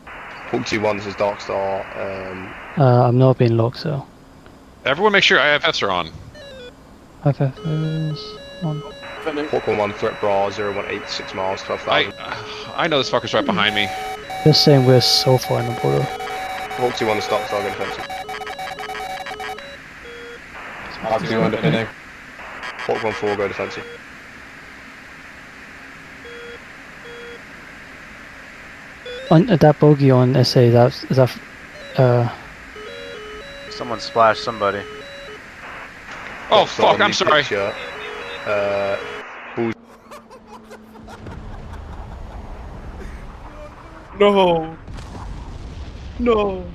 Hawk 2-1, this is Dark Star. I'm not being locked, so. Everyone make sure IFFs are on. IFF is on. Hawk 1-1, threat bra 018, 6 miles, 12,000. I know this fucker's right behind me. They're saying we're so far in the border. Hawk 2-1, this is Dark Star, go defensive. Hawk 2-1 defending. Hawk 1-4, go defensive. On that bogey on SA, is that Someone splashed somebody. Oh fuck! I'm sorry. Picture, No. No.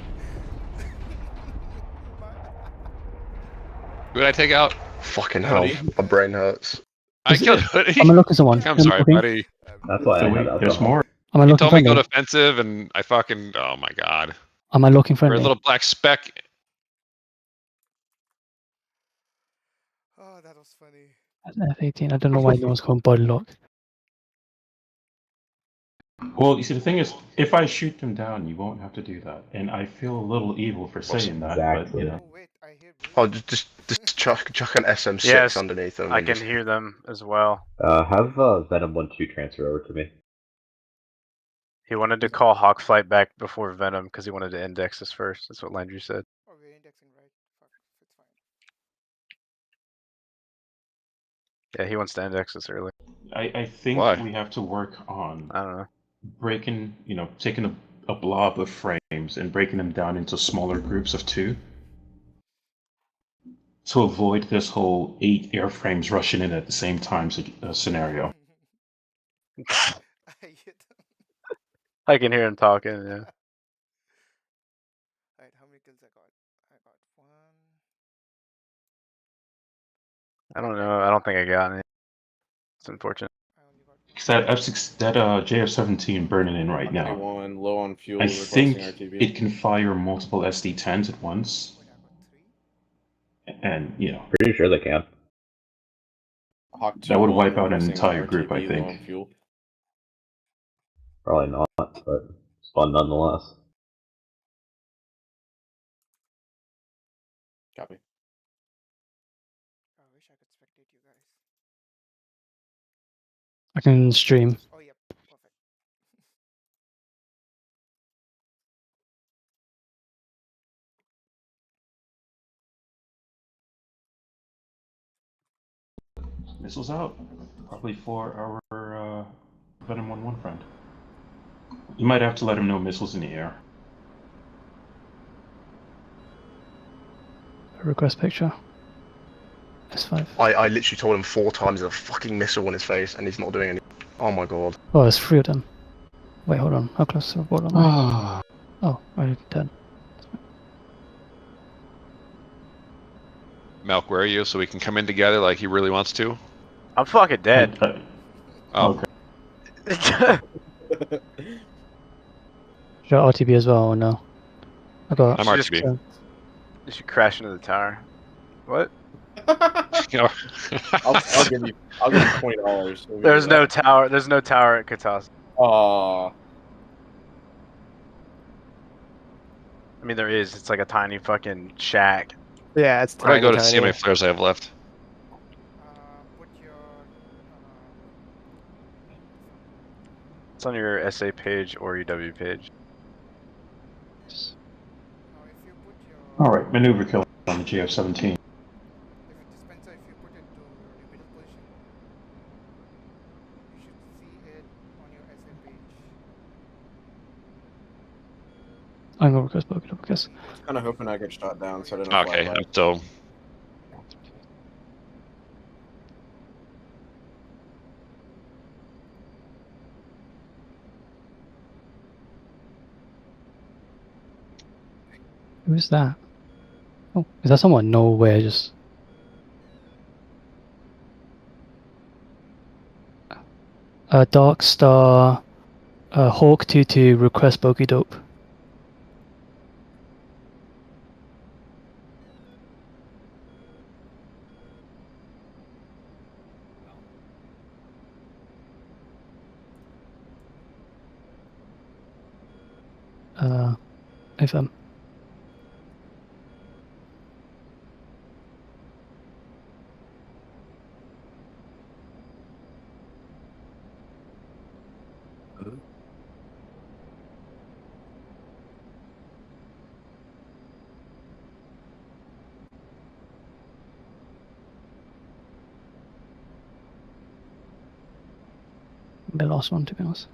Who did I take out? Fucking hell, my brain hurts. I killed Hoodie. Am I looking someone? I'm sorry, buddy. That's why I had that. There's more. Am I You looking told me to go friendly? defensive, and I fucking. Oh my god. Am I looking We're a friendly? little black speck. Oh, that was funny. F-18. I don't know why no one's going body lock. Well, you see, the thing is, if I shoot them down, you won't have to do that. And I feel a little evil for saying that, but you know. Oh, just chuck an SM6 Yes, underneath them. I and can just- hear them as well. Have Venom 1-2 transfer over to me. He wanted to call Hawk Flight back before Venom because he wanted to index us first. That's what Landry said. Oh, we're indexing, right? Fuck, it's fine. Yeah, he wants to index us early. I think Why? we have to work on I don't know. breaking, taking a blob of frames and breaking them down into smaller groups of 2 to avoid this whole 8 airframes rushing in at the same time scenario. I can hear him talking, yeah. Alright, how many kills I got? I got 1. I don't know. I don't think I got any. It's unfortunate. Because that JF-17 burning in right now. 21, low on fuel, I requesting think RTB. it can fire multiple SD-10s at once. And, Pretty sure they can. Hawk that would 2-1 wipe out an requesting entire group, I RTB, low on think. fuel. Probably not, but it's fun nonetheless. Copy. I wish I could spectate you guys. I can stream. Oh, yep, perfect. Missiles out. Probably for our Venom 1-1 friend. You might have to let him know missiles in the air. Request picture. S5. I literally told him 4 times there's a fucking missile on his face, and he's not doing anything. Oh my god. Oh, there's 3 of them. Wait, hold on. How close to the border am I? Oh, already dead. Malk, where are you? So we can come in together like he really wants to. I'm fucking dead. Oh. Okay. Should I RTB as well or no? I got. I'm RTB. You should crash into the tower. What? I'll give you $20. There's no tower. There's no tower at Katas. Aww. I mean, there is. It's like a tiny fucking shack. Yeah, it's Where do I tiny, go to see how tiny. many flares I have left? It's on your SA page or UW page. All right, maneuver kill on the GF-17. Dispenser, if you put it to your middle position, you should see it on your SA page. I'm gonna request poke it up because. I was kind of hoping I get shot down, so I didn't fly Okay, away. I'm still. Who is that? Oh, is that someone? No way, just. Dark Star, Hawk 22, request bogey dope. FM. The last one, to be honest.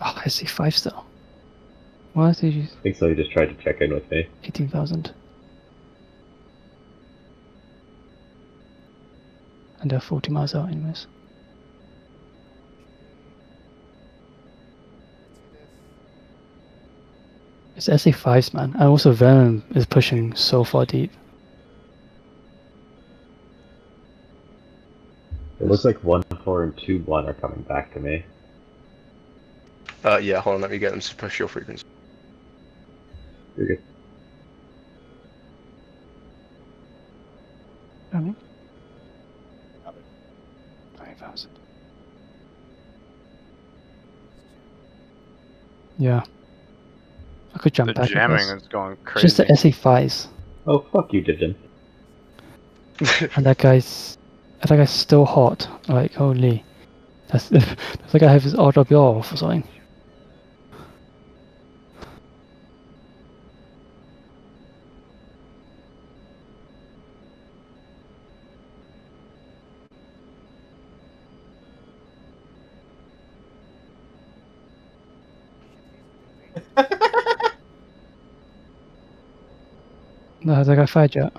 Oh, I see 5 still. Why did you? I think so. He just tried to check in with me. 18,000. And they're 40 miles out, anyways. It's SA5s, man. And also Venom is pushing so far deep. It looks like 1-4 and 2-1 are coming back to me. Yeah, hold on, let me get them to push your frequency. You're good. Coming. 5,000. Yeah. I could jump The back. jamming is going crazy. Just the SA5s. Oh, fuck you, Division. And that guy's still hot. Like, holy. That's like I have his RWR off or something. No, has that guy fired yet?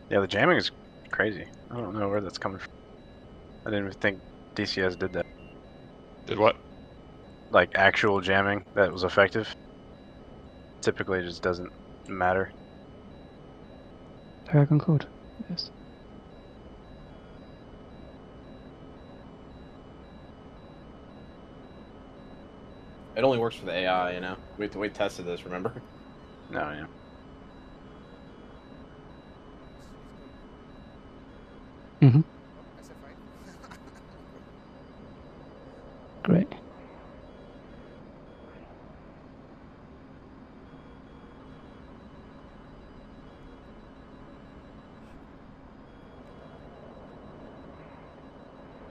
Yeah, the jamming is crazy. I don't know where that's coming from. I didn't even think DCS did that. Did what? Like actual jamming that was effective. Typically, it just doesn't matter. Dragon code. Yes. It only works for the AI, you know. We tested this, remember? No, yeah. Mm-hmm. Great.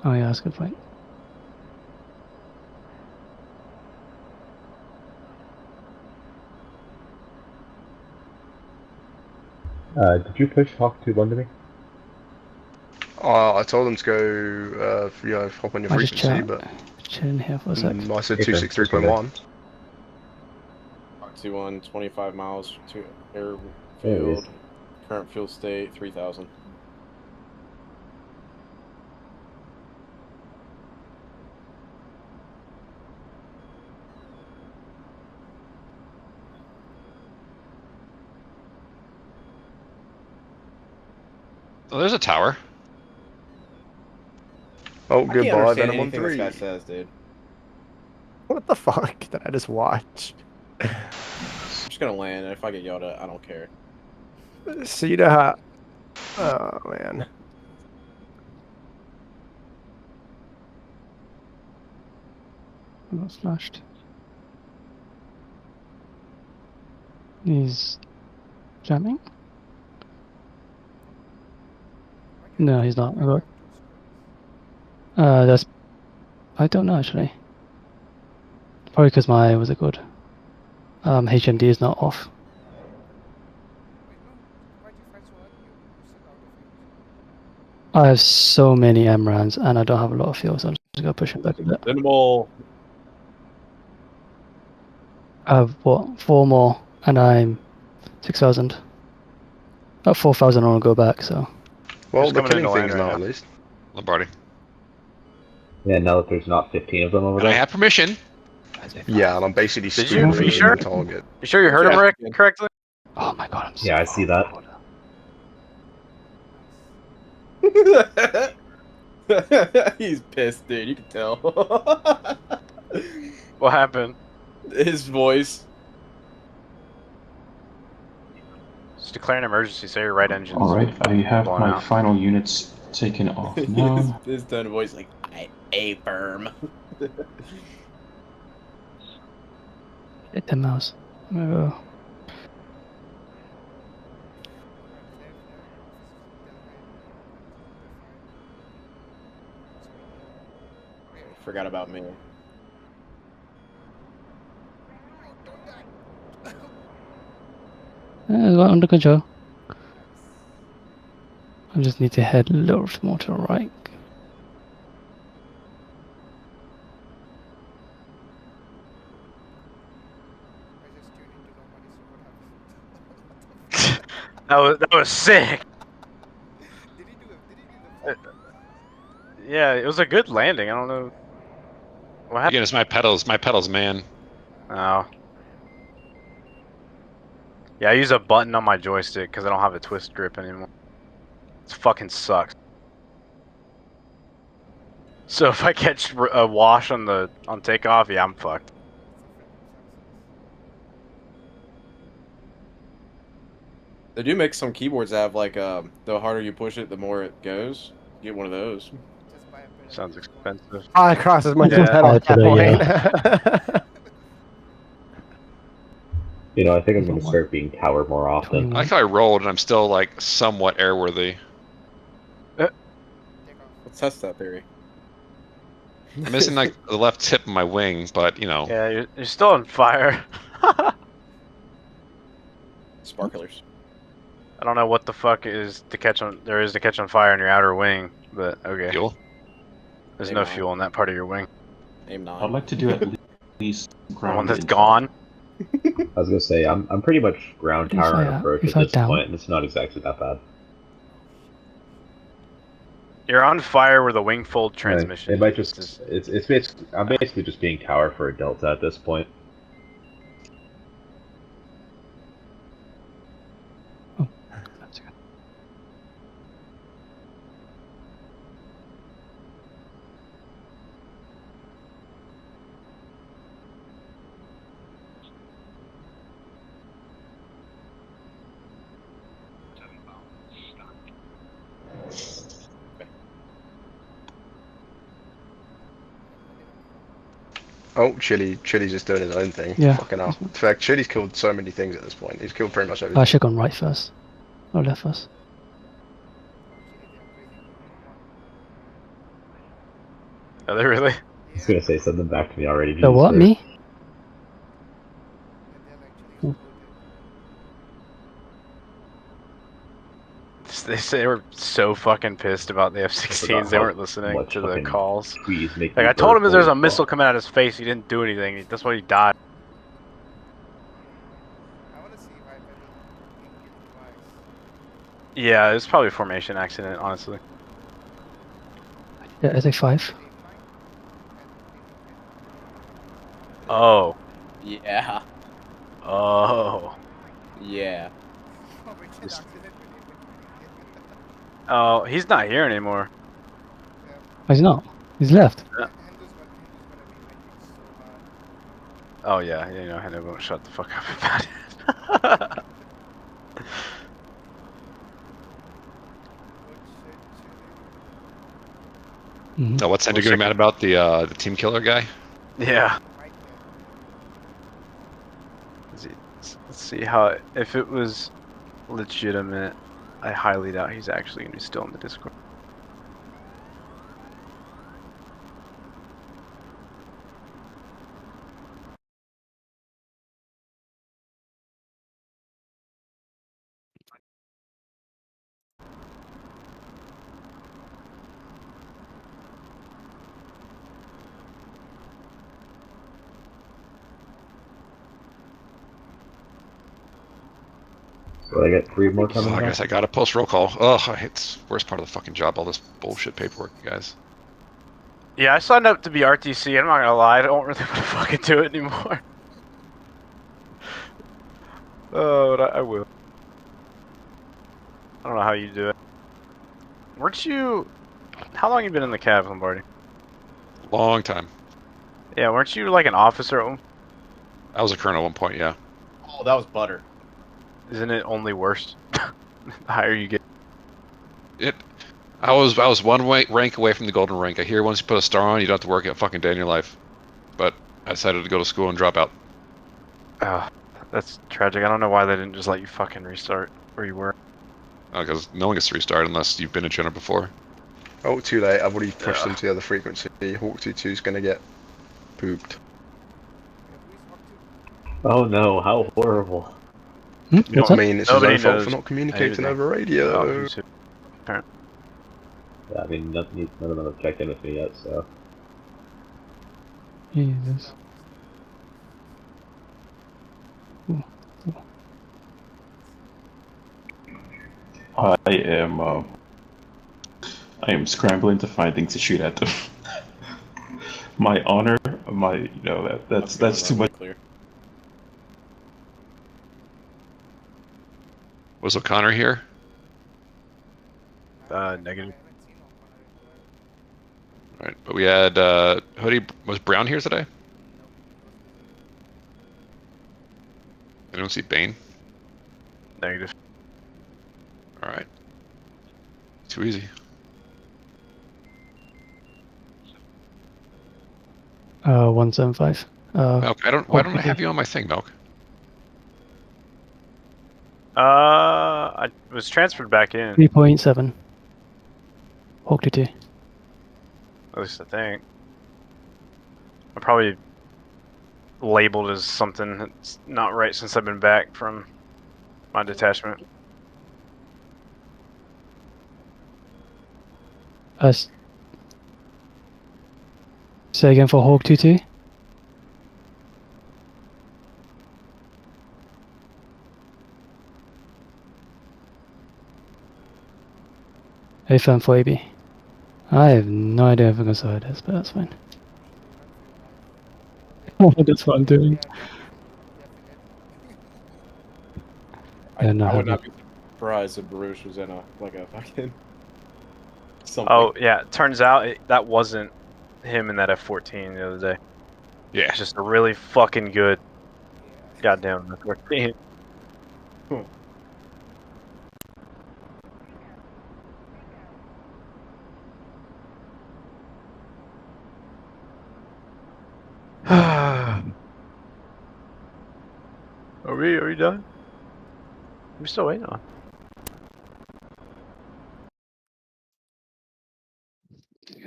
Oh yeah, that's a good point. Did you push Hawk 2-1 to me? I told them to go, hop on your I just frequency, but chill in here for a sec. I said Okay, 263.1. 2-1, 25 miles to There it airfield. is. Current fuel state 3,000. Oh, there's a tower. Oh, I can't goodbye, understand Venom on anything this 3. guy says, dude. What the fuck did I just watch? I'm just gonna land, and if I get yelled at, I don't care. So you know how... Oh, man. I got slashed. He's jamming? No, he's not. That's... I don't know, actually. Probably because my... was it good? HMD is not off. I have so many MRANs and I don't have a lot of fuel, so I'm just gonna push him back a bit. Animal. I have what? 4 more, and I'm 6,000. At 4,000, I want to go back. So. Well, the killing thing's not at least. Lombardi. Yeah, now that there's not 15 of them over And there. I have permission. Yeah, and I'm basically Did spoon you? You feeding sure? the target. You sure you heard him, Rick, correctly? Oh my god, I'm so Yeah, I see that. He's pissed, dude. You can tell. What happened? His voice. Just declare an emergency. Say your right engine's Alright, I have blown my out. final units taken off now. His tone of voice like, I firm. Hit the mouse. Oh. Forgot about me. Under control. I just need to head a little more to the right. That was sick. Yeah, it was a good landing. I don't know what happened. Again, it's my pedals, man. Oh. Yeah, I use a button on my joystick because I don't have a twist grip anymore. It fucking sucks. So if I catch a wash on takeoff, yeah, I'm fucked. They do make some keyboards that have like the harder you push it, the more it goes. Get one of those. Sounds expensive. I cross as much Yeah. as pedal at that point. You know, I think I'm going to start being tower more often. I like how I rolled and I'm still like somewhat airworthy. Let's test that theory. I'm missing like the left tip of my wing, but you know. Yeah, you're still on fire. Sparklers. I don't know what the fuck is to catch on. There is to catch on fire in your outer wing, but okay. Fuel? There's Aim no 9. fuel in that part of your wing. Aim 9. I'd like to do at least The one ground that's intel. gone. I was going to say, I'm pretty much ground tower on approach at this point, and it's not exactly that bad. You're on fire with a wing fold transmission. It might just, it's basically, I'm basically just being tower for a delta at this point. Oh, Chili's just doing his own thing. Yeah. Fucking hell. In fact, Chili's killed so many things at this point. He's killed pretty much everything. I should have gone right first. Or left first. Are they really? I was going to say something back to me already. The what? Me? They were so fucking pissed about the F-16s. They weren't listening to the calls. Like I told him there's a missile coming out of his face. He didn't do anything. That's why he died. Yeah, it was probably a formation accident, honestly. Yeah, SA5. Oh. Yeah. Oh. Yeah. Oh, he's not here anymore. Oh, he's not. He's left. Oh yeah, you know, Hendo won't shut the fuck up about it. Oh, what's Hendo getting mad about? The team killer guy? Yeah. see how if it was legitimate. I highly doubt he's actually going to be still in the Discord. So I got 3 more coming I back. guess I got a post roll call. Ugh, it's the worst part of the fucking job. All this bullshit paperwork, you guys. Yeah, I signed up to be RTC. I'm not gonna lie, I don't really want to fucking do it anymore. Oh, but I will. I don't know how you do it. Weren't you? How long you been in the cab, Lombardi? Long time. Yeah, weren't you like an officer at one? I was a colonel at one point, yeah. Oh, that was butter. Isn't it only worse? The higher you get. I was one rank away from the golden rank. I hear once you put a star on, you don't have to work a fucking day in your life. But I decided to go to school and drop out. That's tragic. I don't know why they didn't just let you fucking restart where you were. Because no one gets to restart unless you've been a general before. Oh, too late. I've already pushed them to the other frequency. Hawk 2-2 is going to get pooped. Oh no, how horrible. You know what I mean? It's his own fault for not communicating anything. over radio. Oh, Yeah, I mean, none of them have checked in with me yet, so. Jesus. I am scrambling to find things to shoot at them. My honor, that's too much. Clear. Was O'Connor here? Negative. Right, but we had Hoodie. Was Brown here today? I don't see Bane. Negative. All right. Too easy. 175. Milk, why don't I have you on my thing, Milk? I was transferred back in. 3.7. Hawk 2. At least I think. I probably labeled as something that's not right since I've been back from my detachment. Say again for Hawk 2. A-firm for AB. I have no idea if I'm gonna say it is, but that's fine. That's what I'm doing. I no, would not be surprised if Baruch was in a fucking something. Oh yeah, turns out that wasn't him in that F-14 the other day. Yeah, it's just a really fucking good goddamn F-14. Are we done? We're still waiting on.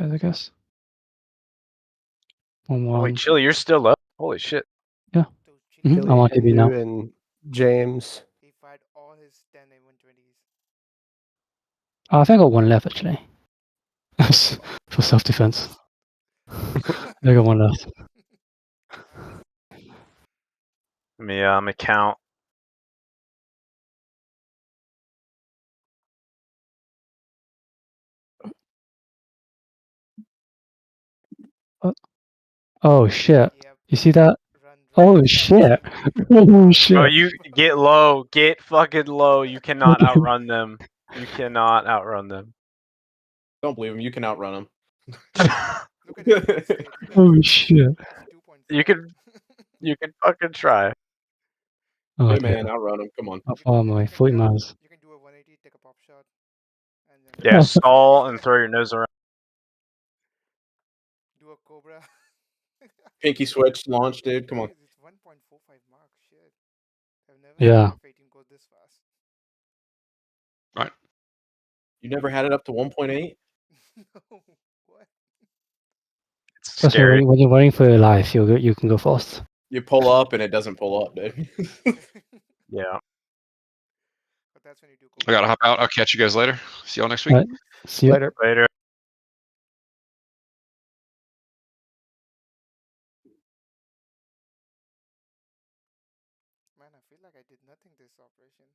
I guess. 1-1. Oh, wait, Chili, you're still up? Holy shit. Yeah. I'm on AB now. And James. He fired all his 10 A120s. Oh, I think I got one left actually. For self-defense. I got one left. Let me count. Oh shit. You see that? Oh shit. Oh shit. Bro, you get low. Get fucking low. You cannot outrun them. You cannot outrun them. Don't believe him. You can outrun him. Oh shit. You can fucking try. Oh, Hey dear. man, outrun him. Come on. How far am I? 40 miles. You can do a 180, take a pop shot, and then Yeah, stall and throw your nose around. do a cobra. Pinky switch, launch, dude. Come on. It's 1.45 marks. Shit. I've never Yeah. F-18 go this fast. Right. You never had it up to 1.8? No. What? It's Especially scary. when you're running for your life, you can go fast. You pull up and it doesn't pull up, dude. Yeah. But that's when you do I gotta hop out. I'll catch you guys later. See y'all next week. Right. See you Later. Later. Man, I feel like I did nothing this operation.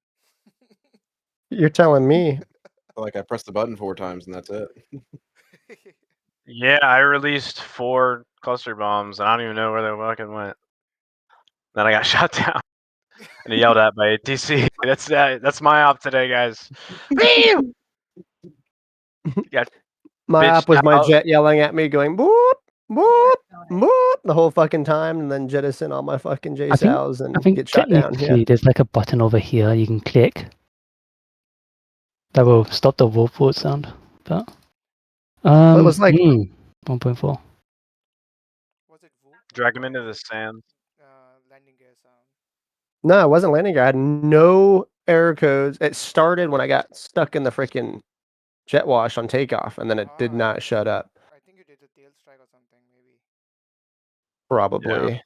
You're telling me. Like I pressed the button 4 times and that's it. Yeah, I released 4 cluster bombs, and I don't even know where they fucking went. Then I got shot down and yelled at by ATC. That's my op today, guys. Woo! Got My op bitched was my out. jet yelling at me, going boop, boop, boop the whole fucking time, and then jettison all my fucking JSOWs and I think get shot down. technically Yeah. there's like a button over here you can click that will stop the warport sound. But Well, it was like 1.4. Was it Wu? Drag him into the sand. Landing gear sound. no, it wasn't landing gear. I had no error codes. It started when I got stuck in the freaking jet wash on takeoff, and then it did not shut up. I think you did a tail strike or something, maybe. Probably. Yeah.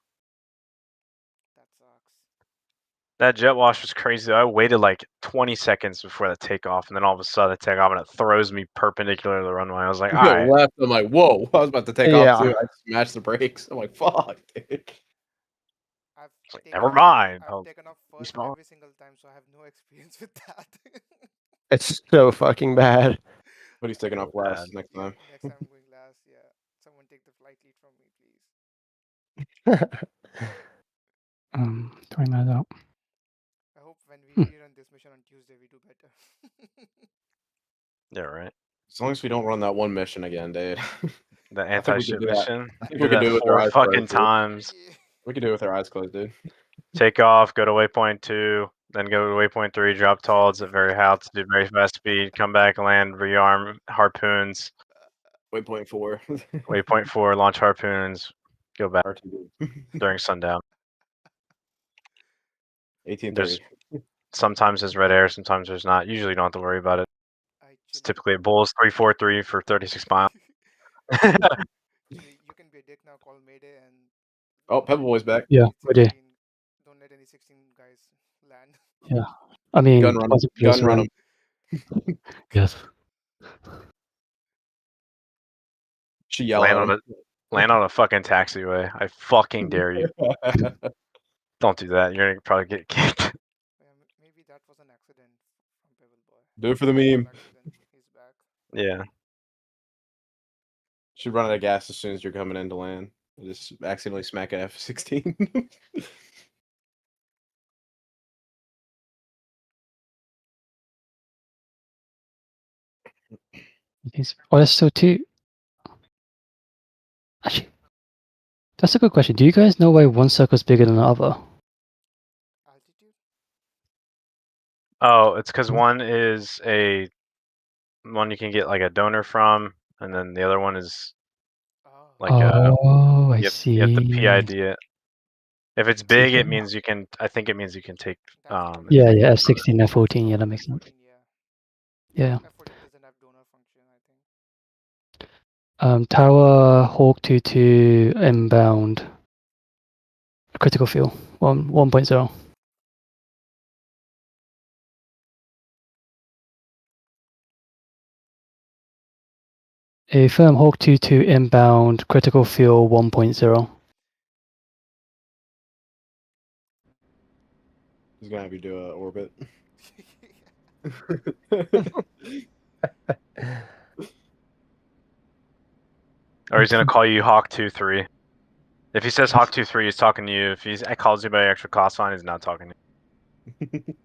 That jet wash was crazy. I waited like 20 seconds before the takeoff, and then all of a sudden the takeoff, and it throws me perpendicular to the runway. I was like, You all go right. left. I'm like, whoa. I was about to take Yeah. off too. I smashed the brakes. I'm like, fuck, dude. Never mind. I've taken off first respawn. every single time, so I have no experience with that. It's so fucking bad. But he's taking off last next time. Next time I'm going last, yeah. Someone take the flight lead from me, please. Throwing that out. I hope when we rerun this mission on Tuesday, we do better. Yeah, right. As long as we don't run that one mission again, dude. The I think we anti-ship could do that. mission. I think Do we could that do it with 4 our eyes fucking closed, dude. times. We could do it with our eyes closed, dude. Take off, go to waypoint 2, then go to waypoint 3, drop talls at very high altitude, very fast speed, come back, land, rearm, harpoons. Waypoint 4. Waypoint 4, launch harpoons, go back R2D. during sundown. 1830. Sometimes there's red air, sometimes there's not. Usually you don't have to worry about it. It's typically at Bulls 343 for 36 miles. You can be a dick now, call Mayday, and Oh, Pebble Boy's back. Yeah, we do. don't let any 16 guys land. Yeah. I mean, Gun run him. possibly Gun also run land. him. Yes. She yell land at on him. land on a fucking taxiway. I fucking dare you. Don't do that. You're gonna probably get kicked. Maybe that was an accident from Pebble Boy. Do it for the meme. He's back. Yeah. Should run out of gas as soon as you're coming in to land. Just accidentally smack an F-16. Oh, that's so too. Actually, that's a good question. Do you guys know why one circle is bigger than the other? Oh, it's because one is one you can get like a donor from, and then the other one is like Oh, I you have to see. PID it. If it's big, it means you can. I think it means you can take. Yeah, F-16, F-14. Yeah, that makes sense. Yeah. F-14 doesn't have donor function, I think. Tower Hawk 2 inbound. Critical fuel 1.0. A firm Hawk 2 inbound. Critical fuel 1.0. He's gonna have you do a orbit. Or he's gonna call you Hawk 2-3. If he says Hawk 2-3, he's talking to you. If he calls you by your actual class line, he's not talking to you.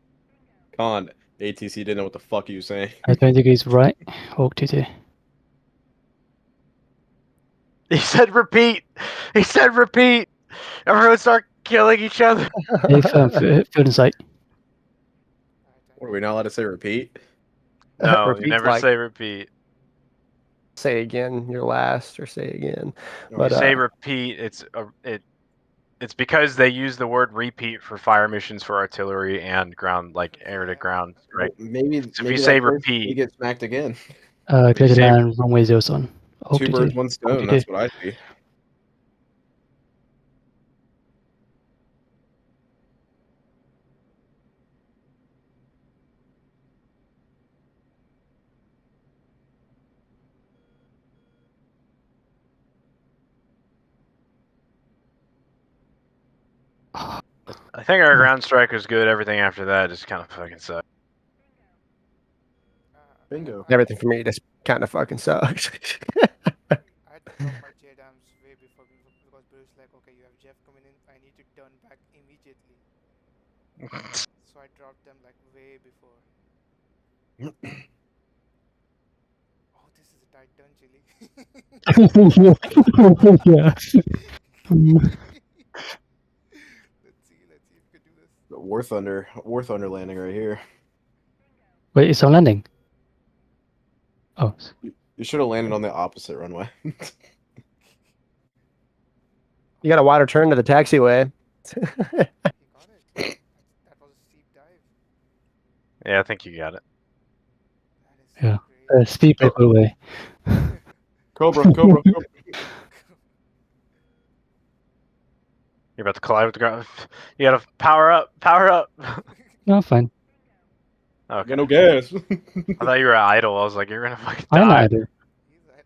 Con, ATC didn't know what the fuck you were saying. 20 degrees right. Hawk 2. He said repeat. He said repeat. Everyone start killing each other. A firm field in sight. What, are we not allowed to say repeat? No, you Repeat's never like- say repeat. Say again your last, or say again. When But you say repeat, It's because they use the word repeat for fire missions for artillery and ground, like air to ground. Right? Maybe So if maybe you say that person repeat, you get smacked again. Clear you to say land, runway 07. Two birds, one stone. That's what I see. I think our ground strike was good. Everything after that just kind of fucking sucked. Bingo. Everything for me just kind of fucking sucks. I had to drop my JDAMs way before because Bruce like, okay, you have Jeff coming in. I need to turn back immediately. So I dropped them like way before. Oh, this is a tight turn, Chili. Yeah. Let's see if we can do this. The War Thunder landing right here. Wait, it's on landing. Oh. You should have landed on the opposite runway. You got a wider turn to the taxiway. That was a steep dive. Yeah, I think you got it. Yeah. Speed paper away. Cobra. You're about to collide with the ground. You gotta power up. No, fine. Got Okay. no gas. I thought you were idle. I was like, you're gonna fucking I'm die. idle.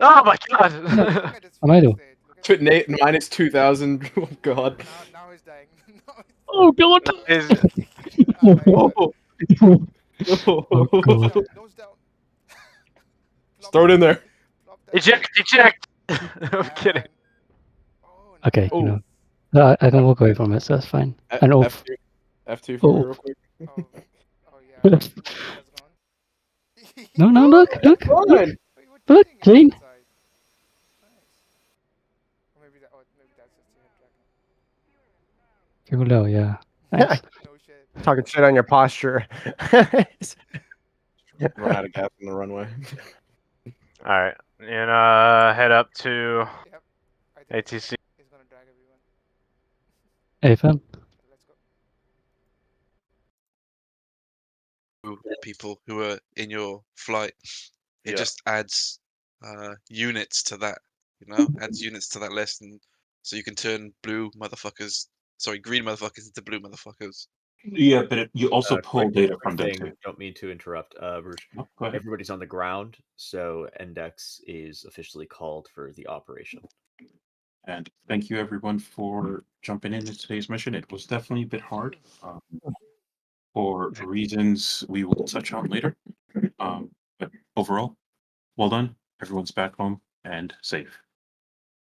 Oh my god! I'm idle. Nate minus 2,000. Oh god. Now he's dying. Oh god! Oh god. Nose down. Just throw it in there. Eject! I'm kidding. Okay, no. No, I can walk away from it, so that's fine. I know. F2 for me real quick. No, look. Look, Jane. Too low, yeah. Nice. Talking shit on your posture. Run out of gas on the runway. Alright. And head up to ATC. AFM. People who are in your flight, it just adds units to that, adds units to that list, and so you can turn green motherfuckers into blue motherfuckers. Yeah, but you also pull quick data from them thing, too. don't mean to interrupt. Rouge. No, go ahead. Everybody's on the ground, so Index is officially called for the operation. And thank you everyone for jumping into today's mission. It was definitely a bit hard for reasons we will touch on later. But overall, well done. Everyone's back home and safe.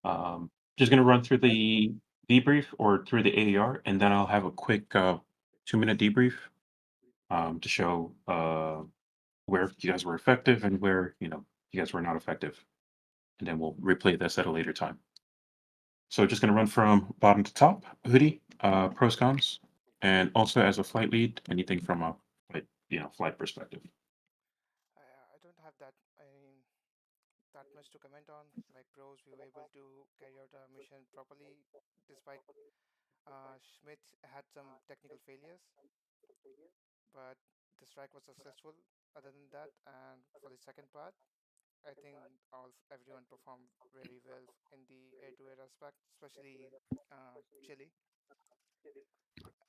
Just going to run through the debrief or through the AER, and then I'll have a quick 2-minute debrief to show where you guys were effective and where you guys were not effective, and then we'll replay this at a later time. So just going to run from bottom to top. Hoodie, pros, cons, and also as a flight lead, anything from a flight perspective. I don't have that much to comment on. Like pros, we were able to carry out our mission properly, despite Schmidt had some technical failures, but the strike was successful. Other than that, and for the second part, I think everyone performed very well in the air-to-air aspect, especially Chile.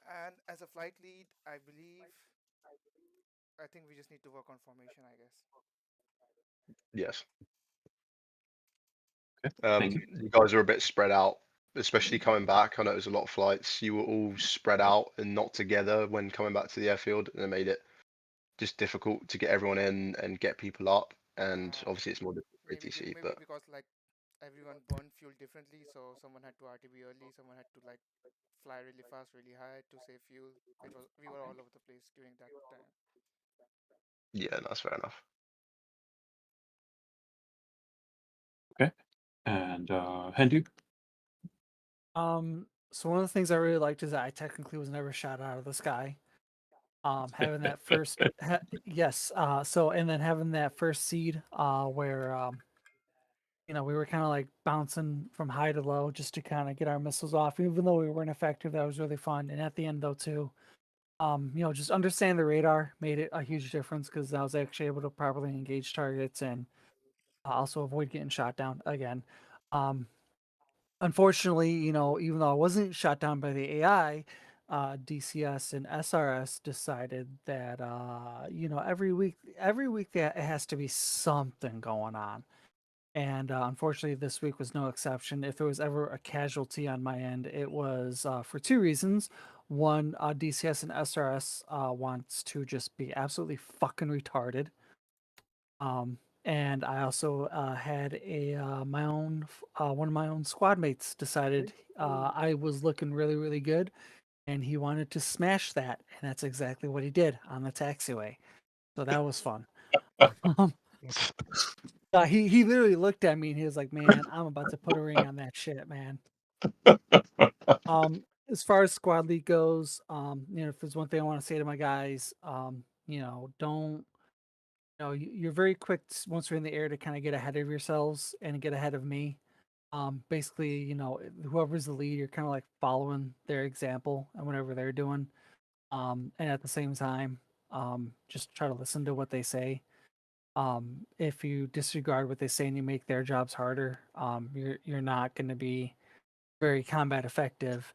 And as a flight lead, I think we just need to work on formation, I guess. Yes. Okay. You guys are a bit spread out, especially coming back. I know it was a lot of flights. You were all spread out and not together when coming back to the airfield, and it made it just difficult to get everyone in and get people up. And obviously, it's more difficult for ATC. Maybe But because like everyone burned fuel differently, so someone had to RTB early, someone had to like fly really fast, really high to save fuel. We were all over the place during that time. yeah, that's fair enough. Okay, and Hendu. So one of the things I really liked is that I technically was never shot out of the sky. Having that first, yes. So and then having that first seed, where we were kind of like bouncing from high to low just to kind of get our missiles off, even though we weren't effective. That was really fun. And at the end, though, too, just understand the radar made it a huge difference because I was actually able to properly engage targets and also avoid getting shot down again. Unfortunately, even though I wasn't shot down by the AI, DCS and SRS decided that every week that it has to be something going on. And unfortunately, this week was no exception. If there was ever a casualty on my end, it was for two reasons. One, DCS and SRS wants to just be absolutely fucking retarded. And I also had one of my own squad mates decided I was looking really, really good, and he wanted to smash that, and that's exactly what he did on the taxiway. So that was fun. He literally looked at me and he was like, "Man, I'm about to put a ring on that shit, man." As far as squad league goes, if there's one thing I want to say to my guys, don't. You're very quick once you're in the air to kind of get ahead of yourselves and get ahead of me. Basically, whoever's the lead, you're kind of like following their example and whatever they're doing. And at the same time, just try to listen to what they say. If you disregard what they say and you make their jobs harder, you're not going to be very combat effective.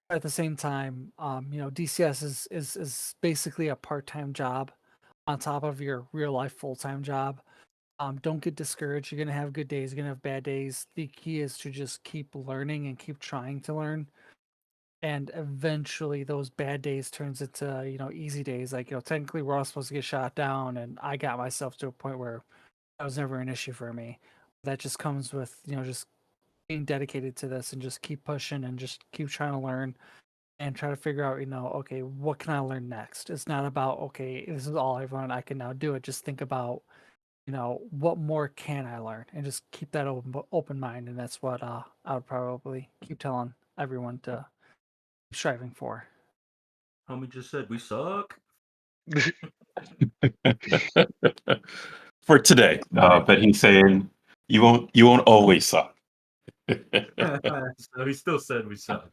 At the same time, DCS is basically a part-time job on top of your real life full-time job. Don't get discouraged. You're gonna have good days. You're gonna have bad days. The key is to just keep learning and keep trying to learn. And eventually, those bad days turns into easy days. Like technically, we're all supposed to get shot down, and I got myself to a point where that was never an issue for me. That just comes with just being dedicated to this and just keep pushing and just keep trying to learn and try to figure out, okay, what can I learn next? It's not about, okay, this is all I've learned, I can now do it. Just think about, what more can I learn? And just keep that open mind. And that's what I would probably keep telling everyone to keep striving for. Homie just said we suck. For today, but he's saying you won't always suck. So he still said we suck.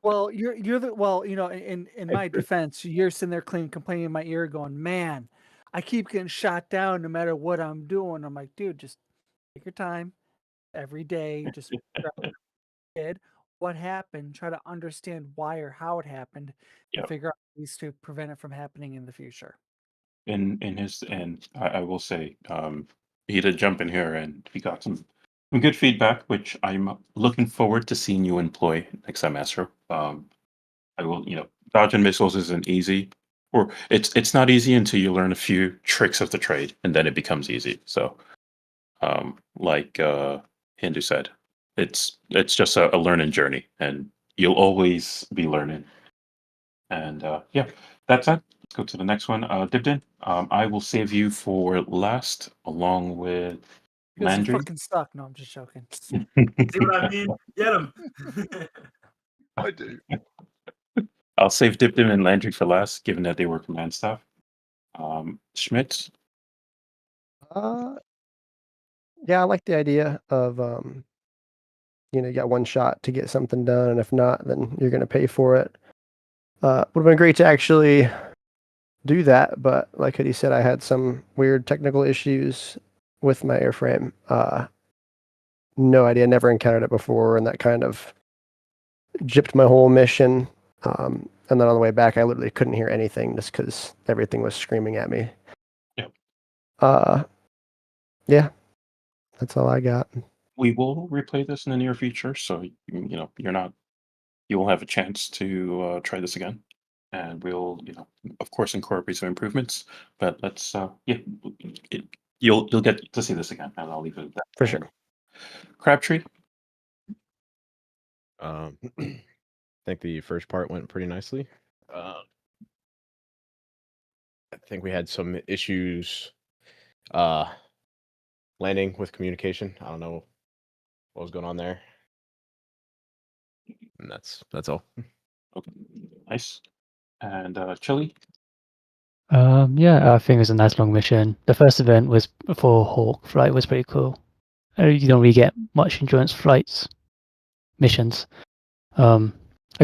Well, you're the in my defense, you're sitting there complaining in my ear, going, "Man, I keep getting shot down no matter what I'm doing." I'm like, dude, just take your time every day. Just kid, what happened? Try to understand why or how it happened, and Yep. figure out ways to prevent it from happening in the future. And I will say, he did jump in here and he got some good feedback, which I'm looking forward to seeing you employ next semester. I will, dodging missiles isn't easy, or it's not easy until you learn a few tricks of the trade, and then it becomes easy. So, like Hindu said, it's just a learning journey, and you'll always be learning. And yeah, that's it. Let's go to the next one. Dibden, I will save you for last, along with Because you Landry. fucking suck. No, I'm just joking. See what I mean? Get him. I do. I'll save Dibden and Landry for last, given that they were command staff. Schmitz. Yeah, I like the idea of you got one shot to get something done, and if not, then you're gonna pay for it. Would have been great to actually do that, but like Hoodie said, I had some weird technical issues with my airframe. No idea, never encountered it before, and that kind of gypped my whole mission. And then on the way back, I literally couldn't hear anything just because everything was screaming at me. Yeah, that's all I got. We will replay this in the near future, so you will have a chance to try this again, and we'll of course incorporate some improvements. But let's you'll get to see this again, and I'll leave it at that. For sure. Crabtree. I think the first part went pretty nicely. I think we had some issues landing with communication. I don't know what was going on there. And that's all. Okay. Nice. And Chili? Yeah, I think it was a nice long mission. The first event was for Hawk flight was pretty cool. You don't really get much endurance flights missions. I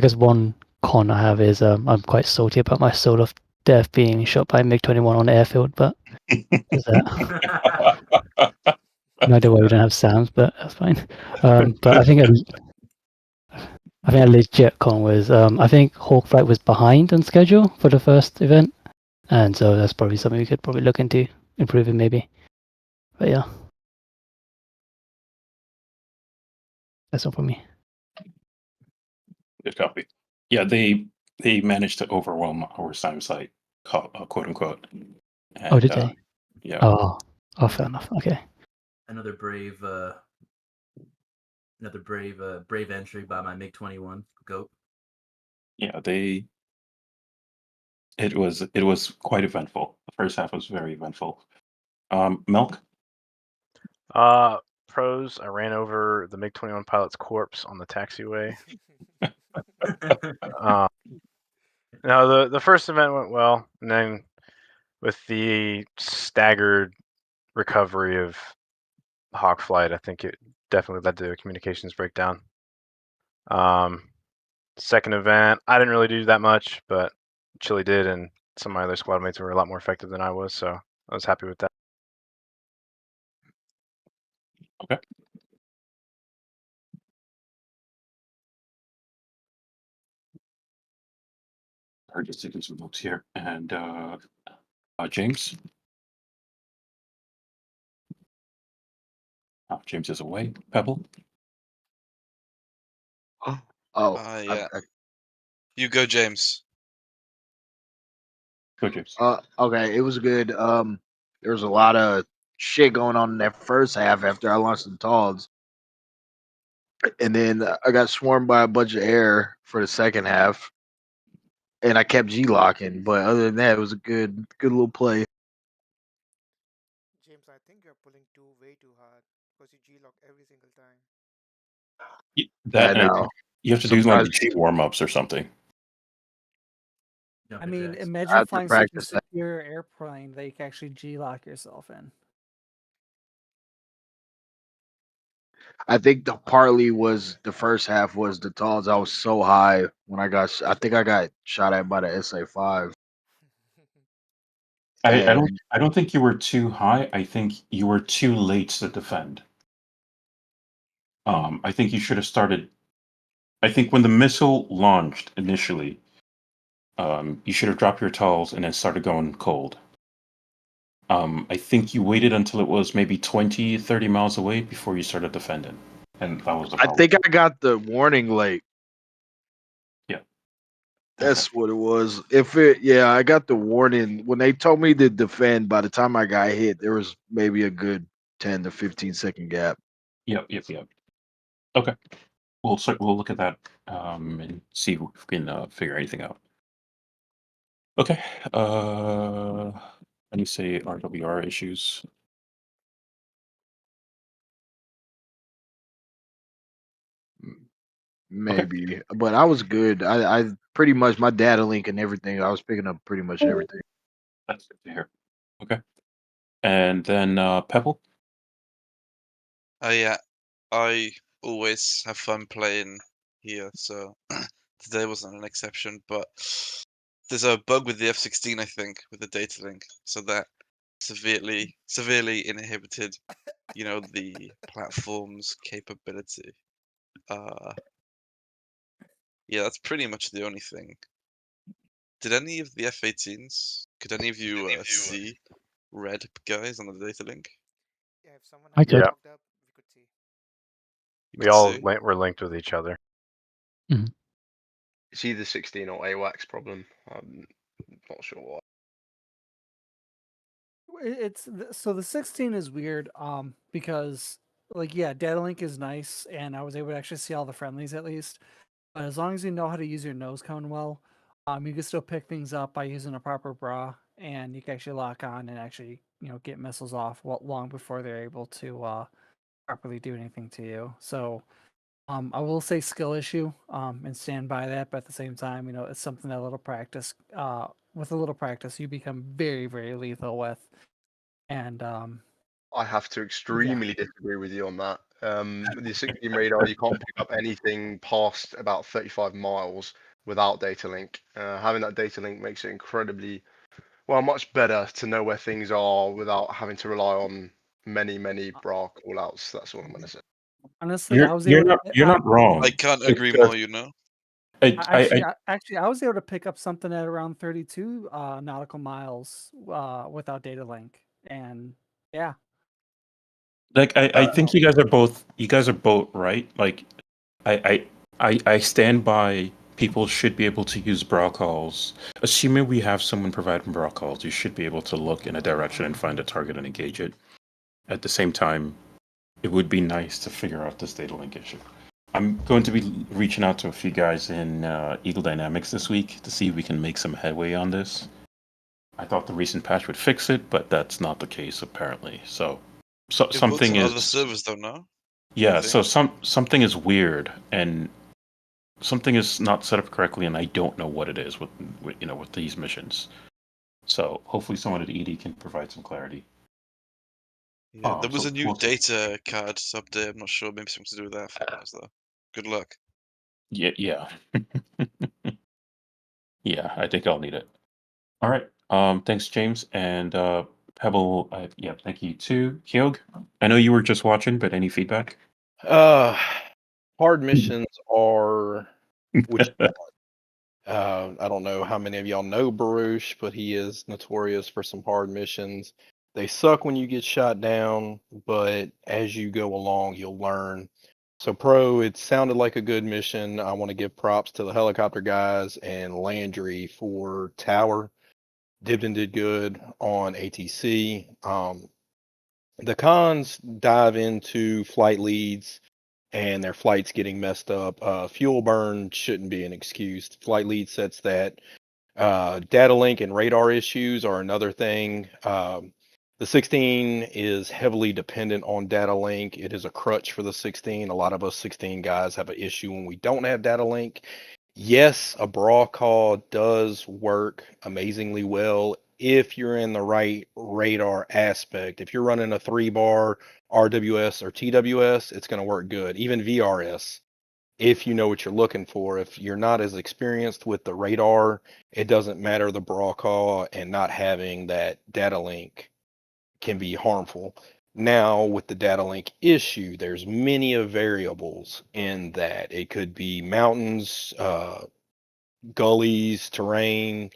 guess one con I have is I'm quite salty about my solo death being shot by MiG-21 on the airfield, but there's that. No idea why we don't have SAMs, but that's fine. But I think a legit con was I think Hawkflight was behind on schedule for the first event, and so that's probably something we could probably look into improving maybe. But yeah, that's all for me. Good copy. Yeah, they managed to overwhelm our SAM site, quote unquote. And, Oh, did they? Yeah. Oh, fair enough. Okay. Another brave entry by my MiG-21 goat. Yeah, it was quite eventful. The first half was very eventful. Milk? Pros, I ran over the MiG-21 pilot's corpse on the taxiway. No, the first event went well, and then with the staggered recovery of Hawk Flight, I think it definitely led to a communications breakdown. Second event, I didn't really do that much, but Chili did, and some of my other squad mates were a lot more effective than I was, so I was happy with that. Okay. I'm just taking some notes here. And James? James is away. Pebble? Yeah. You go, James. Go, James. Okay, it was good. There was a lot of shit going on in that first half after I launched the Tods. And then I got swarmed by a bunch of air for the second half. And I kept G-locking, but other than that, it was a good little play. James, I think you're pulling way too hard because you G-lock every single time. That I know. you have to do like G warm-ups or something. I mean, I imagine have to flying such a practice that. secure airplane that you can actually G-lock yourself in. I think the partly was the first half was the Tods. I was so high when I think I got shot at by the SA-5. I don't think you were too high. I think you were too late to defend. I think you should have started. I think when the missile launched initially, you should have dropped your towels and then started going cold. I think you waited until it was maybe 20, 30 miles away before you started defending. And that was the problem. I think I got the warning late. Yeah. That's what it was. I got the warning. When they told me to defend, by the time I got hit, there was maybe a good 10 to 15 second gap. Yep. Okay. We'll look at that and see if we can figure anything out. Okay. And you say RWR issues. Maybe, but I was good. I pretty much my data link and everything. I was picking up pretty much everything. That's good to hear. Okay. And then Pebble? Yeah. I always have fun playing here, so today wasn't an exception, but there's a bug with the F-16, I think, with the data link, so that severely inhibited, the platform's capability. Yeah, that's pretty much the only thing. Did any of the F-18s? Could any of you see red guys on the data link? Yeah, if someone I could. logged up, we could see. We all were linked with each other. It's either 16 or AWACS problem. I'm not sure why. So the 16 is weird because data link is nice and I was able to actually see all the friendlies at least, but as long as you know how to use your nose cone well, you can still pick things up by using a proper bra, and you can actually lock on and actually get missiles off long before they're able to properly do anything to you. So I will say skill issue and stand by that, but at the same time, it's something that with a little practice you become very, very lethal with. And I have to extremely disagree with you on that. The 16 radar, you can't pick up anything past about 35 miles without data link. Having that data link makes it incredibly, well, much better to know where things are without having to rely on many bra callouts. That's all I'm gonna say. Honestly, I was You're able to. not wrong. I can't It's agree just- more. You know. Actually, I was able to pick up something at around 32 nautical miles without data link, and yeah. Like I think you guys are both right. Like I stand by people should be able to use bra calls. Assuming we have someone providing bra calls, you should be able to look in a direction and find a target and engage it. At the same time, it would be nice to figure out this data link issue. I'm going to be reaching out to a few guys in Eagle Dynamics this week to see if we can make some headway on this. I thought the recent patch would fix it, but that's not the case apparently. So It something works on is other servers though now. yeah. I So think. something is weird and something is not set up correctly, and I don't know what it is with with these missions. So hopefully someone at ED can provide some clarity. Yeah, there was So a new we'll see. data card update. I'm not sure. Maybe something to do with that. For us, though. Good luck. Yeah. Yeah, I think I'll need it. All right. Thanks, James. And Pebble, yeah, thank you too. Kyog, I know you were just watching, but any feedback? Hard missions are which I don't know how many of y'all know Baruch, but he is notorious for some hard missions. They suck when you get shot down, but as you go along, you'll learn. So, Pro, it sounded like a good mission. I want to give props to the helicopter guys and Landry for Tower. Dibden did good on ATC. The cons dive into flight leads and their flights getting messed up. Fuel burn shouldn't be an excuse. Flight lead sets that. Data link and radar issues are another thing. The 16 is heavily dependent on data link. It is a crutch for the 16. A lot of us 16 guys have an issue when we don't have data link. Yes, a bra call does work amazingly well if you're in the right radar aspect. If you're running a 3-bar RWS or TWS, it's going to work good. Even VRS, if you know what you're looking for. If you're not as experienced with the radar, it doesn't matter the bra call, and not having that data link can be harmful. Now, with the data link issue, there's many of variables in that. It could be mountains, gullies, terrain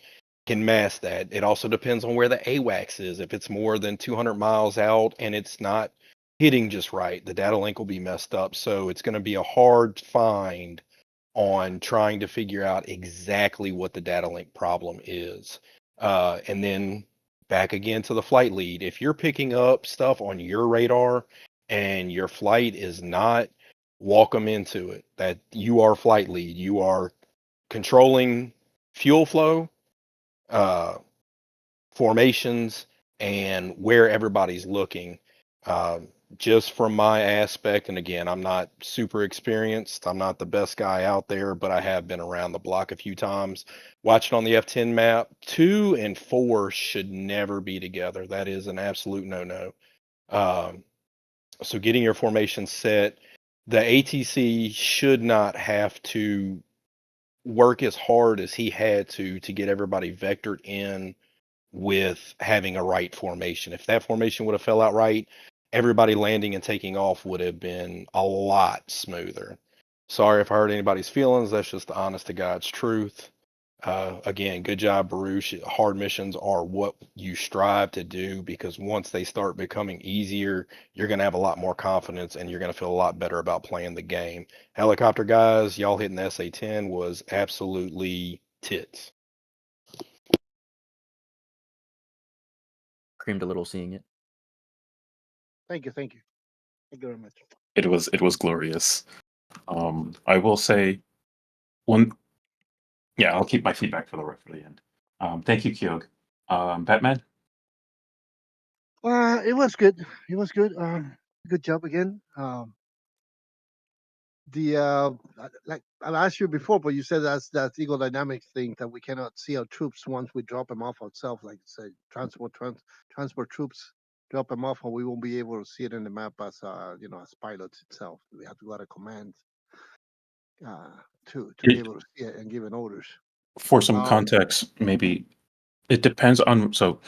can mask that. It also depends on where the AWACS is. If it's more than 200 miles out and it's not hitting just right, the data link will be messed up. So it's going to be a hard find on trying to figure out exactly what the data link problem is. And then back again to the flight lead. If you're picking up stuff on your radar and your flight is not, walk them into it. That you are flight lead. You are controlling fuel flow, formations, and where everybody's looking. Just from my aspect, and again, I'm not super experienced. I'm not the best guy out there, but I have been around the block a few times. Watching on the F10 map, 2 and 4 should never be together. That is an absolute no-no. So getting your formation set, the ATC should not have to work as hard as he had to get everybody vectored in with having a right formation. If that formation would have fell out right, everybody landing and taking off would have been a lot smoother. Sorry if I hurt anybody's feelings. That's just the honest to God's truth. Again, good job, Baruch. Hard missions are what you strive to do, because once they start becoming easier, you're going to have a lot more confidence and you're going to feel a lot better about playing the game. Helicopter guys, y'all hitting the SA-10 was absolutely tits. Creamed a little seeing it. Thank you. Thank you very much. It was glorious. I will say one. Yeah, I'll keep my feedback for the end. Thank you, Kyog. Batman. It was good. It was good. Good job again. Like I asked you before, but you said that's Eagle Dynamics thing that we cannot see our troops once we drop them off ourselves, like say transport troops. drop them off, and we won't be able to see it in the map as as pilots itself. We have to go to command to be able to see it and give an orders. For some context, maybe it depends on. So